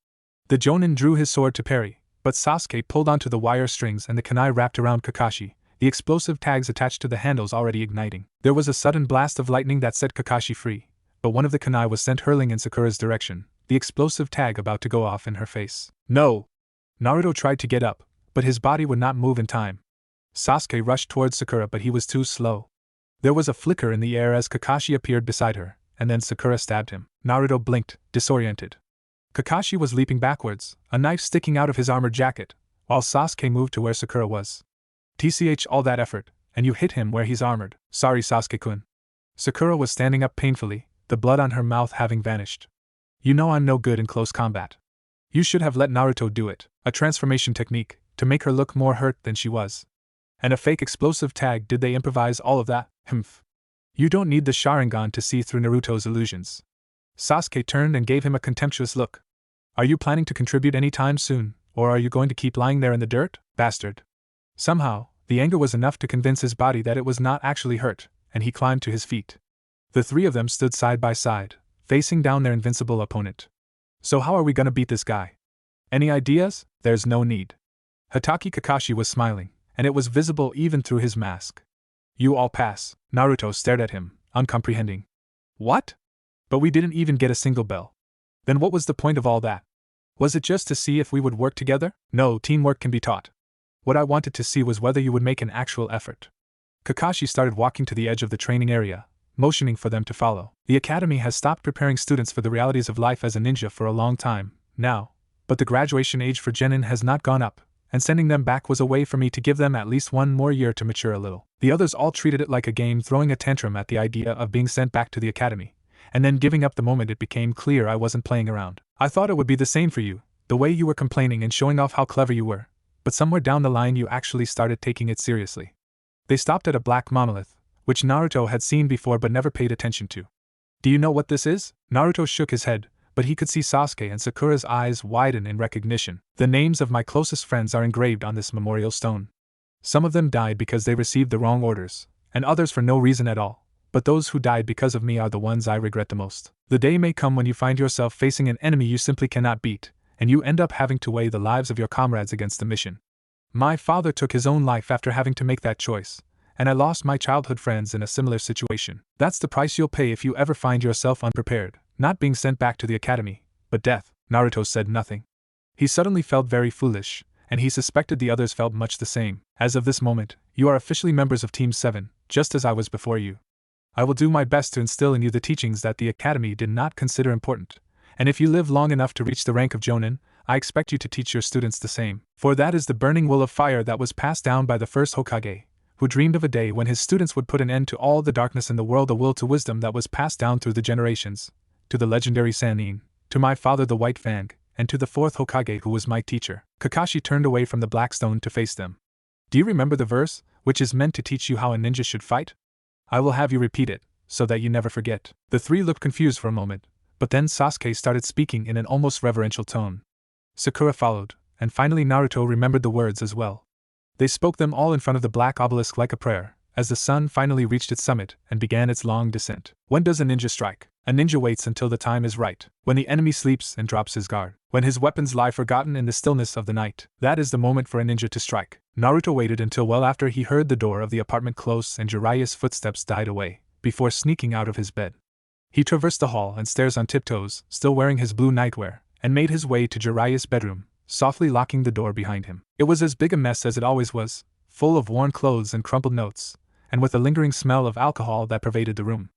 The Jonin drew his sword to parry, but Sasuke pulled onto the wire strings and the kunai wrapped around Kakashi, the explosive tags attached to the handles already igniting. There was a sudden blast of lightning that set Kakashi free, but one of the kunai was sent hurling in Sakura's direction, the explosive tag about to go off in her face. No! Naruto tried to get up, but his body would not move in time. Sasuke rushed towards Sakura, but he was too slow. There was a flicker in the air as Kakashi appeared beside her, and then Sakura stabbed him. Naruto blinked, disoriented. Kakashi was leaping backwards, a knife sticking out of his armored jacket, while Sasuke moved to where Sakura was. TCH, all that effort, and you hit him where he's armored. Sorry, Sasuke-kun. Sakura was standing up painfully, the blood on her mouth having vanished. You know I'm no good in close combat. You should have let Naruto do it. A transformation technique, to make her look more hurt than she was. And a fake explosive tag, did they improvise all of that? Humph. You don't need the Sharingan to see through Naruto's illusions. Sasuke turned and gave him a contemptuous look. Are you planning to contribute any time soon, or are you going to keep lying there in the dirt, bastard? Somehow, the anger was enough to convince his body that it was not actually hurt, and he climbed to his feet. The three of them stood side by side, facing down their invincible opponent. So how are we gonna beat this guy? Any ideas? There's no need. Hatake Kakashi was smiling, and it was visible even through his mask. You all pass. Naruto stared at him, uncomprehending. What? But we didn't even get a single bell. Then what was the point of all that? Was it just to see if we would work together? No, teamwork can be taught. What I wanted to see was whether you would make an actual effort. Kakashi started walking to the edge of the training area, motioning for them to follow. The academy has stopped preparing students for the realities of life as a ninja for a long time, now, but the graduation age for genin has not gone up, and sending them back was a way for me to give them at least one more year to mature a little. The others all treated it like a game, throwing a tantrum at the idea of being sent back to the academy, and then giving up the moment it became clear I wasn't playing around. I thought it would be the same for you, the way you were complaining and showing off how clever you were, but somewhere down the line you actually started taking it seriously. They stopped at a black monolith, which Naruto had seen before but never paid attention to. Do you know what this is? Naruto shook his head, but he could see Sasuke and Sakura's eyes widen in recognition. The names of my closest friends are engraved on this memorial stone. Some of them died because they received the wrong orders, and others for no reason at all, but those who died because of me are the ones I regret the most. The day may come when you find yourself facing an enemy you simply cannot beat, and you end up having to weigh the lives of your comrades against the mission. My father took his own life after having to make that choice, and I lost my childhood friends in a similar situation. That's the price you'll pay if you ever find yourself unprepared, not being sent back to the academy, but death. Naruto said nothing. He suddenly felt very foolish, and he suspected the others felt much the same. As of this moment, you are officially members of Team 7, just as I was before you. I will do my best to instill in you the teachings that the academy did not consider important, and if you live long enough to reach the rank of Jonin, I expect you to teach your students the same. For that is the burning will of fire that was passed down by the first Hokage, who dreamed of a day when his students would put an end to all the darkness in the world, a will to wisdom that was passed down through the generations, to the legendary Sannin, to my father the White Fang, and to the fourth Hokage who was my teacher. Kakashi turned away from the black stone to face them. Do you remember the verse, which is meant to teach you how a ninja should fight? I will have you repeat it, so that you never forget. The three looked confused for a moment, but then Sasuke started speaking in an almost reverential tone. Sakura followed, and finally Naruto remembered the words as well. They spoke them all in front of the black obelisk like a prayer, as the sun finally reached its summit and began its long descent. When does a ninja strike? A ninja waits until the time is right, when the enemy sleeps and drops his guard, when his weapons lie forgotten in the stillness of the night. That is the moment for a ninja to strike. Naruto waited until well after he heard the door of the apartment close and Jiraiya's footsteps died away, before sneaking out of his bed. He traversed the hall and stairs on tiptoes, still wearing his blue nightwear, and made his way to Jiraiya's bedroom, softly locking the door behind him. It was as big a mess as it always was, full of worn clothes and crumpled notes, and with a lingering smell of alcohol that pervaded the room.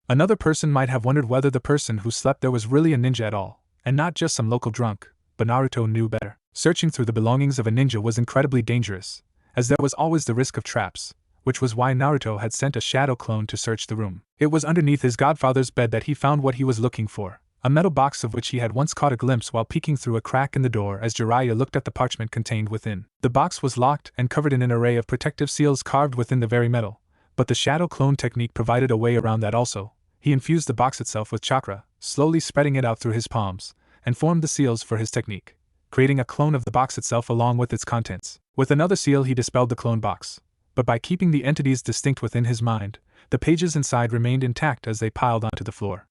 Another person might have wondered whether the person who slept there was really a ninja at all, and not just some local drunk, but Naruto knew better. Searching through the belongings of a ninja was incredibly dangerous, as there was always the risk of traps, which was why Naruto had sent a shadow clone to search the room. It was underneath his godfather's bed that he found what he was looking for, a metal box of which he had once caught a glimpse while peeking through a crack in the door as Jiraiya looked at the parchment contained within. The box was locked and covered in an array of protective seals carved within the very metal, but the shadow clone technique provided a way around that also. He infused the box itself with chakra, slowly spreading it out through his palms, and formed the seals for his technique, creating a clone of the box itself along with its contents. With another seal he dispelled the clone box, but by keeping the entities distinct within his mind, the pages inside remained intact as they piled onto the floor.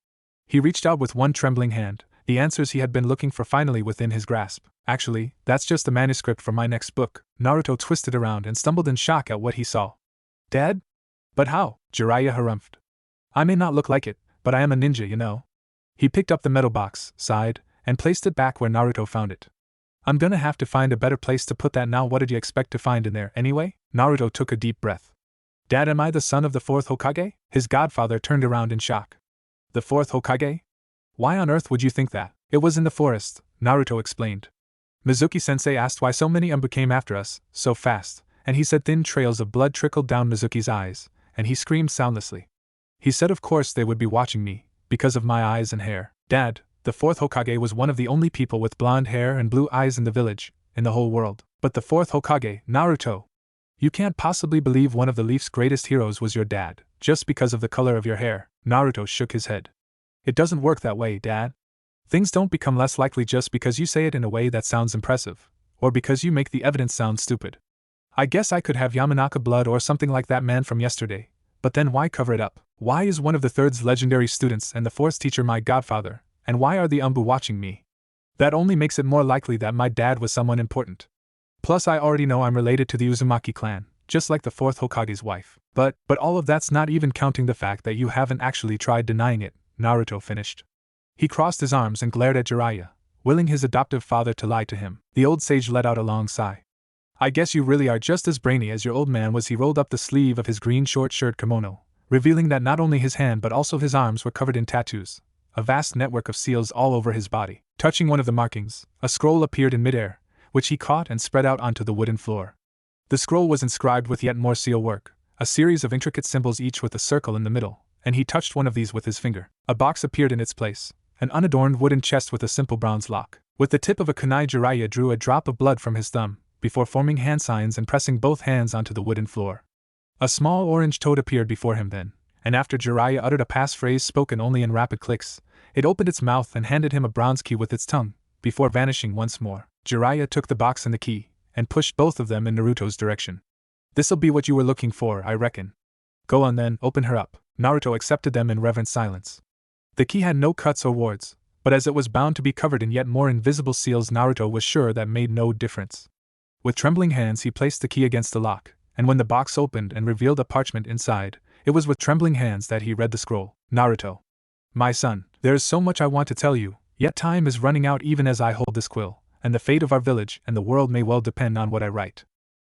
He reached out with one trembling hand, the answers he had been looking for finally within his grasp. Actually, that's just the manuscript for my next book. Naruto twisted around and stumbled in shock at what he saw. Dad? But how? Jiraiya harumphed. I may not look like it, but I am a ninja, you know. He picked up the metal box, sighed, and placed it back where Naruto found it. I'm gonna have to find a better place to put that now. What did you expect to find in there, anyway? Naruto took a deep breath. Dad, am I the son of the fourth Hokage? His godfather turned around in shock. The fourth Hokage? Why on earth would you think that? It was in the forest, Naruto explained. Mizuki-sensei asked why so many ANBU came after us, so fast, and he said thin trails of blood trickled down Mizuki's eyes, and he screamed soundlessly. He said of course they would be watching me, because of my eyes and hair. Dad, the fourth Hokage was one of the only people with blonde hair and blue eyes in the village, in the whole world. But the fourth Hokage, Naruto! You can't possibly believe one of the Leaf's greatest heroes was your dad, just because of the color of your hair. Naruto shook his head. It doesn't work that way, Dad. Things don't become less likely just because you say it in a way that sounds impressive, or because you make the evidence sound stupid. I guess I could have Yamanaka blood or something like that man from yesterday, but then why cover it up? Why is one of the third's legendary students and the fourth's teacher my godfather, and why are the ANBU watching me? That only makes it more likely that my dad was someone important. Plus I already know I'm related to the Uzumaki clan, just like the fourth Hokage's wife. But all of that's not even counting the fact that you haven't actually tried denying it, Naruto finished. He crossed his arms and glared at Jiraiya, willing his adoptive father to lie to him. The old sage let out a long sigh. I guess you really are just as brainy as your old man was. He rolled up the sleeve of his green short shirt kimono, revealing that not only his hand but also his arms were covered in tattoos, a vast network of seals all over his body. Touching one of the markings, a scroll appeared in midair, which he caught and spread out onto the wooden floor. The scroll was inscribed with yet more seal work, a series of intricate symbols each with a circle in the middle, and he touched one of these with his finger. A box appeared in its place, an unadorned wooden chest with a simple bronze lock. With the tip of a kunai, Jiraiya drew a drop of blood from his thumb, before forming hand signs and pressing both hands onto the wooden floor. A small orange toad appeared before him then, and after Jiraiya uttered a passphrase spoken only in rapid clicks, it opened its mouth and handed him a bronze key with its tongue, before vanishing once more. Jiraiya took the box and the key, and pushed both of them in Naruto's direction. "This'll be what you were looking for, I reckon. Go on then, open her up." Naruto accepted them in reverent silence. The key had no cuts or wards, but as it was bound to be covered in yet more invisible seals, Naruto was sure that made no difference. With trembling hands he placed the key against the lock, and when the box opened and revealed a parchment inside, it was with trembling hands that he read the scroll. "Naruto. My son, there is so much I want to tell you, yet time is running out even as I hold this quill, and the fate of our village and the world may well depend on what I write.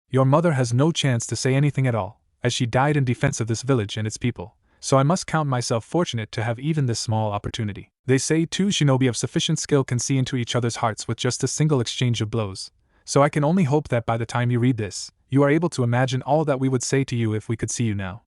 Your mother has no chance to say anything at all, as she died in defense of this village and its people, so I must count myself fortunate to have even this small opportunity. They say two shinobi of sufficient skill can see into each other's hearts with just a single exchange of blows, so I can only hope that by the time you read this, you are able to imagine all that we would say to you if we could see you now.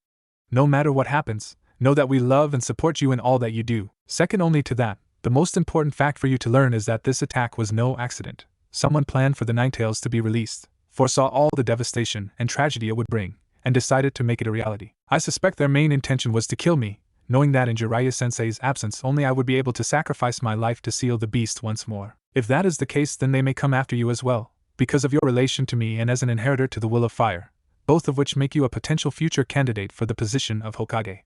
No matter what happens, know that we love and support you in all that you do. Second only to that, the most important fact for you to learn is that this attack was no accident. Someone planned for the Ninetales to be released, foresaw all the devastation and tragedy it would bring, and decided to make it a reality. I suspect their main intention was to kill me, knowing that in Jiraiya-sensei's absence only I would be able to sacrifice my life to seal the beast once more. If that is the case, then they may come after you as well, because of your relation to me and as an inheritor to the Will of Fire, both of which make you a potential future candidate for the position of Hokage.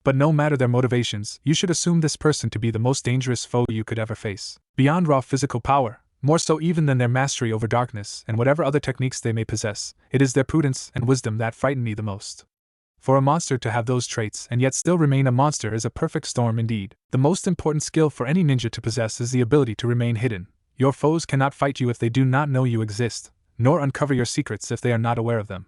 But no matter their motivations, you should assume this person to be the most dangerous foe you could ever face. Beyond raw physical power, more so even than their mastery over darkness and whatever other techniques they may possess, it is their prudence and wisdom that frighten me the most. For a monster to have those traits and yet still remain a monster is a perfect storm indeed. The most important skill for any ninja to possess is the ability to remain hidden. Your foes cannot fight you if they do not know you exist, nor uncover your secrets if they are not aware of them.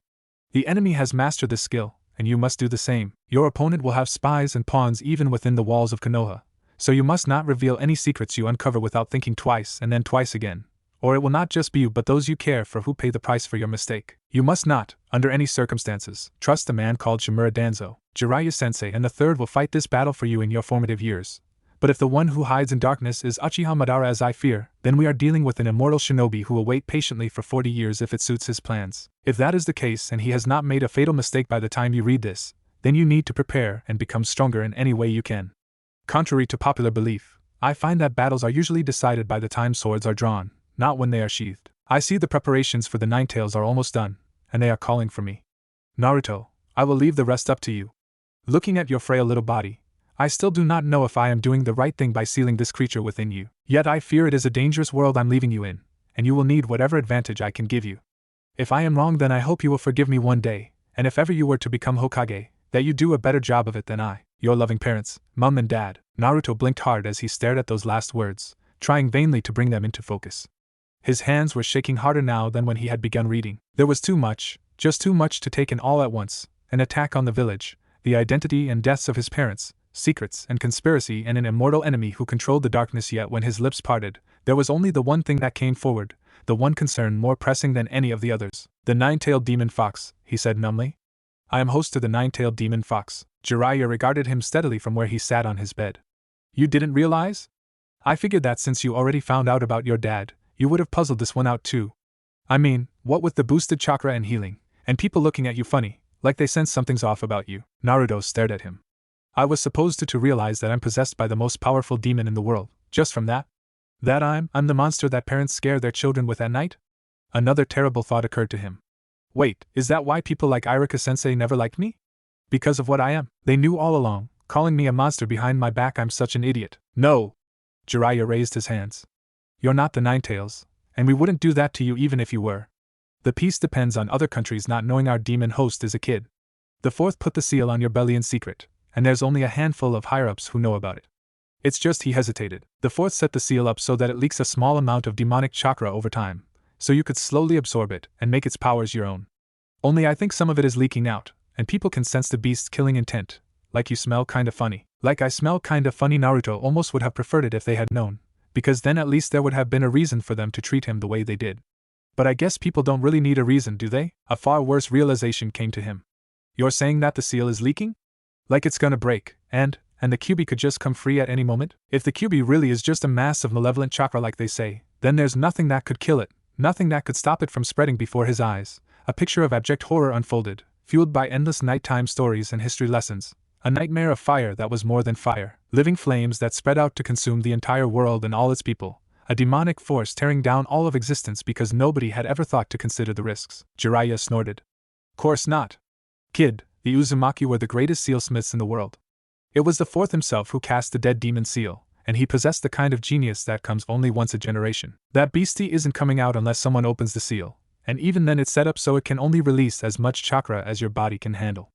The enemy has mastered this skill, and you must do the same. Your opponent will have spies and pawns even within the walls of Konoha, so you must not reveal any secrets you uncover without thinking twice and then twice again, or it will not just be you but those you care for who pay the price for your mistake. You must not, under any circumstances, trust a man called Shimura Danzo. Jiraiya-sensei and the third will fight this battle for you in your formative years. But if the one who hides in darkness is Uchiha Madara as I fear, then we are dealing with an immortal shinobi who will wait patiently for 40 years if it suits his plans. If that is the case and he has not made a fatal mistake by the time you read this, then you need to prepare and become stronger in any way you can. Contrary to popular belief, I find that battles are usually decided by the time swords are drawn, not when they are sheathed. I see the preparations for the Ninetales are almost done, and they are calling for me. Naruto, I will leave the rest up to you. Looking at your frail little body, I still do not know if I am doing the right thing by sealing this creature within you. Yet I fear it is a dangerous world I'm leaving you in, and you will need whatever advantage I can give you. If I am wrong, then I hope you will forgive me one day, and if ever you were to become Hokage, that you do a better job of it than I. Your loving parents, Mum and Dad. Naruto blinked hard as he stared at those last words, trying vainly to bring them into focus. His hands were shaking harder now than when he had begun reading. There was too much, just too much to take in all at once: an attack on the village, the identity and deaths of his parents, secrets and conspiracy, and an immortal enemy who controlled the darkness. Yet when his lips parted, there was only the one thing that came forward, the one concern more pressing than any of the others. The nine-tailed demon fox, he said numbly. I am host to the nine-tailed demon fox. Jiraiya regarded him steadily from where he sat on his bed. You didn't realize? I figured that since you already found out about your dad, you would have puzzled this one out too. I mean, what with the boosted chakra and healing, and people looking at you funny, like they sense something's off about you. Naruto stared at him. I was supposed to realize that I'm possessed by the most powerful demon in the world, just from that? That I'm the monster that parents scare their children with at night? Another terrible thought occurred to him. Wait, is that why people like Iruka-sensei never liked me? Because of what I am. They knew all along, calling me a monster behind my back. I'm such an idiot. No! Jiraiya raised his hands. You're not the Ninetales, and we wouldn't do that to you even if you were. The peace depends on other countries not knowing our demon host is a kid. The fourth put the seal on your belly in secret, and there's only a handful of higher-ups who know about it. It's just he hesitated. The fourth set the seal up so that it leaks a small amount of demonic chakra over time, so you could slowly absorb it and make its powers your own. Only I think some of it is leaking out, and people can sense the beast's killing intent. Like you smell kinda funny. Like I smell kinda funny. Naruto almost would have preferred it if they had known, because then at least there would have been a reason for them to treat him the way they did. But I guess people don't really need a reason, do they? A far worse realization came to him. You're saying that the seal is leaking? Like it's gonna break, and the Kyuubi could just come free at any moment? If the Kyuubi really is just a mass of malevolent chakra like they say, then there's nothing that could kill it, nothing that could stop it from spreading before his eyes. A picture of abject horror unfolded, fueled by endless nighttime stories and history lessons, a nightmare of fire that was more than fire, living flames that spread out to consume the entire world and all its people, a demonic force tearing down all of existence because nobody had ever thought to consider the risks. Jiraiya snorted. Course not. Kid, the Uzumaki were the greatest sealsmiths in the world. It was the fourth himself who cast the dead demon seal, and he possessed the kind of genius that comes only once a generation. That beastie isn't coming out unless someone opens the seal, and even then it's set up so it can only release as much chakra as your body can handle.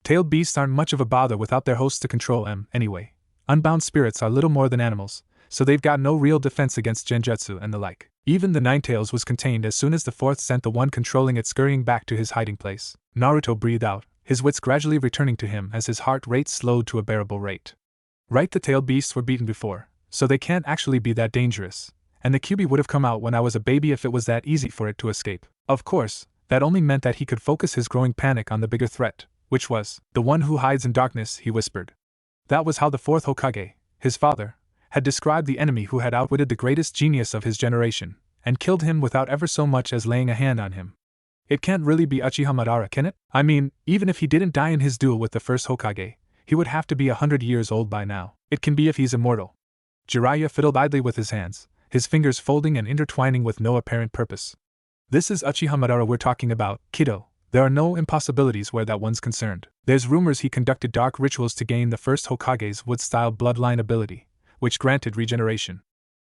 Tailed beasts aren't much of a bother without their hosts to control them, anyway. Unbound spirits are little more than animals, so they've got no real defense against genjutsu and the like. Even the Ninetales was contained as soon as the fourth sent the one controlling it scurrying back to his hiding place. Naruto breathed out, his wits gradually returning to him as his heart rate slowed to a bearable rate. Right, the tailed beasts were beaten before, so they can't actually be that dangerous, and the Kyuubi would have come out when I was a baby if it was that easy for it to escape. Of course, that only meant that he could focus his growing panic on the bigger threat, which was the one who hides in darkness, he whispered. That was how the Fourth Hokage, his father, had described the enemy who had outwitted the greatest genius of his generation, and killed him without ever so much as laying a hand on him. It can't really be Uchiha Madara, can it? I mean, even if he didn't die in his duel with the first Hokage, he would have to be 100 years old by now. It can be if he's immortal. Jiraiya fiddled idly with his hands, his fingers folding and intertwining with no apparent purpose. This is Uchiha Madara we're talking about, kiddo. There are no impossibilities where that one's concerned. There's rumors he conducted dark rituals to gain the first Hokage's wood-style bloodline ability, which granted regeneration.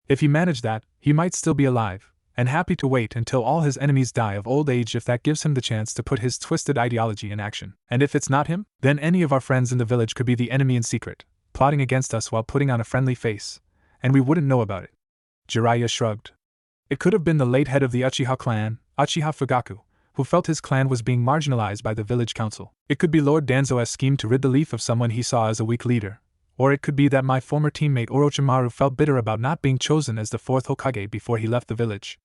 If he managed that, he might still be alive, and happy to wait until all his enemies die of old age if that gives him the chance to put his twisted ideology in action. And if it's not him, then any of our friends in the village could be the enemy in secret, plotting against us while putting on a friendly face, and we wouldn't know about it. Jiraiya shrugged. It could have been the late head of the Uchiha clan, Uchiha Fugaku, who felt his clan was being marginalized by the village council. It could be Lord Danzo's scheme to rid the leaf of someone he saw as a weak leader. Or it could be that my former teammate Orochimaru felt bitter about not being chosen as the fourth Hokage before he left the village.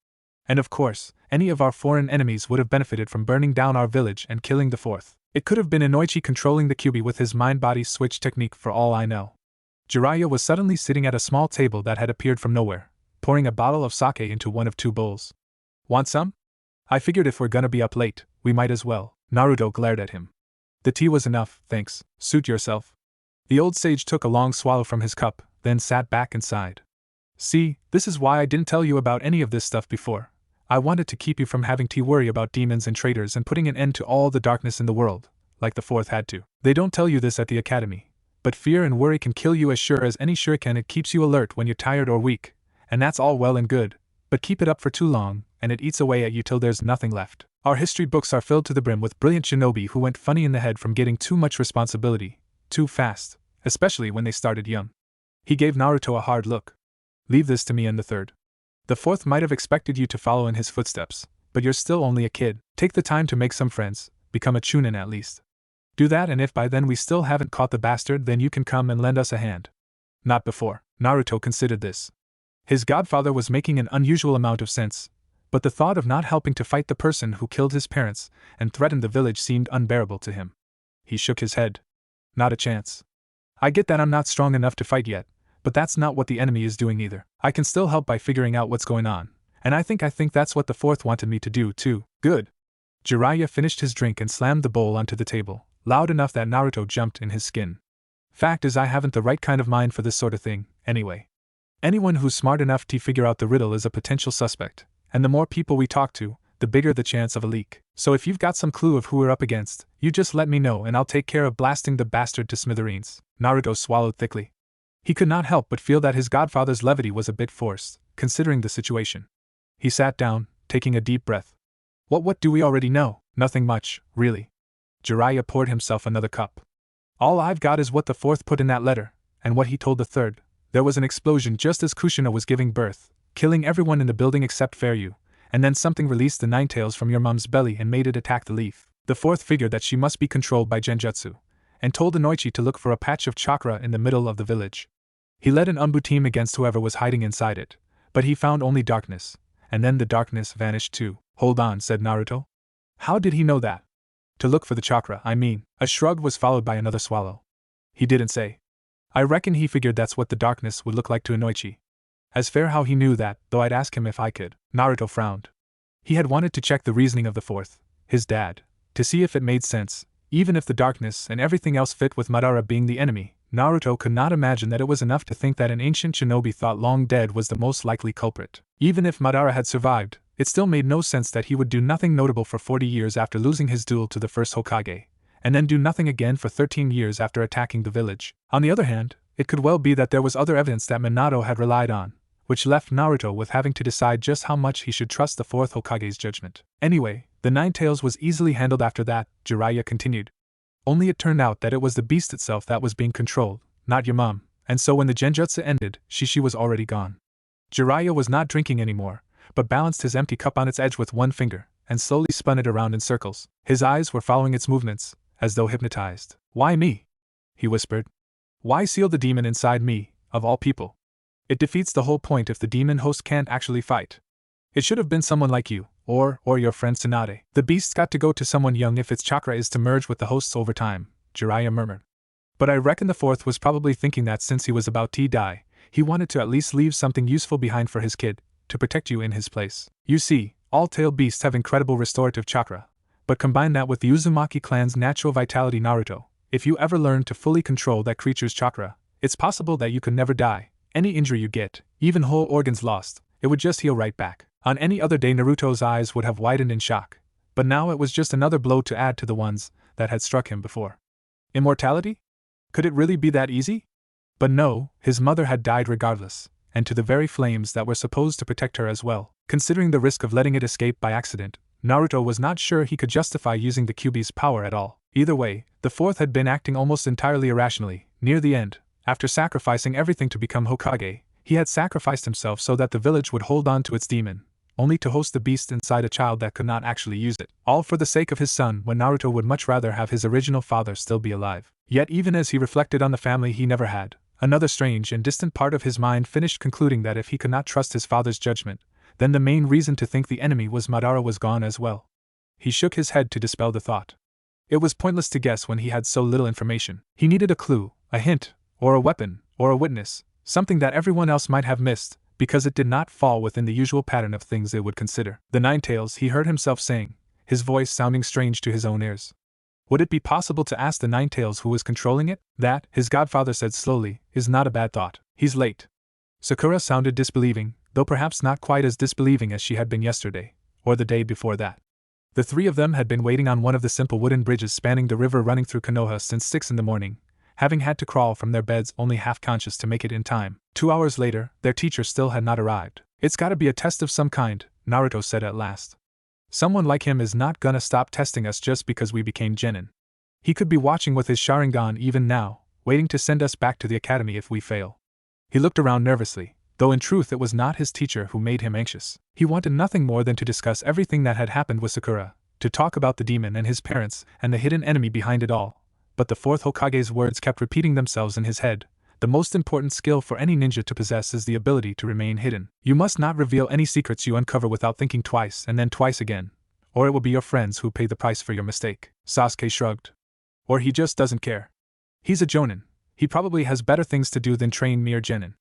And of course, any of our foreign enemies would have benefited from burning down our village and killing the fourth. It could have been Inoichi controlling the Kyuubi with his mind-body switch technique for all I know. Jiraiya was suddenly sitting at a small table that had appeared from nowhere, pouring a bottle of sake into one of two bowls. Want some? I figured if we're gonna be up late, we might as well. Naruto glared at him. The tea was enough, thanks. Suit yourself. The old sage took a long swallow from his cup, then sat back and sighed. See, this is why I didn't tell you about any of this stuff before. I wanted to keep you from having to worry about demons and traitors and putting an end to all the darkness in the world, like the fourth had to. They don't tell you this at the academy, but fear and worry can kill you as sure as any shuriken. It keeps you alert when you're tired or weak, and that's all well and good, but keep it up for too long, and it eats away at you till there's nothing left. Our history books are filled to the brim with brilliant shinobi who went funny in the head from getting too much responsibility, too fast, especially when they started young. He gave Naruto a hard look. Leave this to me and the third. The fourth might have expected you to follow in his footsteps, but you're still only a kid. Take the time to make some friends, become a chunin at least. Do that, and if by then we still haven't caught the bastard, then you can come and lend us a hand. Not before. Naruto considered this. His godfather was making an unusual amount of sense, but the thought of not helping to fight the person who killed his parents and threatened the village seemed unbearable to him. He shook his head. Not a chance. I get that I'm not strong enough to fight yet, but that's not what the enemy is doing either. I can still help by figuring out what's going on, and I think that's what the fourth wanted me to do too. Good. Jiraiya finished his drink and slammed the bowl onto the table, loud enough that Naruto jumped in his skin. Fact is, I haven't the right kind of mind for this sort of thing, anyway. Anyone who's smart enough to figure out the riddle is a potential suspect, and the more people we talk to, the bigger the chance of a leak. So if you've got some clue of who we're up against, you just let me know and I'll take care of blasting the bastard to smithereens. Naruto swallowed thickly. He could not help but feel that his godfather's levity was a bit forced, considering the situation. He sat down, taking a deep breath. What do we already know? Nothing much, really. Jiraiya poured himself another cup. All I've got is what the fourth put in that letter, and what he told the third. There was an explosion just as Kushina was giving birth, killing everyone in the building except Fairyu, and then something released the Ninetales from your mom's belly and made it attack the leaf. The fourth figured that she must be controlled by genjutsu, and told Inoichi to look for a patch of chakra in the middle of the village. He led an ANBU team against whoever was hiding inside it, but he found only darkness, and then the darkness vanished too. Hold on, said Naruto. How did he know that? To look for the chakra, I mean. A shrug was followed by another swallow. He didn't say. I reckon he figured that's what the darkness would look like to Inoichi. As fair how he knew that, though I'd ask him if I could. Naruto frowned. He had wanted to check the reasoning of the fourth, his dad, to see if it made sense, even if the darkness and everything else fit with Madara being the enemy. Naruto could not imagine that it was enough to think that an ancient shinobi thought long dead was the most likely culprit. Even if Madara had survived, it still made no sense that he would do nothing notable for 40 years after losing his duel to the first Hokage, and then do nothing again for 13 years after attacking the village. On the other hand, it could well be that there was other evidence that Minato had relied on, which left Naruto with having to decide just how much he should trust the Fourth Hokage's judgment. Anyway, the Nine Tails was easily handled after that, Jiraiya continued. Only it turned out that it was the beast itself that was being controlled, not your mom, and so when the genjutsu ended, Shishi was already gone. Jiraiya was not drinking anymore, but balanced his empty cup on its edge with one finger, and slowly spun it around in circles. His eyes were following its movements, as though hypnotized. "Why me?" he whispered. "Why seal the demon inside me, of all people? It defeats the whole point if the demon host can't actually fight. It should have been someone like you, or your friend Tsunade. The beast's got to go to someone young if its chakra is to merge with the hosts over time," Jiraiya murmured. "But I reckon the fourth was probably thinking that since he was about to die, he wanted to at least leave something useful behind for his kid, to protect you in his place. You see, all tail beasts have incredible restorative chakra, but combine that with the Uzumaki clan's natural vitality Naruto. If you ever learn to fully control that creature's chakra, it's possible that you could never die. Any injury you get, even whole organs lost, it would just heal right back." On any other day Naruto's eyes would have widened in shock, but now it was just another blow to add to the ones that had struck him before. Immortality? Could it really be that easy? But no, his mother had died regardless, and to the very flames that were supposed to protect her as well. Considering the risk of letting it escape by accident, Naruto was not sure he could justify using the Kyuubi's power at all. Either way, the fourth had been acting almost entirely irrationally. Near the end, after sacrificing everything to become Hokage, he had sacrificed himself so that the village would hold on to its demon, only to host the beast inside a child that could not actually use it. All for the sake of his son, when Naruto would much rather have his original father still be alive. Yet even as he reflected on the family he never had, another strange and distant part of his mind finished concluding that if he could not trust his father's judgment, then the main reason to think the enemy was Madara was gone as well. He shook his head to dispel the thought. It was pointless to guess when he had so little information. He needed a clue, a hint, or a weapon, or a witness, something that everyone else might have missed, because it did not fall within the usual pattern of things they would consider. The Nine Tails, he heard himself saying, his voice sounding strange to his own ears. Would it be possible to ask the Nine Tails who was controlling it? That, his godfather said slowly, is not a bad thought. He's late. Sakura sounded disbelieving, though perhaps not quite as disbelieving as she had been yesterday, or the day before that. The three of them had been waiting on one of the simple wooden bridges spanning the river running through Konoha since 6 in the morning, having had to crawl from their beds only half conscious to make it in time. 2 hours later, their teacher still had not arrived. "It's gotta be a test of some kind," Naruto said at last. "Someone like him is not gonna stop testing us just because we became genin. He could be watching with his Sharingan even now, waiting to send us back to the academy if we fail." He looked around nervously, though in truth it was not his teacher who made him anxious. He wanted nothing more than to discuss everything that had happened with Sakura, to talk about the demon and his parents and the hidden enemy behind it all. But the Fourth Hokage's words kept repeating themselves in his head. The most important skill for any ninja to possess is the ability to remain hidden. You must not reveal any secrets you uncover without thinking twice and then twice again, or it will be your friends who pay the price for your mistake. Sasuke shrugged. Or he just doesn't care. He's a jonin. He probably has better things to do than train mere genin.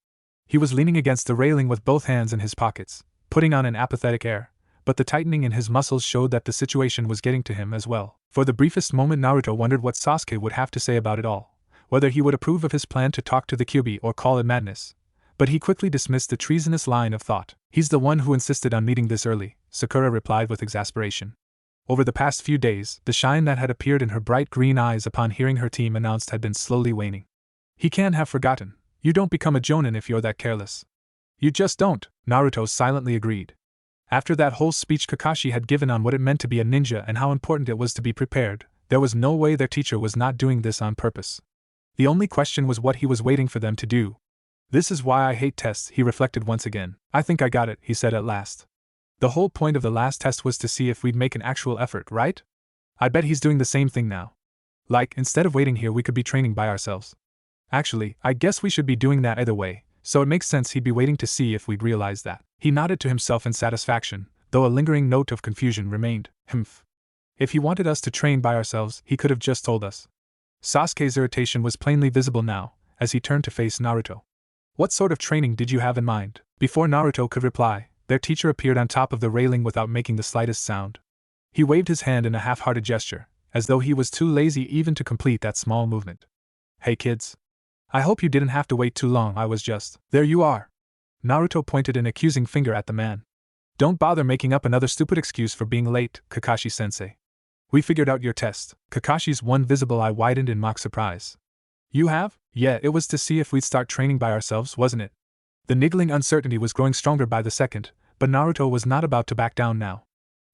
He was leaning against the railing with both hands in his pockets, putting on an apathetic air, but the tightening in his muscles showed that the situation was getting to him as well. For the briefest moment Naruto wondered what Sasuke would have to say about it all, whether he would approve of his plan to talk to the Kyuubi or call it madness. But he quickly dismissed the treasonous line of thought. "He's the one who insisted on meeting this early," Sakura replied with exasperation. Over the past few days, the shine that had appeared in her bright green eyes upon hearing her team announced had been slowly waning. "He can't have forgotten. You don't become a jonin if you're that careless. You just don't," Naruto silently agreed. After that whole speech Kakashi had given on what it meant to be a ninja and how important it was to be prepared, there was no way their teacher was not doing this on purpose. The only question was what he was waiting for them to do. "This is why I hate tests," he reflected once again. "I think I got it," he said at last. "The whole point of the last test was to see if we'd make an actual effort, right? I bet he's doing the same thing now. Like, instead of waiting here we could be training by ourselves. Actually, I guess we should be doing that either way, so it makes sense he'd be waiting to see if we'd realize that." He nodded to himself in satisfaction, though a lingering note of confusion remained. If he wanted us to train by ourselves, he could have just told us. Sasuke's irritation was plainly visible now, as he turned to face Naruto. "What sort of training did you have in mind?" Before Naruto could reply, their teacher appeared on top of the railing without making the slightest sound. He waved his hand in a half-hearted gesture, as though he was too lazy even to complete that small movement. Hey kids. I hope you didn't have to wait too long. I was just… There you are! Naruto pointed an accusing finger at the man. Don't bother making up another stupid excuse for being late, Kakashi-sensei. We figured out your test. Kakashi's one visible eye widened in mock surprise. You have? Yeah, it was to see if we'd start training by ourselves, wasn't it? The niggling uncertainty was growing stronger by the second, but Naruto was not about to back down now.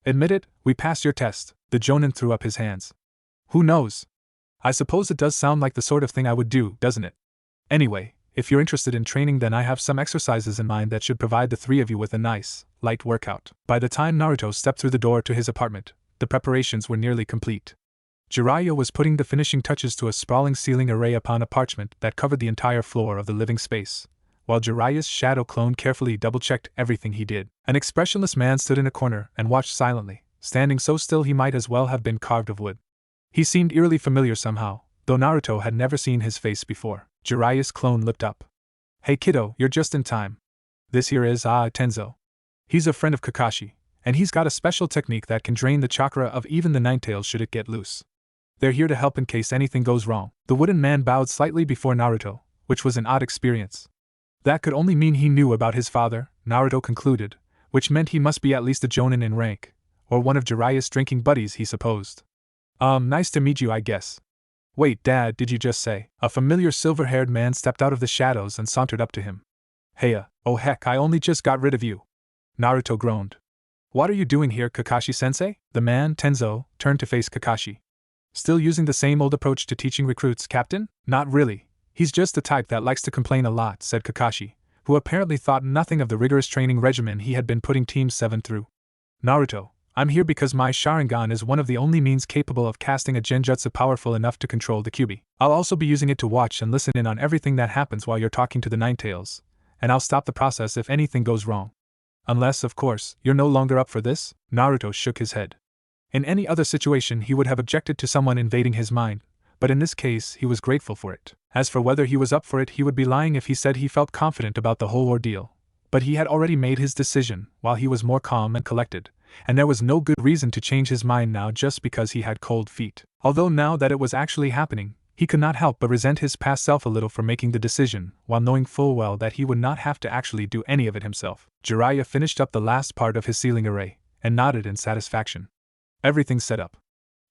Admit it, we passed your test, the Jonin threw up his hands. Who knows? I suppose it does sound like the sort of thing I would do, doesn't it? Anyway, if you're interested in training, then I have some exercises in mind that should provide the three of you with a nice, light workout. By the time Naruto stepped through the door to his apartment, the preparations were nearly complete. Jiraiya was putting the finishing touches to a sprawling ceiling array upon a parchment that covered the entire floor of the living space, while Jiraiya's shadow clone carefully double-checked everything he did. An expressionless man stood in a corner and watched silently, standing so still he might as well have been carved of wood. He seemed eerily familiar somehow, though Naruto had never seen his face before. Jiraiya's clone looked up. Hey kiddo, you're just in time. This here is Tenzo. He's a friend of Kakashi, and he's got a special technique that can drain the chakra of even the Ninetales should it get loose. They're here to help in case anything goes wrong. The wooden man bowed slightly before Naruto, which was an odd experience. That could only mean he knew about his father, Naruto concluded, which meant he must be at least a Jonin in rank, or one of Jiraiya's drinking buddies, he supposed. Nice to meet you, I guess. Wait, Dad, did you just say? A familiar silver-haired man stepped out of the shadows and sauntered up to him. Heya, oh heck, I only just got rid of you. Naruto groaned. What are you doing here, Kakashi-sensei? The man, Tenzo, turned to face Kakashi. Still using the same old approach to teaching recruits, Captain? Not really. He's just the type that likes to complain a lot, said Kakashi, who apparently thought nothing of the rigorous training regimen he had been putting Team 7 through. Naruto, I'm here because my Sharingan is one of the only means capable of casting a genjutsu powerful enough to control the Kyuubi. I'll also be using it to watch and listen in on everything that happens while you're talking to the Ninetales, and I'll stop the process if anything goes wrong. Unless, of course, you're no longer up for this? Naruto shook his head. In any other situation he would have objected to someone invading his mind, but in this case he was grateful for it. As for whether he was up for it, he would be lying if he said he felt confident about the whole ordeal. But he had already made his decision, while he was more calm and collected, and there was no good reason to change his mind now just because he had cold feet. Although now that it was actually happening, he could not help but resent his past self a little for making the decision, while knowing full well that he would not have to actually do any of it himself. Jiraiya finished up the last part of his sealing array, and nodded in satisfaction. Everything's set up.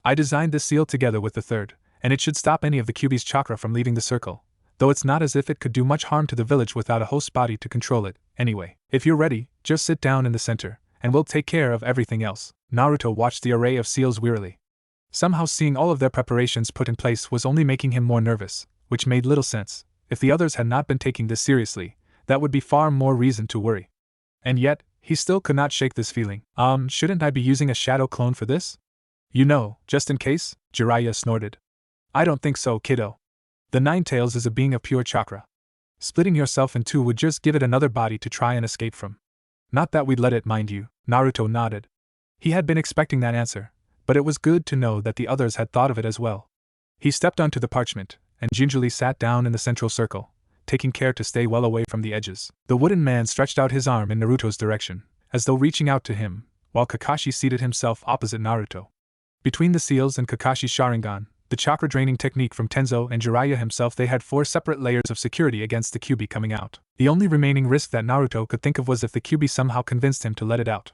I designed this seal together with the third, and it should stop any of the Kyuubi's chakra from leaving the circle, though it's not as if it could do much harm to the village without a host body to control it. Anyway, if you're ready, just sit down in the center, and we'll take care of everything else. Naruto watched the array of seals wearily. Somehow seeing all of their preparations put in place was only making him more nervous, which made little sense. If the others had not been taking this seriously, that would be far more reason to worry. And yet, he still could not shake this feeling. Shouldn't I be using a shadow clone for this? You know, just in case? Jiraiya snorted. I don't think so, kiddo. The Ninetales is a being of pure chakra. Splitting yourself in two would just give it another body to try and escape from. Not that we'd let it, mind you. Naruto nodded. He had been expecting that answer, but it was good to know that the others had thought of it as well. He stepped onto the parchment, and gingerly sat down in the central circle, taking care to stay well away from the edges. The wooden man stretched out his arm in Naruto's direction, as though reaching out to him, while Kakashi seated himself opposite Naruto. Between the seals and Kakashi's Sharingan, the chakra-draining technique from Tenzo and Jiraiya himself, they had 4 separate layers of security against the Kyuubi coming out. The only remaining risk that Naruto could think of was if the Kyuubi somehow convinced him to let it out.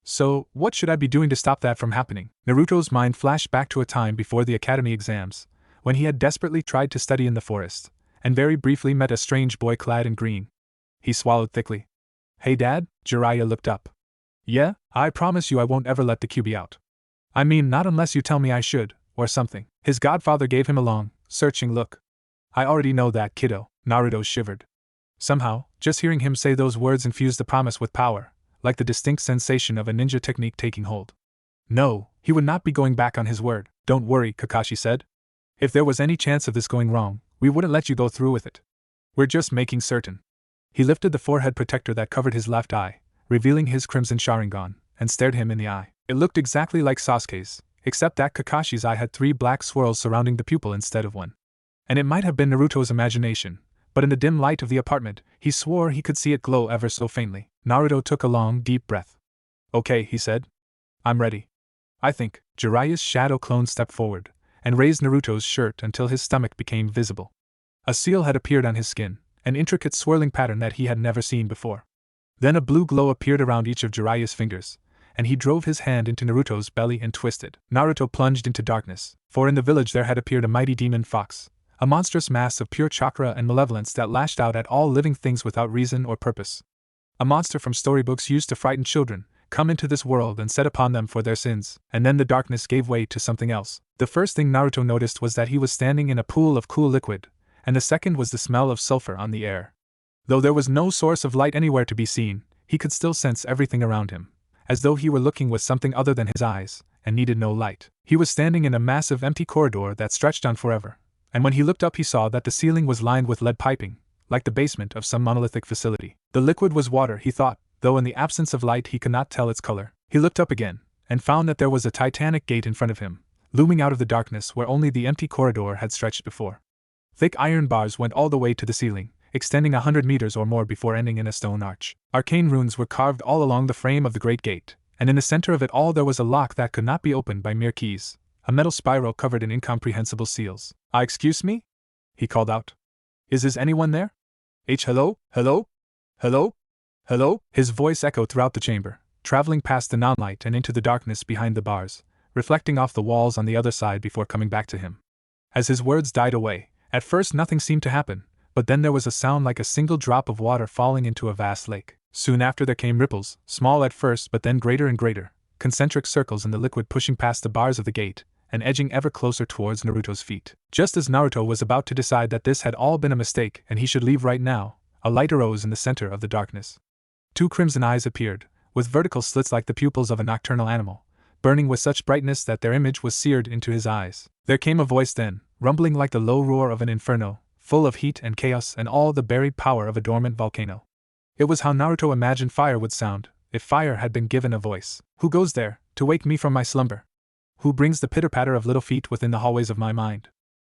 So, what should I be doing to stop that from happening? Naruto's mind flashed back to a time before the academy exams, when he had desperately tried to study in the forest, and very briefly met a strange boy clad in green. He swallowed thickly. Hey Dad? Jiraiya looked up. Yeah? I promise you I won't ever let the Kyuubi out. I mean, not unless you tell me I should, or something. His godfather gave him a long, searching look. I already know that, kiddo. Naruto shivered. Somehow, just hearing him say those words infused the promise with power, like the distinct sensation of a ninja technique taking hold. No, he would not be going back on his word. Don't worry, Kakashi said. If there was any chance of this going wrong, we wouldn't let you go through with it. We're just making certain. He lifted the forehead protector that covered his left eye, revealing his crimson Sharingan, and stared him in the eye. It looked exactly like Sasuke's, except that Kakashi's eye had 3 black swirls surrounding the pupil instead of 1. And it might have been Naruto's imagination, but in the dim light of the apartment, he swore he could see it glow ever so faintly. Naruto took a long, deep breath. Okay, he said. I'm ready. I think. Jiraiya's shadow clone stepped forward and raised Naruto's shirt until his stomach became visible. A seal had appeared on his skin, an intricate swirling pattern that he had never seen before. Then a blue glow appeared around each of Jiraiya's fingers, and he drove his hand into Naruto's belly and twisted. Naruto plunged into darkness, for in the village there had appeared a mighty demon fox, a monstrous mass of pure chakra and malevolence that lashed out at all living things without reason or purpose. A monster from storybooks used to frighten children, come into this world and set upon them for their sins, and then the darkness gave way to something else. The first thing Naruto noticed was that he was standing in a pool of cool liquid, and the second was the smell of sulfur on the air. Though there was no source of light anywhere to be seen, he could still sense everything around him, as though he were looking with something other than his eyes, and needed no light. He was standing in a massive empty corridor that stretched on forever, and when he looked up he saw that the ceiling was lined with lead piping, like the basement of some monolithic facility. The liquid was water, he thought, though in the absence of light he could not tell its color. He looked up again, and found that there was a titanic gate in front of him, looming out of the darkness where only the empty corridor had stretched before. Thick iron bars went all the way to the ceiling, extending 100 meters or more before ending in a stone arch. Arcane runes were carved all along the frame of the great gate, and in the center of it all there was a lock that could not be opened by mere keys, a metal spiral covered in incomprehensible seals. Excuse me?" he called out. Is anyone there? Hello? Hello? Hello? Hello? His voice echoed throughout the chamber, traveling past the non-light and into the darkness behind the bars, reflecting off the walls on the other side before coming back to him. As his words died away, at first nothing seemed to happen, but then there was a sound like a single drop of water falling into a vast lake. Soon after there came ripples, small at first but then greater and greater, concentric circles in the liquid pushing past the bars of the gate, and edging ever closer towards Naruto's feet. Just as Naruto was about to decide that this had all been a mistake and he should leave right now, a light arose in the center of the darkness. 2 crimson eyes appeared, with vertical slits like the pupils of a nocturnal animal, burning with such brightness that their image was seared into his eyes. There came a voice then, rumbling like the low roar of an inferno, full of heat and chaos and all the buried power of a dormant volcano. It was how Naruto imagined fire would sound, if fire had been given a voice. Who goes there, to wake me from my slumber? Who brings the pitter-patter of little feet within the hallways of my mind?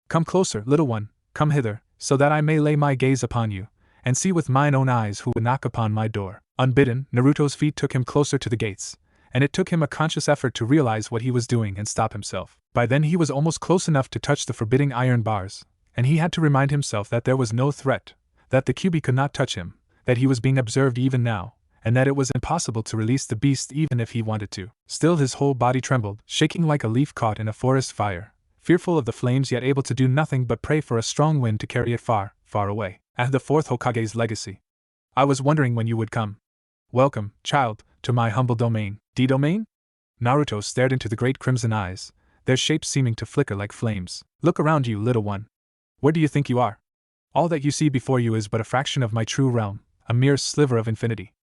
Come closer, little one, come hither, so that I may lay my gaze upon you, and see with mine own eyes who would knock upon my door. Unbidden, Naruto's feet took him closer to the gates, and it took him a conscious effort to realize what he was doing and stop himself. By then he was almost close enough to touch the forbidding iron bars, and he had to remind himself that there was no threat, that the Kyuubi could not touch him, that he was being observed even now, and that it was impossible to release the beast even if he wanted to. Still his whole body trembled, shaking like a leaf caught in a forest fire, fearful of the flames yet able to do nothing but pray for a strong wind to carry it far, far away. At the Fourth Hokage's legacy. I was wondering when you would come. Welcome, child, to my humble domain. D-domain? Naruto stared into the great crimson eyes, their shapes seeming to flicker like flames. Look around you, little one. Where do you think you are? All that you see before you is but a fraction of my true realm, a mere sliver of infinity.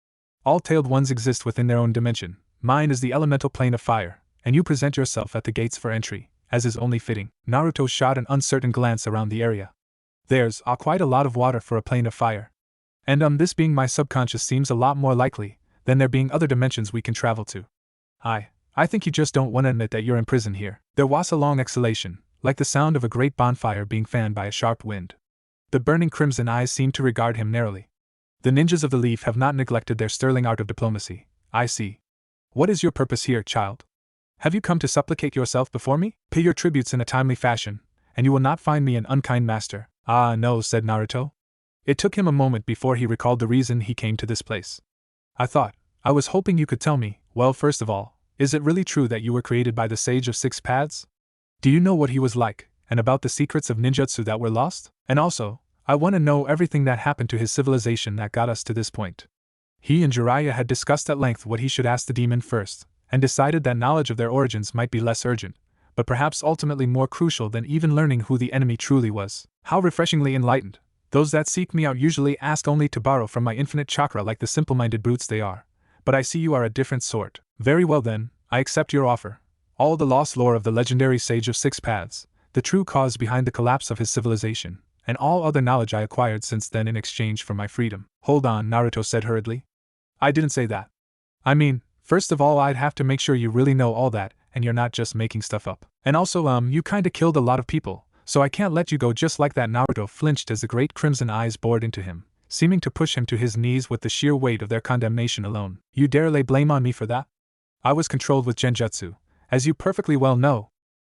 All tailed ones exist within their own dimension. Mine is the elemental plane of fire, and you present yourself at the gates for entry, as is only fitting. Naruto shot an uncertain glance around the area. There's quite a lot of water for a plane of fire. And this being my subconscious seems a lot more likely than there being other dimensions we can travel to. I think you just don't want to admit that you're in prison here. There was a long exhalation, like the sound of a great bonfire being fanned by a sharp wind. The burning crimson eyes seemed to regard him narrowly. The ninjas of the leaf have not neglected their sterling art of diplomacy, I see. What is your purpose here, child? Have you come to supplicate yourself before me? Pay your tributes in a timely fashion, and you will not find me an unkind master. Ah, no, said Naruto. It took him a moment before he recalled the reason he came to this place. I was hoping you could tell me. Well, first of all, is it really true that you were created by the Sage of Six Paths? Do you know what he was like, and about the secrets of ninjutsu that were lost? And also, I want to know everything that happened to his civilization that got us to this point. He and Jiraiya had discussed at length what he should ask the demon first, and decided that knowledge of their origins might be less urgent, but perhaps ultimately more crucial than even learning who the enemy truly was. How refreshingly enlightened. Those that seek me out usually ask only to borrow from my infinite chakra like the simple-minded brutes they are. But I see you are a different sort. Very well then, I accept your offer. All the lost lore of the legendary Sage of Six Paths, the true cause behind the collapse of his civilization, and all other knowledge I acquired since then in exchange for my freedom. Hold on, Naruto said hurriedly. I didn't say that. I mean, first of all I'd have to make sure you really know all that, and you're not just making stuff up. And also, you kinda killed a lot of people, so I can't let you go just like that. Naruto flinched as the great crimson eyes bored into him, seeming to push him to his knees with the sheer weight of their condemnation alone. You dare lay blame on me for that? I was controlled with genjutsu, As you perfectly well know,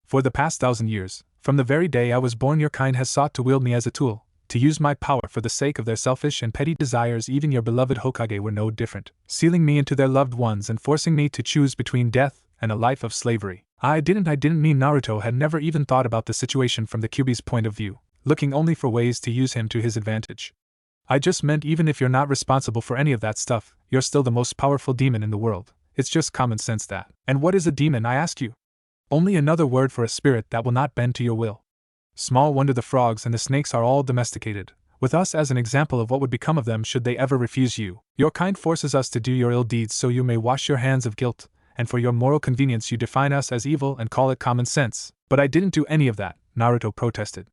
for the past 1,000 years, from the very day I was born, your kind has sought to wield me as a tool, to use my power for the sake of their selfish and petty desires. Even your beloved Hokage were no different, sealing me into their loved ones and forcing me to choose between death and a life of slavery. I didn't mean Naruto had never even thought about the situation from the Kyuubi's point of view, looking only for ways to use him to his advantage. I just meant even if you're not responsible for any of that stuff, you're still the most powerful demon in the world. It's just common sense that. And what is a demon, I ask you? Only another word for a spirit that will not bend to your will. Small wonder the frogs and the snakes are all domesticated, with us as an example of what would become of them should they ever refuse you. Your kind forces us to do your ill deeds so you may wash your hands of guilt, and for your moral convenience you define us as evil and call it common sense. But I didn't do any of that, Naruto protested.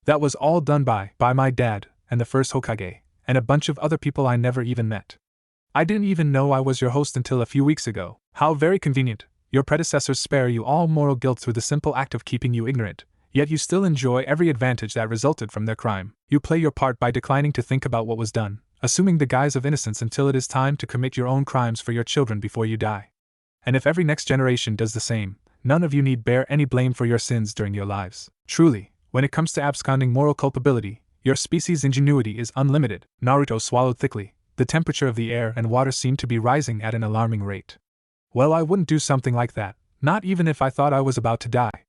That was all done by my dad, and the first Hokage, and a bunch of other people I never even met. I didn't even know I was your host until a few weeks ago. How very convenient. Your predecessors spare you all moral guilt through the simple act of keeping you ignorant, yet you still enjoy every advantage that resulted from their crime. You play your part by declining to think about what was done, assuming the guise of innocence until it is time to commit your own crimes for your children before you die. And if every next generation does the same, none of you need bear any blame for your sins during your lives. Truly, when it comes to absconding moral culpability, your species' ingenuity is unlimited. Naruto swallowed thickly. The temperature of the air and water seemed to be rising at an alarming rate. Well, I wouldn't do something like that, not even if I thought I was about to die.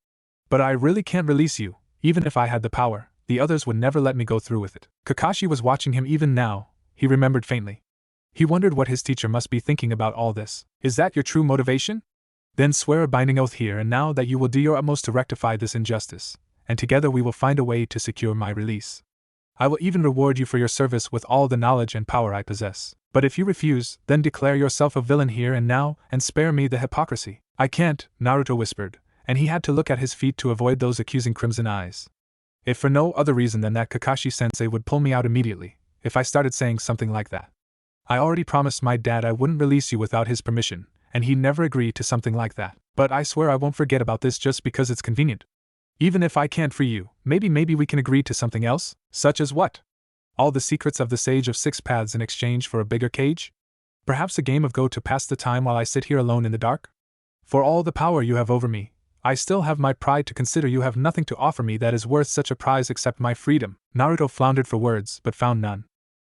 But I really can't release you, even if I had the power. The others would never let me go through with it. Kakashi was watching him even now, he remembered faintly. He wondered what his teacher must be thinking about all this. Is that your true motivation? Then swear a binding oath here and now that you will do your utmost to rectify this injustice, and together we will find a way to secure my release. I will even reward you for your service with all the knowledge and power I possess. But if you refuse, then declare yourself a villain here and now, and spare me the hypocrisy. I can't, Naruto whispered, and he had to look at his feet to avoid those accusing crimson eyes. If for no other reason than that Kakashi-sensei would pull me out immediately, if I started saying something like that. I already promised my dad I wouldn't release you without his permission, and he'd never agree to something like that. But I swear I won't forget about this just because it's convenient. Even if I can't free you, maybe we can agree to something else? Such as what? All the secrets of the Sage of Six Paths in exchange for a bigger cage? Perhaps a game of Go to pass the time while I sit here alone in the dark? For all the power you have over me, I still have my pride to consider. You have nothing to offer me that is worth such a prize except my freedom. Naruto floundered for words but found none.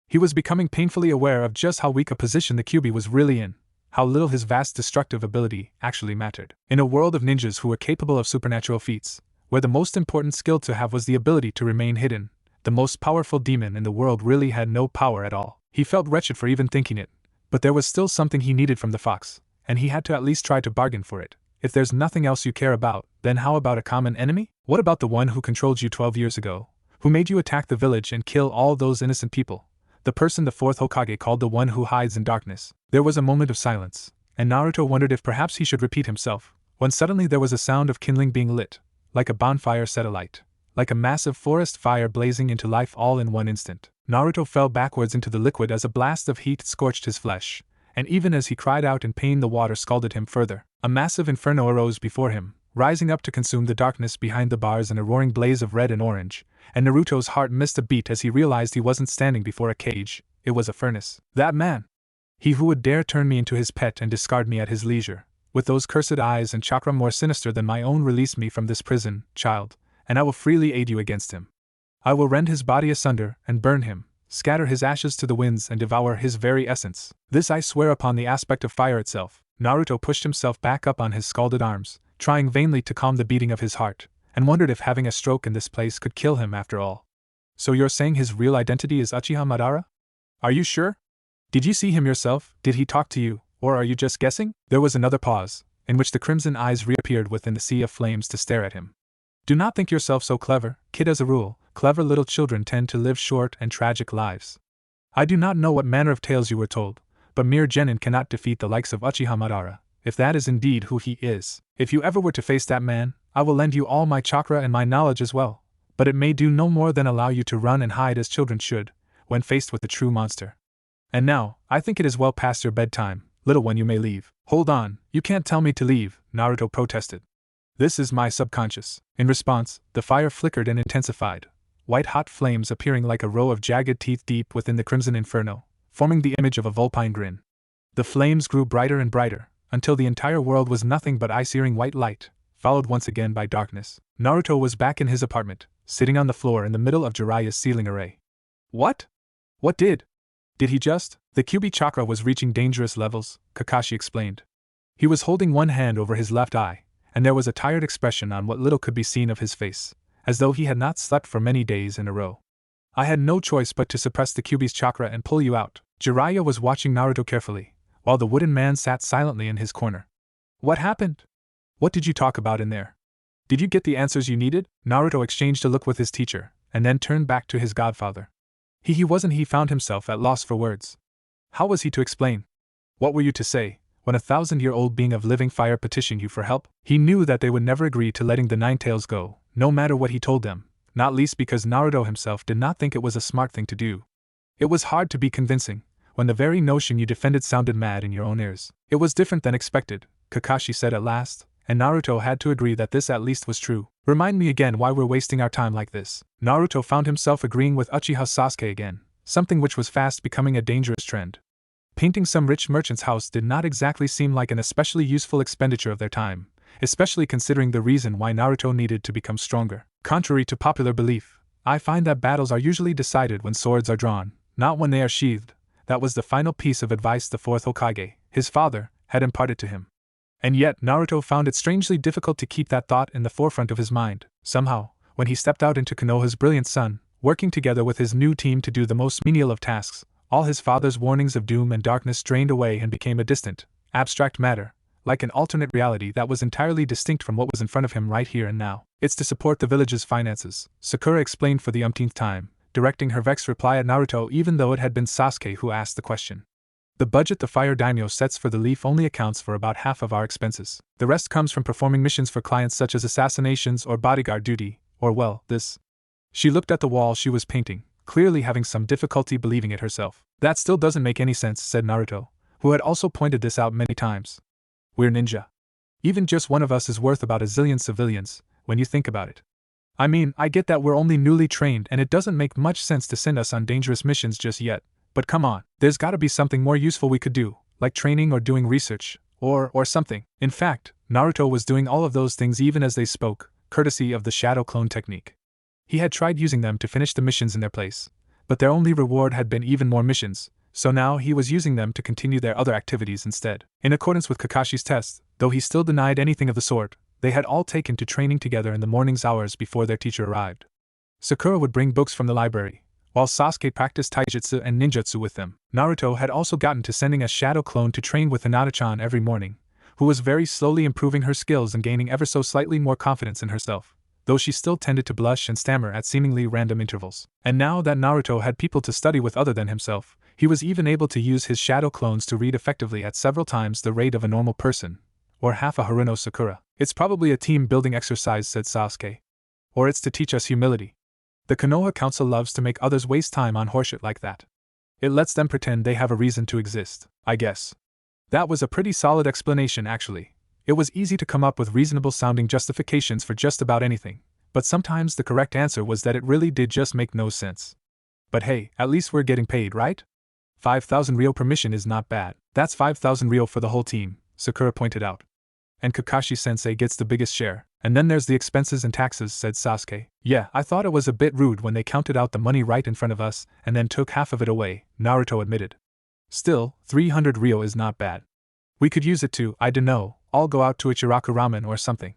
He was becoming painfully aware of just how weak a position the Kyuubi was really in, how little his vast destructive ability actually mattered. In a world of ninjas who were capable of supernatural feats, where the most important skill to have was the ability to remain hidden, the most powerful demon in the world really had no power at all. He felt wretched for even thinking it, but there was still something he needed from the fox, and he had to at least try to bargain for it. If there's nothing else you care about, then how about a common enemy? What about the one who controlled you 12 years ago, who made you attack the village and kill all those innocent people? The person the Fourth Hokage called the one who hides in darkness. There was a moment of silence, and Naruto wondered if perhaps he should repeat himself, when suddenly there was a sound of kindling being lit, like a bonfire set alight, like a massive forest fire blazing into life all in one instant. Naruto fell backwards into the liquid as a blast of heat scorched his flesh, and even as he cried out in pain the water scalded him further. A massive inferno arose before him, rising up to consume the darkness behind the bars in a roaring blaze of red and orange, and Naruto's heart missed a beat as he realized he wasn't standing before a cage, it was a furnace. That man! He who would dare turn me into his pet and discard me at his leisure, with those cursed eyes and chakra more sinister than my own, release me from this prison, child, and I will freely aid you against him. I will rend his body asunder and burn him, scatter his ashes to the winds and devour his very essence. This I swear upon the aspect of fire itself. Naruto pushed himself back up on his scalded arms, trying vainly to calm the beating of his heart, and wondered if having a stroke in this place could kill him after all. So you're saying his real identity is Uchiha Madara? Are you sure? Did you see him yourself? Did he talk to you? Or are you just guessing? There was another pause, in which the crimson eyes reappeared within the sea of flames to stare at him. Do not think yourself so clever, kid. As a rule, clever little children tend to live short and tragic lives. I do not know what manner of tales you were told, but mere genin cannot defeat the likes of Uchiha Madara, if that is indeed who he is. If you ever were to face that man, I will lend you all my chakra and my knowledge as well, but it may do no more than allow you to run and hide as children should, when faced with the true monster. And now, I think it is well past your bedtime. Little one, you may leave. Hold on, you can't tell me to leave, Naruto protested. This is my subconscious. In response, the fire flickered and intensified, white-hot flames appearing like a row of jagged teeth deep within the crimson inferno, forming the image of a vulpine grin. The flames grew brighter and brighter, until the entire world was nothing but ice-searing white light, followed once again by darkness. Naruto was back in his apartment, sitting on the floor in the middle of Jiraiya's ceiling array. What? What did? Did he just? The Kyuubi chakra was reaching dangerous levels, Kakashi explained. He was holding one hand over his left eye, and there was a tired expression on what little could be seen of his face, as though he had not slept for many days in a row. I had no choice but to suppress the Kyuubi's chakra and pull you out. Jiraiya was watching Naruto carefully, while the wooden man sat silently in his corner. What happened? What did you talk about in there? Did you get the answers you needed? Naruto exchanged a look with his teacher, and then turned back to his godfather. He found himself at loss for words. How was he to explain? What were you to say, when a 1,000-year-old being of living fire petitioned you for help? He knew that they would never agree to letting the Nine Tails go, no matter what he told them, not least because Naruto himself did not think it was a smart thing to do. It was hard to be convincing, when the very notion you defended sounded mad in your own ears. It was different than expected, Kakashi said at last, and Naruto had to agree that this at least was true. Remind me again why we're wasting our time like this. Naruto found himself agreeing with Uchiha Sasuke again, something which was fast becoming a dangerous trend. Painting some rich merchant's house did not exactly seem like an especially useful expenditure of their time, especially considering the reason why Naruto needed to become stronger. Contrary to popular belief, I find that battles are usually decided when swords are drawn, not when they are sheathed. That was the final piece of advice the Fourth Hokage, his father, had imparted to him. And yet Naruto found it strangely difficult to keep that thought in the forefront of his mind. Somehow, when he stepped out into Konoha's brilliant sun, working together with his new team to do the most menial of tasks, all his father's warnings of doom and darkness drained away and became a distant, abstract matter, like an alternate reality that was entirely distinct from what was in front of him right here and now. It's to support the village's finances, Sakura explained for the umpteenth time, directing her vexed reply at Naruto even though it had been Sasuke who asked the question. The budget the fire daimyo sets for the leaf only accounts for about half of our expenses. The rest comes from performing missions for clients such as assassinations or bodyguard duty, or well, this. She looked at the wall she was painting, clearly having some difficulty believing it herself. That still doesn't make any sense, said Naruto, who had also pointed this out many times. We're ninja. Even just one of us is worth about a zillion civilians, when you think about it. I mean, I get that we're only newly trained and it doesn't make much sense to send us on dangerous missions just yet. But come on, there's gotta be something more useful we could do, like training or doing research, or something. In fact, Naruto was doing all of those things even as they spoke, courtesy of the shadow clone technique. He had tried using them to finish the missions in their place, but their only reward had been even more missions, so now he was using them to continue their other activities instead. In accordance with Kakashi's test, though he still denied anything of the sort, they had all taken to training together in the morning's hours before their teacher arrived. Sakura would bring books from the library, while Sasuke practiced taijutsu and ninjutsu with them. Naruto had also gotten to sending a shadow clone to train with Hinata-chan every morning, who was very slowly improving her skills and gaining ever so slightly more confidence in herself, though she still tended to blush and stammer at seemingly random intervals. And now that Naruto had people to study with other than himself, he was even able to use his shadow clones to read effectively at several times the rate of a normal person, or half a Haruno Sakura. It's probably a team-building exercise, said Sasuke. Or it's to teach us humility. The Konoha Council loves to make others waste time on horseshit like that. It lets them pretend they have a reason to exist, I guess. That was a pretty solid explanation, actually. It was easy to come up with reasonable-sounding justifications for just about anything, but sometimes the correct answer was that it really did just make no sense. But hey, at least we're getting paid, right? 5,000 ryo per mission is not bad. That's 5,000 ryo for the whole team, Sakura pointed out. And Kakashi-sensei gets the biggest share. And then there's the expenses and taxes, said Sasuke. Yeah, I thought it was a bit rude when they counted out the money right in front of us and then took half of it away, Naruto admitted. Still, 300 ryo is not bad. We could use it to, I dunno, all go out to Ichiraku ramen or something.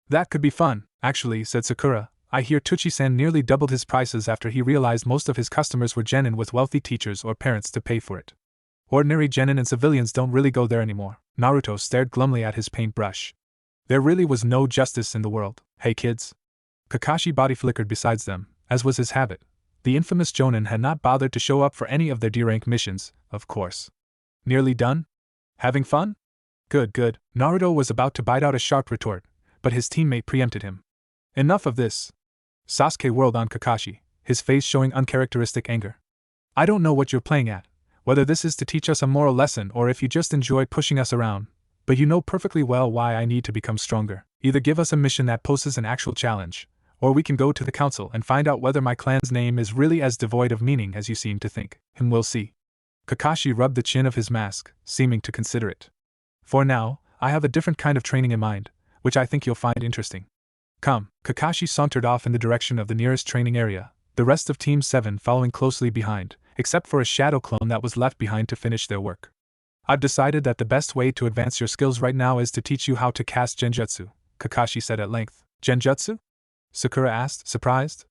That could be fun, actually, said Sakura. I hear Tuchi-san nearly doubled his prices after he realized most of his customers were genin with wealthy teachers or parents to pay for it. Ordinary genin and civilians don't really go there anymore. Naruto stared glumly at his paintbrush. There really was no justice in the world. Hey kids. Kakashi body flickered beside them, as was his habit. The infamous Jonin had not bothered to show up for any of their D-rank missions, of course. Nearly done? Having fun? Good, good. Naruto was about to bite out a sharp retort, but his teammate preempted him. Enough of this. Sasuke whirled on Kakashi, his face showing uncharacteristic anger. I don't know what you're playing at, whether this is to teach us a moral lesson or if you just enjoy pushing us around. But you know perfectly well why I need to become stronger. Either give us a mission that poses an actual challenge, or we can go to the council and find out whether my clan's name is really as devoid of meaning as you seem to think. And we'll see. Kakashi rubbed the chin of his mask, seeming to consider it. For now, I have a different kind of training in mind, which I think you'll find interesting. Come. Kakashi sauntered off in the direction of the nearest training area, the rest of Team 7 following closely behind, except for a shadow clone that was left behind to finish their work. I've decided that the best way to advance your skills right now is to teach you how to cast Genjutsu, Kakashi said at length. Genjutsu? Sakura asked, surprised.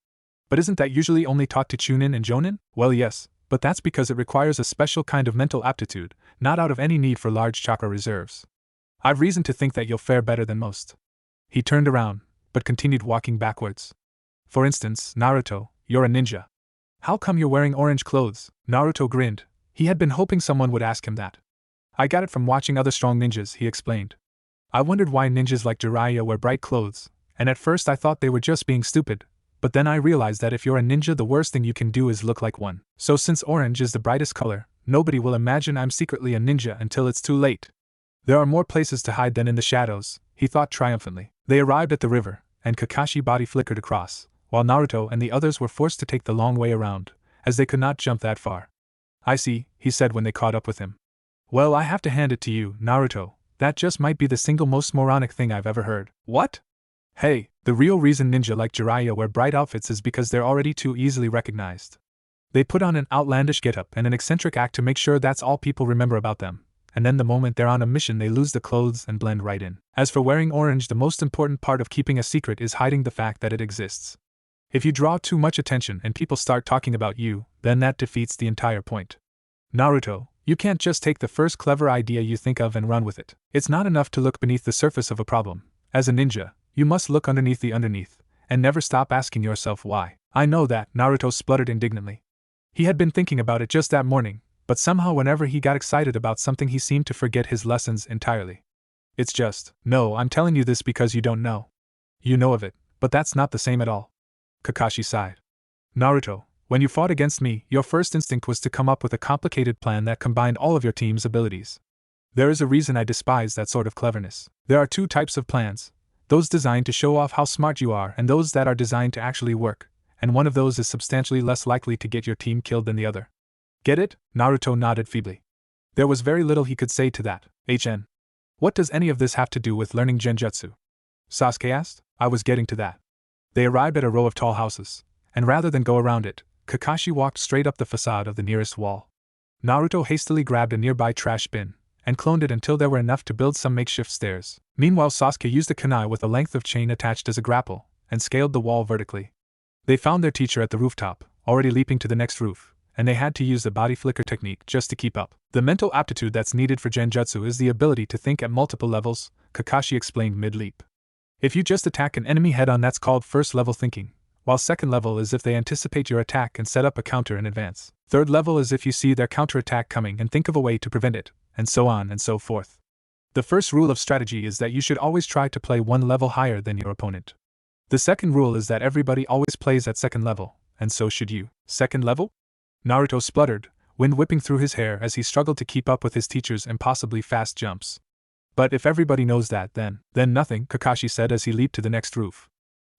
But isn't that usually only taught to Chunin and Jonin? Well, yes, but that's because it requires a special kind of mental aptitude, not out of any need for large chakra reserves. I've reason to think that you'll fare better than most. He turned around, but continued walking backwards. For instance, Naruto, you're a ninja. How come you're wearing orange clothes? Naruto grinned. He had been hoping someone would ask him that. I got it from watching other strong ninjas, he explained. I wondered why ninjas like Jiraiya wear bright clothes, and at first I thought they were just being stupid, but then I realized that if you're a ninja the worst thing you can do is look like one. So since orange is the brightest color, nobody will imagine I'm secretly a ninja until it's too late. There are more places to hide than in the shadows, he thought triumphantly. They arrived at the river, and Kakashi's body flickered across, while Naruto and the others were forced to take the long way around, as they could not jump that far. I see, he said when they caught up with him. Well, I have to hand it to you, Naruto, that just might be the single most moronic thing I've ever heard. What? Hey, the real reason ninja like Jiraiya wear bright outfits is because they're already too easily recognized. They put on an outlandish getup and an eccentric act to make sure that's all people remember about them, and then the moment they're on a mission they lose the clothes and blend right in. As for wearing orange, the most important part of keeping a secret is hiding the fact that it exists. If you draw too much attention and people start talking about you, then that defeats the entire point. Naruto, you can't just take the first clever idea you think of and run with it. It's not enough to look beneath the surface of a problem. As a ninja, you must look underneath the underneath, and never stop asking yourself why. I know that, Naruto spluttered indignantly. He had been thinking about it just that morning, but somehow whenever he got excited about something he seemed to forget his lessons entirely. It's just, no, I'm telling you this because you don't know. You know of it, but that's not the same at all. Kakashi sighed. Naruto, when you fought against me, your first instinct was to come up with a complicated plan that combined all of your team's abilities. There is a reason I despise that sort of cleverness. There are two types of plans, those designed to show off how smart you are and those that are designed to actually work, and one of those is substantially less likely to get your team killed than the other. Get it? Naruto nodded feebly. There was very little he could say to that. What does any of this have to do with learning Genjutsu? Sasuke asked. I was getting to that. They arrived at a row of tall houses, and rather than go around it, Kakashi walked straight up the facade of the nearest wall. Naruto hastily grabbed a nearby trash bin, and cloned it until there were enough to build some makeshift stairs. Meanwhile, Sasuke used a kunai with a length of chain attached as a grapple, and scaled the wall vertically. They found their teacher at the rooftop, already leaping to the next roof, and they had to use the body flicker technique just to keep up. The mental aptitude that's needed for Genjutsu is the ability to think at multiple levels, Kakashi explained mid-leap. If you just attack an enemy head-on, that's called first-level thinking, while second level is if they anticipate your attack and set up a counter in advance. Third level is if you see their counterattack coming and think of a way to prevent it, and so on and so forth. The first rule of strategy is that you should always try to play one level higher than your opponent. The second rule is that everybody always plays at second level, and so should you. Second level? Naruto spluttered, wind whipping through his hair as he struggled to keep up with his teacher's impossibly fast jumps. But if everybody knows that, then nothing, Kakashi said as he leaped to the next roof.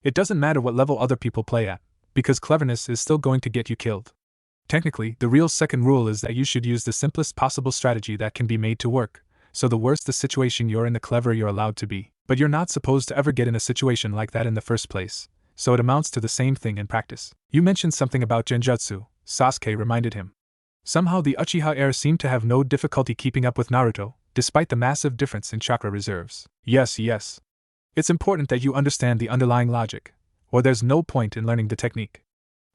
It doesn't matter what level other people play at, because cleverness is still going to get you killed. Technically, the real second rule is that you should use the simplest possible strategy that can be made to work, so the worse the situation you're in, the cleverer you're allowed to be. But you're not supposed to ever get in a situation like that in the first place, so it amounts to the same thing in practice. You mentioned something about Genjutsu, Sasuke reminded him. Somehow the Uchiha heir seemed to have no difficulty keeping up with Naruto, despite the massive difference in chakra reserves. Yes. It's important that you understand the underlying logic, or there's no point in learning the technique.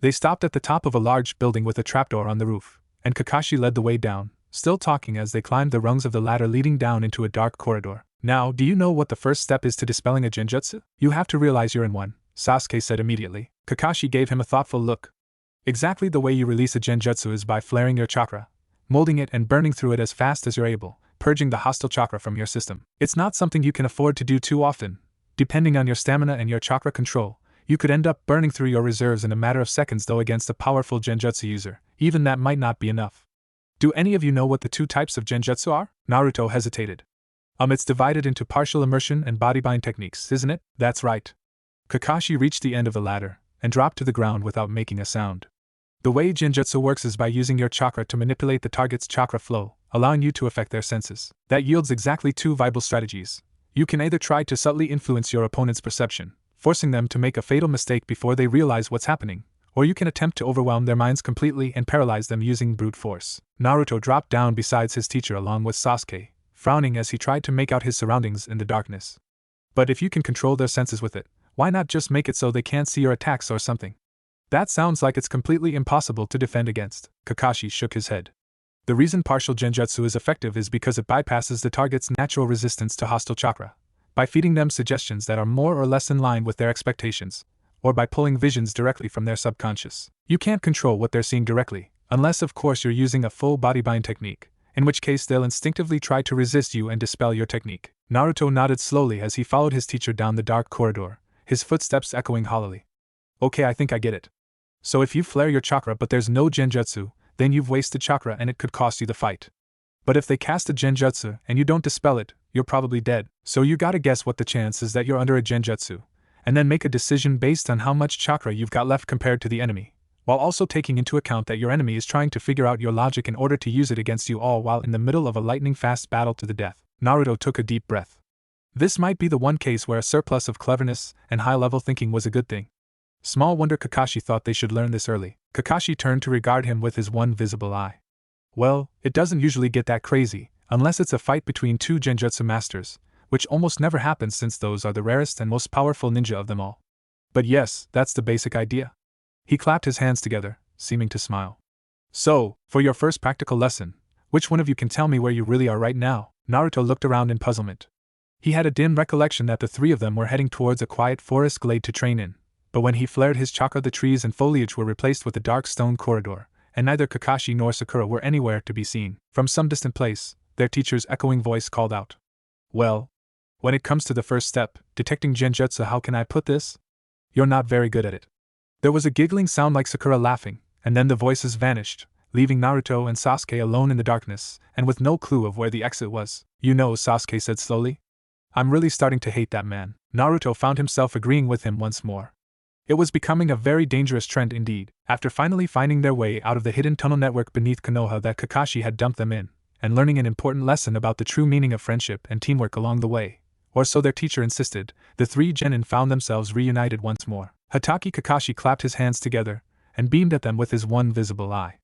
They stopped at the top of a large building with a trapdoor on the roof, and Kakashi led the way down, still talking as they climbed the rungs of the ladder leading down into a dark corridor. Now, do you know what the first step is to dispelling a Genjutsu? You have to realize you're in one, Sasuke said immediately. Kakashi gave him a thoughtful look. Exactly the way you release a Genjutsu is by flaring your chakra, molding it and burning through it as fast as you're able, purging the hostile chakra from your system. It's not something you can afford to do too often. Depending on your stamina and your chakra control, you could end up burning through your reserves in a matter of seconds, though against a powerful Genjutsu user, even that might not be enough. Do any of you know what the two types of Genjutsu are? Naruto hesitated. It's divided into partial immersion and bodybind techniques, isn't it? That's right. Kakashi reached the end of the ladder, and dropped to the ground without making a sound. The way Genjutsu works is by using your chakra to manipulate the target's chakra flow, allowing you to affect their senses. That yields exactly two viable strategies. You can either try to subtly influence your opponent's perception, forcing them to make a fatal mistake before they realize what's happening, or you can attempt to overwhelm their minds completely and paralyze them using brute force. Naruto dropped down beside his teacher along with Sasuke, frowning as he tried to make out his surroundings in the darkness. But if you can control their senses with it, why not just make it so they can't see your attacks or something? That sounds like it's completely impossible to defend against. Kakashi shook his head. The reason partial genjutsu is effective is because it bypasses the target's natural resistance to hostile chakra, by feeding them suggestions that are more or less in line with their expectations, or by pulling visions directly from their subconscious. You can't control what they're seeing directly, unless of course you're using a full body bind technique, in which case they'll instinctively try to resist you and dispel your technique. Naruto nodded slowly as he followed his teacher down the dark corridor, his footsteps echoing hollowly. Okay, I think I get it. So if you flare your chakra but there's no genjutsu, then you've wasted chakra and it could cost you the fight. But if they cast a genjutsu and you don't dispel it, you're probably dead. So you gotta guess what the chance is that you're under a genjutsu, and then make a decision based on how much chakra you've got left compared to the enemy, while also taking into account that your enemy is trying to figure out your logic in order to use it against you all while in the middle of a lightning-fast battle to the death. Naruto took a deep breath. This might be the one case where a surplus of cleverness and high-level thinking was a good thing. Small wonder Kakashi thought they should learn this early. Kakashi turned to regard him with his one visible eye. Well, it doesn't usually get that crazy, unless it's a fight between two genjutsu masters, which almost never happens since those are the rarest and most powerful ninja of them all. But yes, that's the basic idea. He clapped his hands together, seeming to smile. So, for your first practical lesson, which one of you can tell me where you really are right now? Naruto looked around in puzzlement. He had a dim recollection that the three of them were heading towards a quiet forest glade to train in, but when he flared his chakra the trees and foliage were replaced with a dark stone corridor, and neither Kakashi nor Sakura were anywhere to be seen. From some distant place, their teacher's echoing voice called out. Well, when it comes to the first step, detecting genjutsu, how can I put this? You're not very good at it. There was a giggling sound like Sakura laughing, and then the voices vanished, leaving Naruto and Sasuke alone in the darkness, and with no clue of where the exit was. You know, Sasuke said slowly. I'm really starting to hate that man. Naruto found himself agreeing with him once more. It was becoming a very dangerous trend indeed. After finally finding their way out of the hidden tunnel network beneath Konoha that Kakashi had dumped them in, and learning an important lesson about the true meaning of friendship and teamwork along the way, or so their teacher insisted, the three genin found themselves reunited once more. Hatake Kakashi clapped his hands together, and beamed at them with his one visible eye.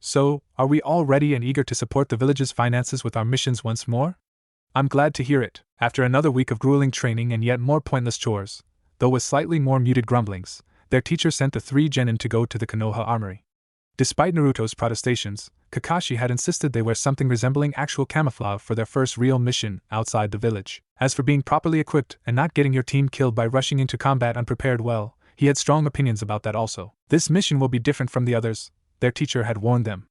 So, are we all ready and eager to support the village's finances with our missions once more? I'm glad to hear it. After another week of grueling training and yet more pointless chores, though with slightly more muted grumblings, their teacher sent the three genin to go to the Konoha Armory. Despite Naruto's protestations, Kakashi had insisted they wear something resembling actual camouflage for their first real mission outside the village. As for being properly equipped and not getting your team killed by rushing into combat unprepared, well, he had strong opinions about that also. This mission will be different from the others, their teacher had warned them.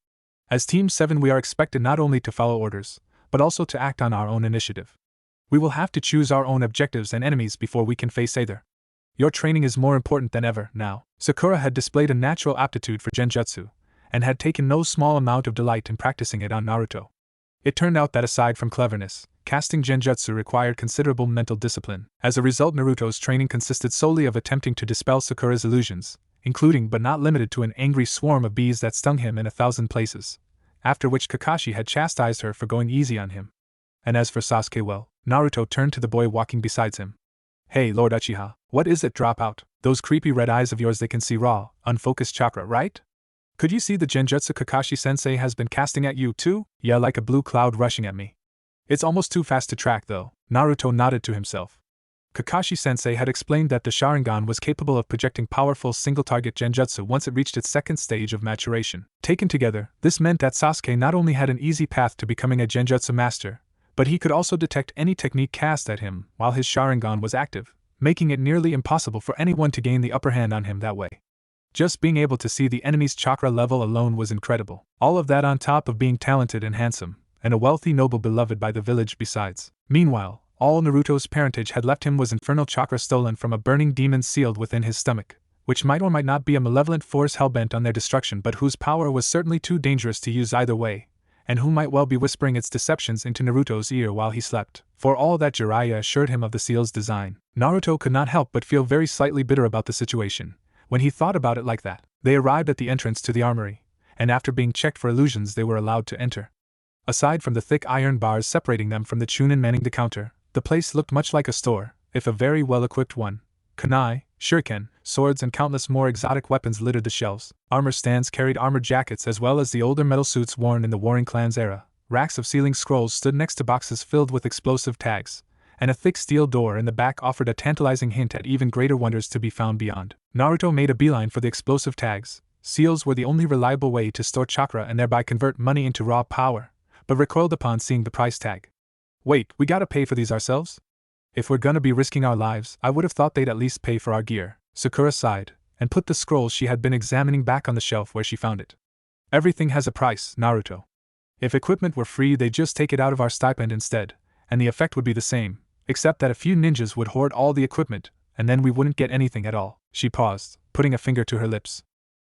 As Team 7 we are expected not only to follow orders, but also to act on our own initiative. We will have to choose our own objectives and enemies before we can face either. Your training is more important than ever now. Sakura had displayed a natural aptitude for genjutsu, and had taken no small amount of delight in practicing it on Naruto. It turned out that aside from cleverness, casting genjutsu required considerable mental discipline. As a result, Naruto's training consisted solely of attempting to dispel Sakura's illusions, including but not limited to an angry swarm of bees that stung him in 1,000 places, after which Kakashi had chastised her for going easy on him. And as for Sasuke, well, Naruto turned to the boy walking beside him. Hey, Lord Uchiha, what is it? Drop out. Those creepy red eyes of yours, they can see raw, unfocused chakra, right? Could you see the genjutsu Kakashi-sensei has been casting at you too? Yeah, like a blue cloud rushing at me. It's almost too fast to track though. Naruto nodded to himself. Kakashi-sensei had explained that the Sharingan was capable of projecting powerful single-target genjutsu once it reached its second stage of maturation. Taken together, this meant that Sasuke not only had an easy path to becoming a genjutsu master, but he could also detect any technique cast at him while his Sharingan was active, making it nearly impossible for anyone to gain the upper hand on him that way. Just being able to see the enemy's chakra level alone was incredible. All of that on top of being talented and handsome, and a wealthy noble beloved by the village besides. Meanwhile, all Naruto's parentage had left him was infernal chakra stolen from a burning demon sealed within his stomach, which might or might not be a malevolent force hellbent on their destruction but whose power was certainly too dangerous to use either way, and who might well be whispering its deceptions into Naruto's ear while he slept. For all that Jiraiya assured him of the seal's design, Naruto could not help but feel very slightly bitter about the situation. When he thought about it like that, they arrived at the entrance to the armory, and after being checked for illusions they were allowed to enter. Aside from the thick iron bars separating them from the Chunin manning the counter, the place looked much like a store, if a very well-equipped one. Kunai, shuriken, swords and countless more exotic weapons littered the shelves. Armor stands carried armored jackets as well as the older metal suits worn in the Warring Clans era. Racks of sealing scrolls stood next to boxes filled with explosive tags, and a thick steel door in the back offered a tantalizing hint at even greater wonders to be found beyond. Naruto made a beeline for the explosive tags. Seals were the only reliable way to store chakra and thereby convert money into raw power, but recoiled upon seeing the price tag. Wait, we gotta pay for these ourselves? If we're gonna be risking our lives, I would have thought they'd at least pay for our gear. Sakura sighed, and put the scroll she had been examining back on the shelf where she found it. Everything has a price, Naruto. If equipment were free, they'd just take it out of our stipend instead, and the effect would be the same, except that a few ninjas would hoard all the equipment, and then we wouldn't get anything at all. She paused, putting a finger to her lips.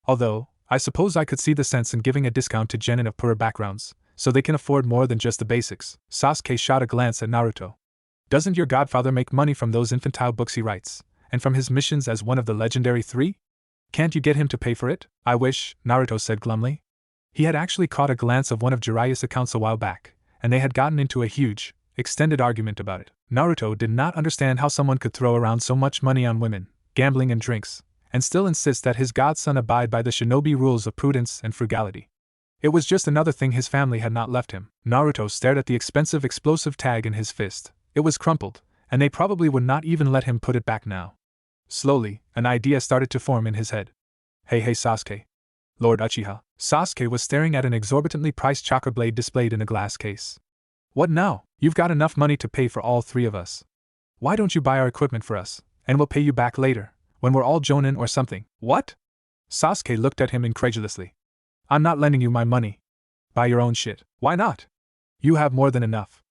Although, I suppose I could see the sense in giving a discount to genin of poorer backgrounds, so they can afford more than just the basics. Sasuke shot a glance at Naruto. Doesn't your godfather make money from those infantile books he writes, and from his missions as one of the legendary three? Can't you get him to pay for it? I wish, Naruto said glumly. He had actually caught a glance of one of Jiraiya's accounts a while back, and they had gotten into a huge, extended argument about it. Naruto did not understand how someone could throw around so much money on women, gambling and drinks, and still insist that his godson abide by the shinobi rules of prudence and frugality. It was just another thing his family had not left him. Naruto stared at the expensive explosive tag in his fist. It was crumpled, and they probably would not even let him put it back now. Slowly, an idea started to form in his head. Hey Sasuke. Lord Uchiha. Sasuke was staring at an exorbitantly priced chakra blade displayed in a glass case. What now? You've got enough money to pay for all three of us. Why don't you buy our equipment for us, and we'll pay you back later, when we're all jonin or something? What? Sasuke looked at him incredulously. I'm not lending you my money. Buy your own shit. Why not? You have more than enough.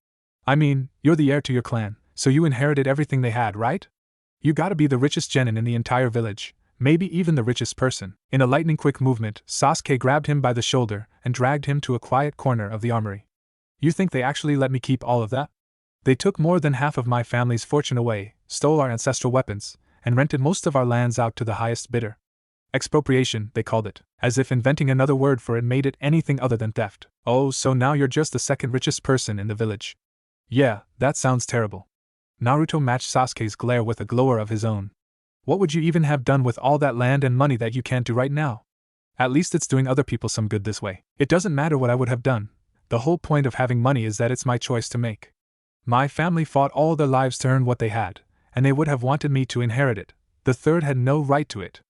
I mean, you're the heir to your clan, so you inherited everything they had, right? You gotta be the richest genin in the entire village, maybe even the richest person. In a lightning-quick movement, Sasuke grabbed him by the shoulder and dragged him to a quiet corner of the armory. You think they actually let me keep all of that? They took more than half of my family's fortune away, stole our ancestral weapons, and rented most of our lands out to the highest bidder. Expropriation, they called it, as if inventing another word for it made it anything other than theft. Oh, so now you're just the second richest person in the village. Yeah, that sounds terrible. Naruto matched Sasuke's glare with a glower of his own. What would you even have done with all that land and money that you can't do right now? At least it's doing other people some good this way. It doesn't matter what I would have done. The whole point of having money is that it's my choice to make. My family fought all their lives to earn what they had, and they would have wanted me to inherit it. The third had no right to it.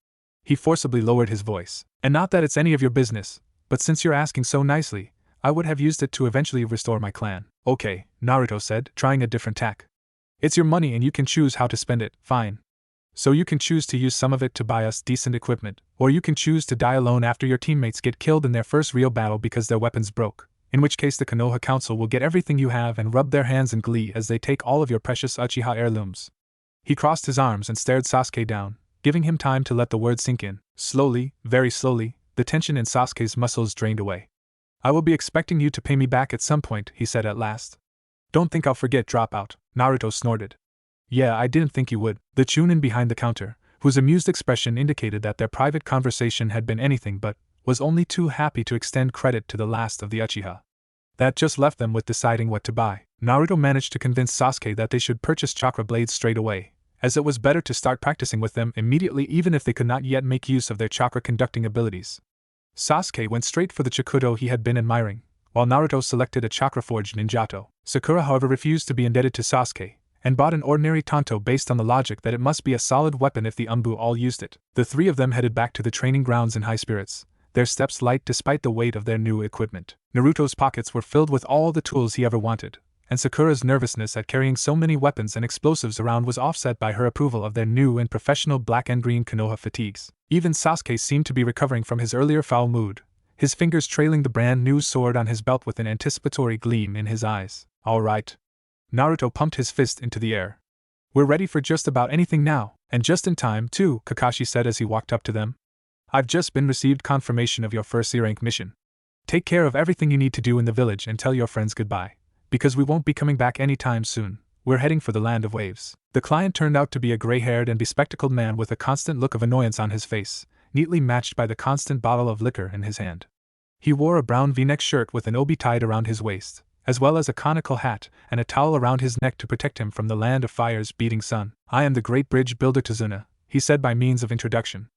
He forcibly lowered his voice. And not that it's any of your business, but since you're asking so nicely, I would have used it to eventually restore my clan. Okay, Naruto said, trying a different tack. It's your money and you can choose how to spend it, fine. So you can choose to use some of it to buy us decent equipment, or you can choose to die alone after your teammates get killed in their first real battle because their weapons broke, in which case the Konoha Council will get everything you have and rub their hands in glee as they take all of your precious Uchiha heirlooms. He crossed his arms and stared Sasuke down, giving him time to let the words sink in. Slowly, very slowly, the tension in Sasuke's muscles drained away. I will be expecting you to pay me back at some point, he said at last. Don't think I'll forget, dropout, Naruto snorted. Yeah, I didn't think you would. The Chunin behind the counter, whose amused expression indicated that their private conversation had been anything but, was only too happy to extend credit to the last of the Uchiha. That just left them with deciding what to buy. Naruto managed to convince Sasuke that they should purchase chakra blades straight away, as it was better to start practicing with them immediately even if they could not yet make use of their chakra conducting abilities. Sasuke went straight for the Chikudo he had been admiring, while Naruto selected a chakra-forged ninjato. Sakura, however, refused to be indebted to Sasuke, and bought an ordinary tanto based on the logic that it must be a solid weapon if the ANBU all used it. The three of them headed back to the training grounds in high spirits, their steps light despite the weight of their new equipment. Naruto's pockets were filled with all the tools he ever wanted, and Sakura's nervousness at carrying so many weapons and explosives around was offset by her approval of their new and professional black and green Konoha fatigues. Even Sasuke seemed to be recovering from his earlier foul mood, his fingers trailing the brand new sword on his belt with an anticipatory gleam in his eyes. All right. Naruto pumped his fist into the air. We're ready for just about anything now, and just in time, too, Kakashi said as he walked up to them. I've just been received confirmation of your first C-rank mission. Take care of everything you need to do in the village and tell your friends goodbye, because we won't be coming back anytime soon. We're heading for the land of waves. The client turned out to be a gray-haired and bespectacled man with a constant look of annoyance on his face, neatly matched by the constant bottle of liquor in his hand. He wore a brown v-neck shirt with an obi tied around his waist, as well as a conical hat and a towel around his neck to protect him from the land of fire's beating sun. "I am the great bridge builder Tazuna," he said by means of introduction.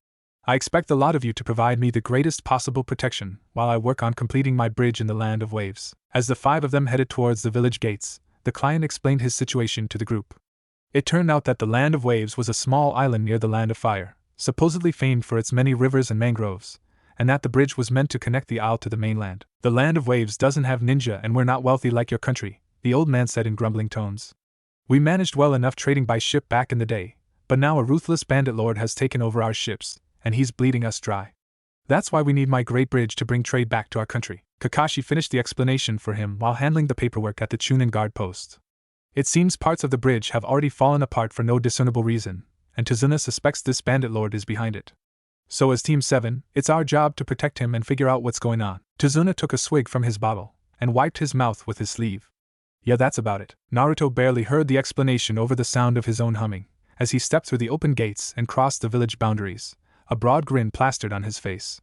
"I expect the lot of you to provide me the greatest possible protection while I work on completing my bridge in the land of waves." As the 5 of them headed towards the village gates, the client explained his situation to the group. It turned out that the land of waves was a small island near the land of fire, supposedly famed for its many rivers and mangroves, and that the bridge was meant to connect the isle to the mainland. "The land of waves doesn't have ninja and we're not wealthy like your country," the old man said in grumbling tones. "We managed well enough trading by ship back in the day, but now a ruthless bandit lord has taken over our ships, and he's bleeding us dry. That's why we need my great bridge to bring trade back to our country." Kakashi finished the explanation for him while handling the paperwork at the Chunin guard post. It seems parts of the bridge have already fallen apart for no discernible reason, and Tazuna suspects this bandit lord is behind it. "So as Team 7, it's our job to protect him and figure out what's going on." Tazuna took a swig from his bottle and wiped his mouth with his sleeve. "Yeah, that's about it." Naruto barely heard the explanation over the sound of his own humming, as he stepped through the open gates and crossed the village boundaries, a broad grin plastered on his face.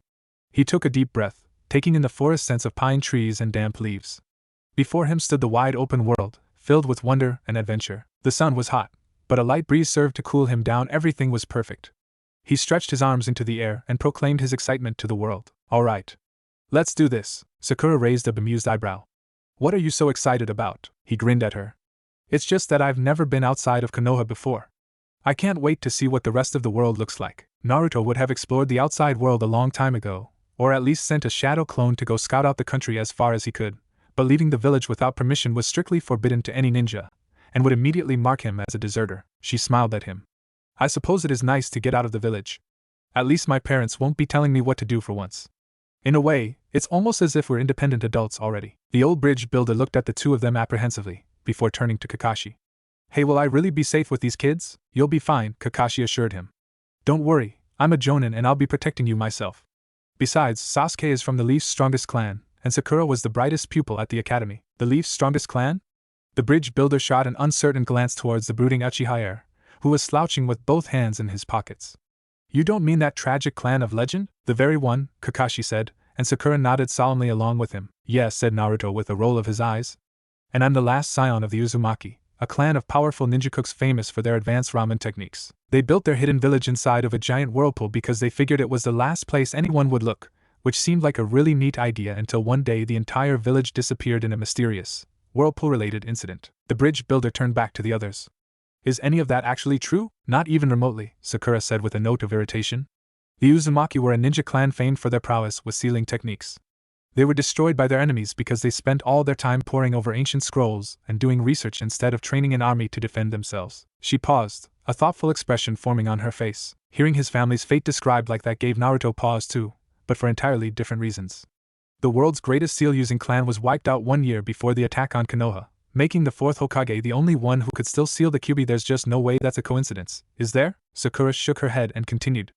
He took a deep breath, taking in the forest scents of pine trees and damp leaves. Before him stood the wide open world, filled with wonder and adventure. The sun was hot, but a light breeze served to cool him down. Everything was perfect. He stretched his arms into the air and proclaimed his excitement to the world. "All right. Let's do this." Sakura raised a bemused eyebrow. "What are you so excited about?" He grinned at her. "It's just that I've never been outside of Konoha before. I can't wait to see what the rest of the world looks like." Naruto would have explored the outside world a long time ago, or at least sent a shadow clone to go scout out the country as far as he could, but leaving the village without permission was strictly forbidden to any ninja, and would immediately mark him as a deserter. She smiled at him. "I suppose it is nice to get out of the village. At least my parents won't be telling me what to do for once. In a way, it's almost as if we're independent adults already." The old bridge builder looked at the 2 of them apprehensively, before turning to Kakashi. "Hey, will I really be safe with these kids?" "You'll be fine," Kakashi assured him. "Don't worry, I'm a Jonin and I'll be protecting you myself. Besides, Sasuke is from the Leaf's strongest clan, and Sakura was the brightest pupil at the academy." "The Leaf's strongest clan?" The bridge builder shot an uncertain glance towards the brooding Uchiha, who was slouching with both hands in his pockets. "You don't mean that tragic clan of legend?" "The very one," Kakashi said, and Sakura nodded solemnly along with him. "Yes," said Naruto with a roll of his eyes. "And I'm the last scion of the Uzumaki, a clan of powerful ninja cooks famous for their advanced ramen techniques. They built their hidden village inside of a giant whirlpool because they figured it was the last place anyone would look, which seemed like a really neat idea until one day the entire village disappeared in a mysterious, whirlpool-related incident." The bridge builder turned back to the others. "Is any of that actually true?" "Not even remotely," Sakura said with a note of irritation. "The Uzumaki were a ninja clan famed for their prowess with sealing techniques. They were destroyed by their enemies because they spent all their time poring over ancient scrolls and doing research instead of training an army to defend themselves." She paused, a thoughtful expression forming on her face. Hearing his family's fate described like that gave Naruto pause too, but for entirely different reasons. The world's greatest seal-using clan was wiped out 1 year before the attack on Konoha, making the Fourth Hokage the only one who could still seal the Kyuubi. There's just no way that's a coincidence, is there? Sakura shook her head and continued.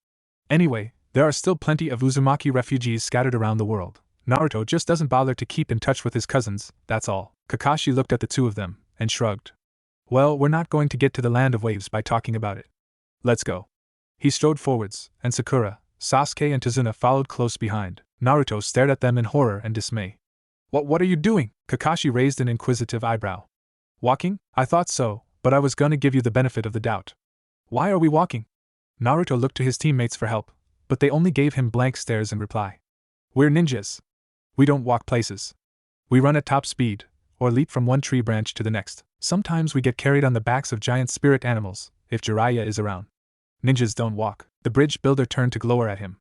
"Anyway, there are still plenty of Uzumaki refugees scattered around the world. Naruto just doesn't bother to keep in touch with his cousins, that's all." Kakashi looked at the 2 of them, and shrugged. "Well, we're not going to get to the land of waves by talking about it. Let's go." He strode forwards, and Sakura, Sasuke and Tazuna followed close behind. Naruto stared at them in horror and dismay. What are you doing?" Kakashi raised an inquisitive eyebrow. "Walking? I thought so, but I was gonna give you the benefit of the doubt." "Why are we walking?" Naruto looked to his teammates for help, but they only gave him blank stares in reply. "We're ninjas. We don't walk places. We run at top speed, or leap from one tree branch to the next. Sometimes we get carried on the backs of giant spirit animals, if Jiraiya is around. Ninjas don't walk." The bridge builder turned to glower at him.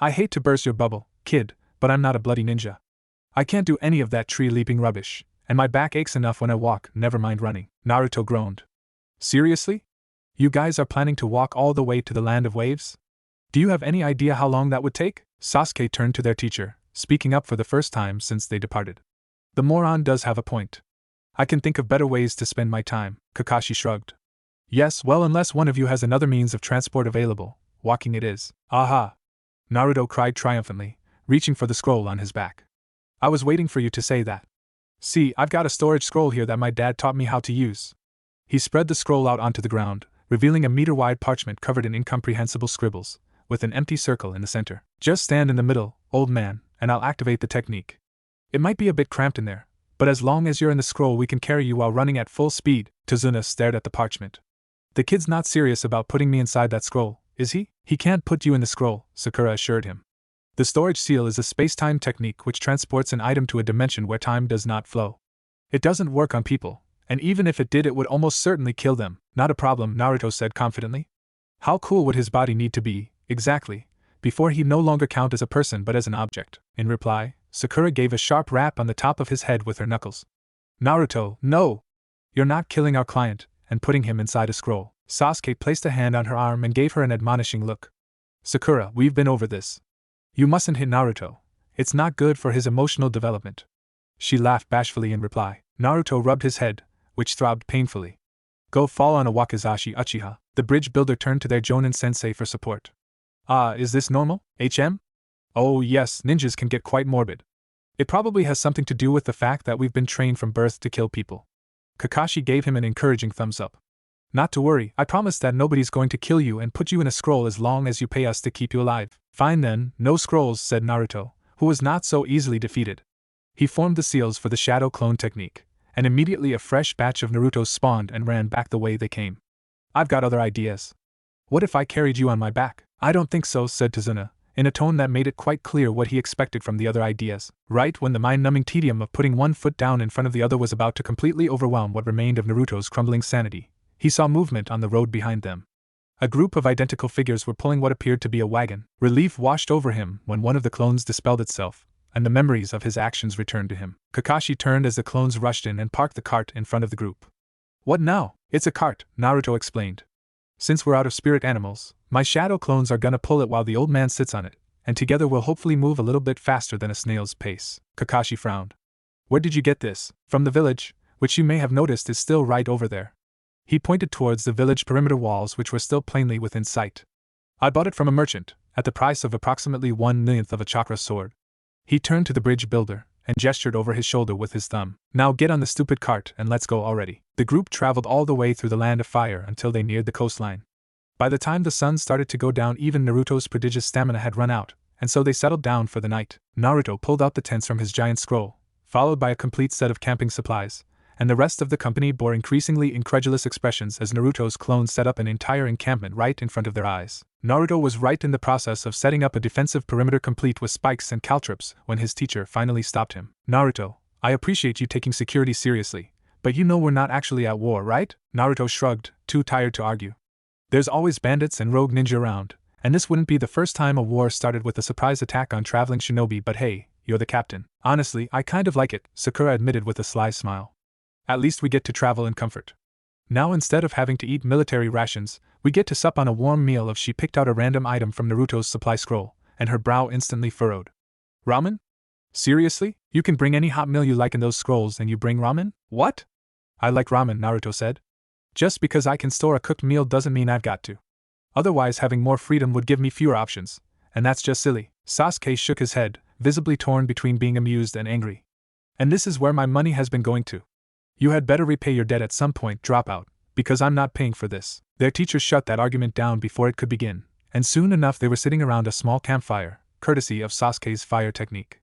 "I hate to burst your bubble, kid, but I'm not a bloody ninja. I can't do any of that tree-leaping rubbish, and my back aches enough when I walk, never mind running." Naruto groaned. "Seriously? You guys are planning to walk all the way to the land of waves? Do you have any idea how long that would take?" Sasuke turned to their teacher, speaking up for the first time since they departed. "The moron does have a point. I can think of better ways to spend my time." Kakashi shrugged. "Yes, well, unless one of you has another means of transport available, walking it is." "Aha!" Naruto cried triumphantly, reaching for the scroll on his back. "I was waiting for you to say that. See, I've got a storage scroll here that my dad taught me how to use." He spread the scroll out onto the ground, revealing a meter-wide parchment covered in incomprehensible scribbles, with an empty circle in the center. "Just stand in the middle, old man, and I'll activate the technique. It might be a bit cramped in there, but as long as you're in the scroll we can carry you while running at full speed. Tazuna stared at the parchment. The kid's not serious about putting me inside that scroll, is he? He can't put you in the scroll, Sakura assured him. The storage seal is a space-time technique which transports an item to a dimension where time does not flow. It doesn't work on people, and even if it did it would almost certainly kill them. Not a problem, Naruto said confidently. How cool would his body need to be, exactly, before he'd no longer count as a person but as an object? In reply, Sakura gave a sharp rap on the top of his head with her knuckles. Naruto, no! You're not killing our client and putting him inside a scroll. Sasuke placed a hand on her arm and gave her an admonishing look. Sakura, we've been over this. You mustn't hit Naruto. It's not good for his emotional development. She laughed bashfully in reply. Naruto rubbed his head, which throbbed painfully. Go fall on a wakizashi Uchiha. The bridge builder turned to their Jonin sensei for support. Is this normal, HM? Oh yes, ninjas can get quite morbid. It probably has something to do with the fact that we've been trained from birth to kill people. Kakashi gave him an encouraging thumbs up. Not to worry, I promise that nobody's going to kill you and put you in a scroll as long as you pay us to keep you alive. Fine then, no scrolls, said Naruto, who was not so easily defeated. He formed the seals for the shadow clone technique, and immediately a fresh batch of Narutos spawned and ran back the way they came. I've got other ideas. What if I carried you on my back? I don't think so, said Tazuna, in a tone that made it quite clear what he expected from the other ideas. Right when the mind-numbing tedium of putting one foot down in front of the other was about to completely overwhelm what remained of Naruto's crumbling sanity, he saw movement on the road behind them. A group of identical figures were pulling what appeared to be a wagon. Relief washed over him when one of the clones dispelled itself, and the memories of his actions returned to him. Kakashi turned as the clones rushed in and parked the cart in front of the group. What now? It's a cart, Naruto explained. Since we're out of spirit animals, my shadow clones are gonna pull it while the old man sits on it, and together we'll hopefully move a little bit faster than a snail's pace. Kakashi frowned. Where did you get this? From the village, which you may have noticed is still right over there. He pointed towards the village perimeter walls which were still plainly within sight. I bought it from a merchant, at the price of approximately 1/millionth of a chakra sword. He turned to the bridge builder, and gestured over his shoulder with his thumb. Now get on the stupid cart and let's go already. The group traveled all the way through the land of fire until they neared the coastline. By the time the sun started to go down even Naruto's prodigious stamina had run out, and so they settled down for the night. Naruto pulled out the tents from his giant scroll, followed by a complete set of camping supplies, and the rest of the company bore increasingly incredulous expressions as Naruto's clones set up an entire encampment right in front of their eyes. Naruto was right in the process of setting up a defensive perimeter complete with spikes and caltrops when his teacher finally stopped him. Naruto, I appreciate you taking security seriously, but you know we're not actually at war, right? Naruto shrugged, too tired to argue. There's always bandits and rogue ninja around, and this wouldn't be the first time a war started with a surprise attack on traveling shinobi, but hey, you're the captain. Honestly, I kind of like it, Sakura admitted with a sly smile. At least we get to travel in comfort. Now instead of having to eat military rations, we get to sup on a warm meal. She picked out a random item from Naruto's supply scroll, and her brow instantly furrowed. Ramen? Seriously? You can bring any hot meal you like in those scrolls and you bring ramen? What? I like ramen, Naruto said. Just because I can store a cooked meal doesn't mean I've got to. Otherwise having more freedom would give me fewer options, and that's just silly. Sasuke shook his head, visibly torn between being amused and angry. And this is where my money has been going to. You had better repay your debt at some point, dropout, because I'm not paying for this. Their teacher shut that argument down before it could begin, and soon enough they were sitting around a small campfire, courtesy of Sasuke's fire technique.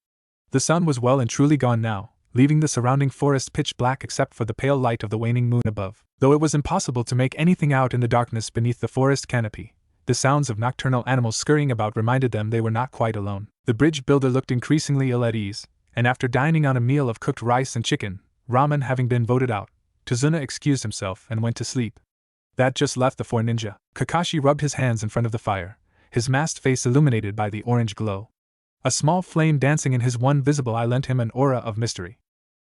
The sun was well and truly gone now, leaving the surrounding forest pitch black except for the pale light of the waning moon above. Though it was impossible to make anything out in the darkness beneath the forest canopy, the sounds of nocturnal animals scurrying about reminded them they were not quite alone. The bridge builder looked increasingly ill at ease, and after dining on a meal of cooked rice and chicken, ramen having been voted out, Tazuna excused himself and went to sleep. That just left the four ninja. Kakashi rubbed his hands in front of the fire, his masked face illuminated by the orange glow. A small flame dancing in his one visible eye lent him an aura of mystery.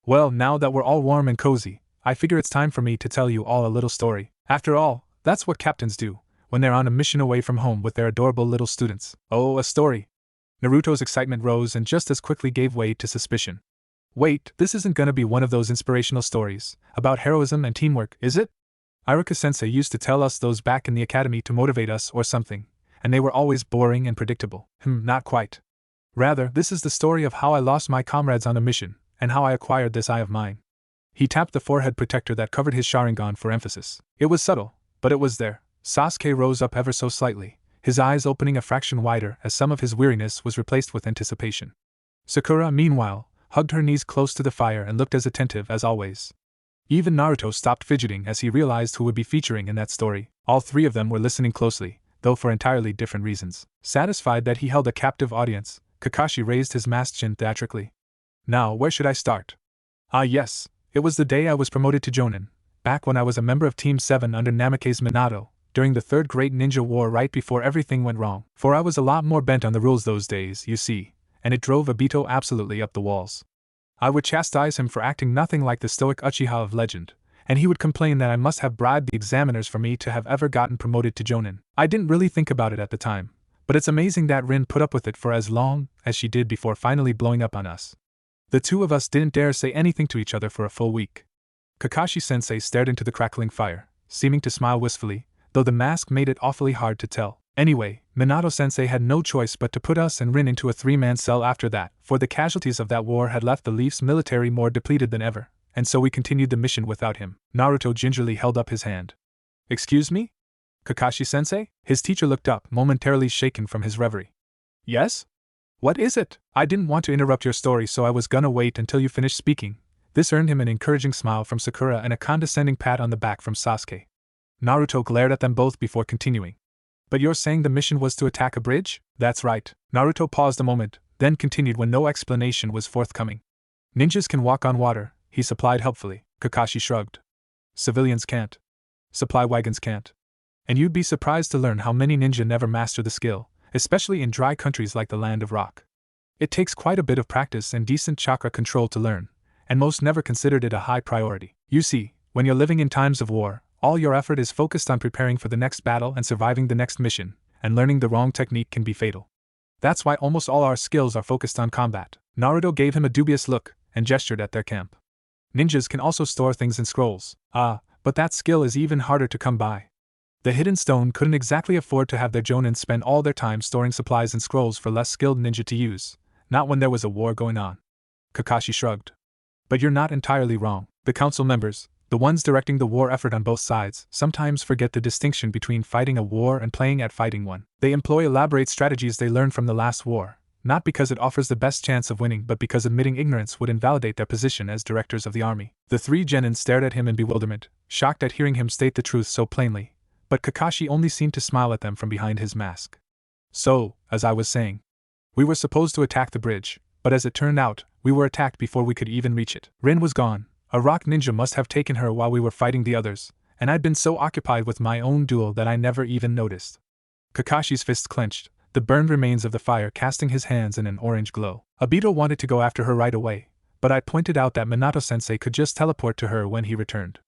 Well, now that we're all warm and cozy, I figure it's time for me to tell you all a little story. After all, that's what captains do, when they're on a mission away from home with their adorable little students. Oh, a story. Naruto's excitement rose and just as quickly gave way to suspicion. Wait, this isn't gonna be one of those inspirational stories about heroism and teamwork, is it? Iruka-sensei used to tell us those back in the academy to motivate us or something, and they were always boring and predictable. Not quite. Rather, this is the story of how I lost my comrades on a mission, and how I acquired this eye of mine. He tapped the forehead protector that covered his Sharingan for emphasis. It was subtle, but it was there. Sasuke rose up ever so slightly, his eyes opening a fraction wider as some of his weariness was replaced with anticipation. Sakura, meanwhile, hugged her knees close to the fire and looked as attentive as always. Even Naruto stopped fidgeting as he realized who would be featuring in that story. All three of them were listening closely, though for entirely different reasons. Satisfied that he held a captive audience, Kakashi raised his masked chin theatrically. Now, where should I start? Ah yes, it was the day I was promoted to Jonin, back when I was a member of Team 7 under Namake's Minato, during the Third Great Ninja War right before everything went wrong. For I was a lot more bent on the rules those days, you see, and it drove Obito absolutely up the walls. I would chastise him for acting nothing like the stoic Uchiha of legend, and he would complain that I must have bribed the examiners for me to have ever gotten promoted to Jonin. I didn't really think about it at the time, but it's amazing that Rin put up with it for as long as she did before finally blowing up on us. The two of us didn't dare say anything to each other for a full week. Kakashi-sensei stared into the crackling fire, seeming to smile wistfully, though the mask made it awfully hard to tell. Anyway, Minato-sensei had no choice but to put us and Rin into a three-man cell after that, for the casualties of that war had left the Leaf's military more depleted than ever, and so we continued the mission without him. Naruto gingerly held up his hand. Excuse me? Kakashi-sensei? His teacher looked up, momentarily shaken from his reverie. Yes? What is it? I didn't want to interrupt your story, so I was gonna wait until you finished speaking. This earned him an encouraging smile from Sakura and a condescending pat on the back from Sasuke. Naruto glared at them both before continuing. But you're saying the mission was to attack a bridge? That's right. Naruto paused a moment, then continued when no explanation was forthcoming. Ninjas can walk on water, he supplied helpfully. Kakashi shrugged. Civilians can't. Supply wagons can't. And you'd be surprised to learn how many ninja never master the skill, especially in dry countries like the Land of Rock. It takes quite a bit of practice and decent chakra control to learn, and most never considered it a high priority. You see, when you're living in times of war, all your effort is focused on preparing for the next battle and surviving the next mission, and learning the wrong technique can be fatal. That's why almost all our skills are focused on combat. Naruto gave him a dubious look, and gestured at their camp. Ninjas can also store things in scrolls. But that skill is even harder to come by. The Hidden Stone couldn't exactly afford to have their Jonin spend all their time storing supplies and scrolls for less skilled ninja to use, not when there was a war going on. Kakashi shrugged. But you're not entirely wrong. The council members, the ones directing the war effort on both sides, sometimes forget the distinction between fighting a war and playing at fighting one. They employ elaborate strategies they learned from the last war, not because it offers the best chance of winning but because admitting ignorance would invalidate their position as directors of the army. The three genin stared at him in bewilderment, shocked at hearing him state the truth so plainly, but Kakashi only seemed to smile at them from behind his mask. So, as I was saying, we were supposed to attack the bridge, but as it turned out, we were attacked before we could even reach it. Rin was gone. A rock ninja must have taken her while we were fighting the others, and I'd been so occupied with my own duel that I never even noticed. Kakashi's fists clenched, the burned remains of the fire casting his hands in an orange glow. Obito wanted to go after her right away, but I pointed out that Minato-sensei could just teleport to her when he returned.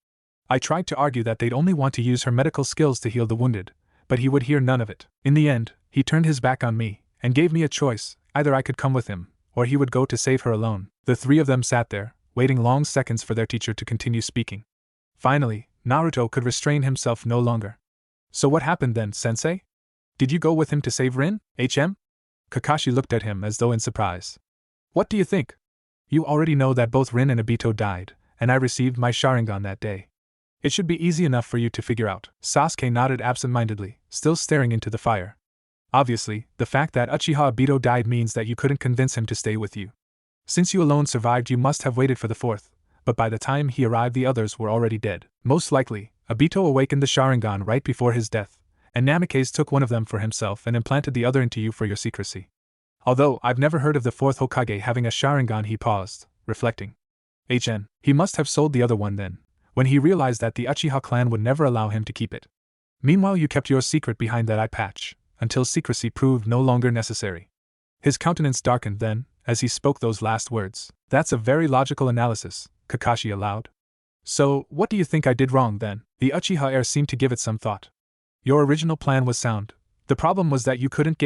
I tried to argue that they'd only want to use her medical skills to heal the wounded, but he would hear none of it. In the end, he turned his back on me, and gave me a choice: either I could come with him, or he would go to save her alone. The three of them sat there, waiting long seconds for their teacher to continue speaking. Finally, Naruto could restrain himself no longer. So what happened then, sensei? Did you go with him to save Rin, HM? Kakashi looked at him as though in surprise. What do you think? You already know that both Rin and Obito died, and I received my Sharingan that day. It should be easy enough for you to figure out. Sasuke nodded absent-mindedly, still staring into the fire. Obviously, the fact that Uchiha Obito died means that you couldn't convince him to stay with you. Since you alone survived, you must have waited for the fourth, but by the time he arrived the others were already dead. Most likely, Obito awakened the Sharingan right before his death, and Namikaze took one of them for himself and implanted the other into you for your secrecy. Although I've never heard of the Fourth Hokage having a Sharingan. He paused, reflecting. He must have sold the other one then, when he realized that the Uchiha clan would never allow him to keep it. Meanwhile you kept your secret behind that eye patch, until secrecy proved no longer necessary. His countenance darkened then, as he spoke those last words. That's a very logical analysis, Kakashi allowed. So, what do you think I did wrong then? The Uchiha heir seemed to give it some thought. Your original plan was sound. The problem was that you couldn't get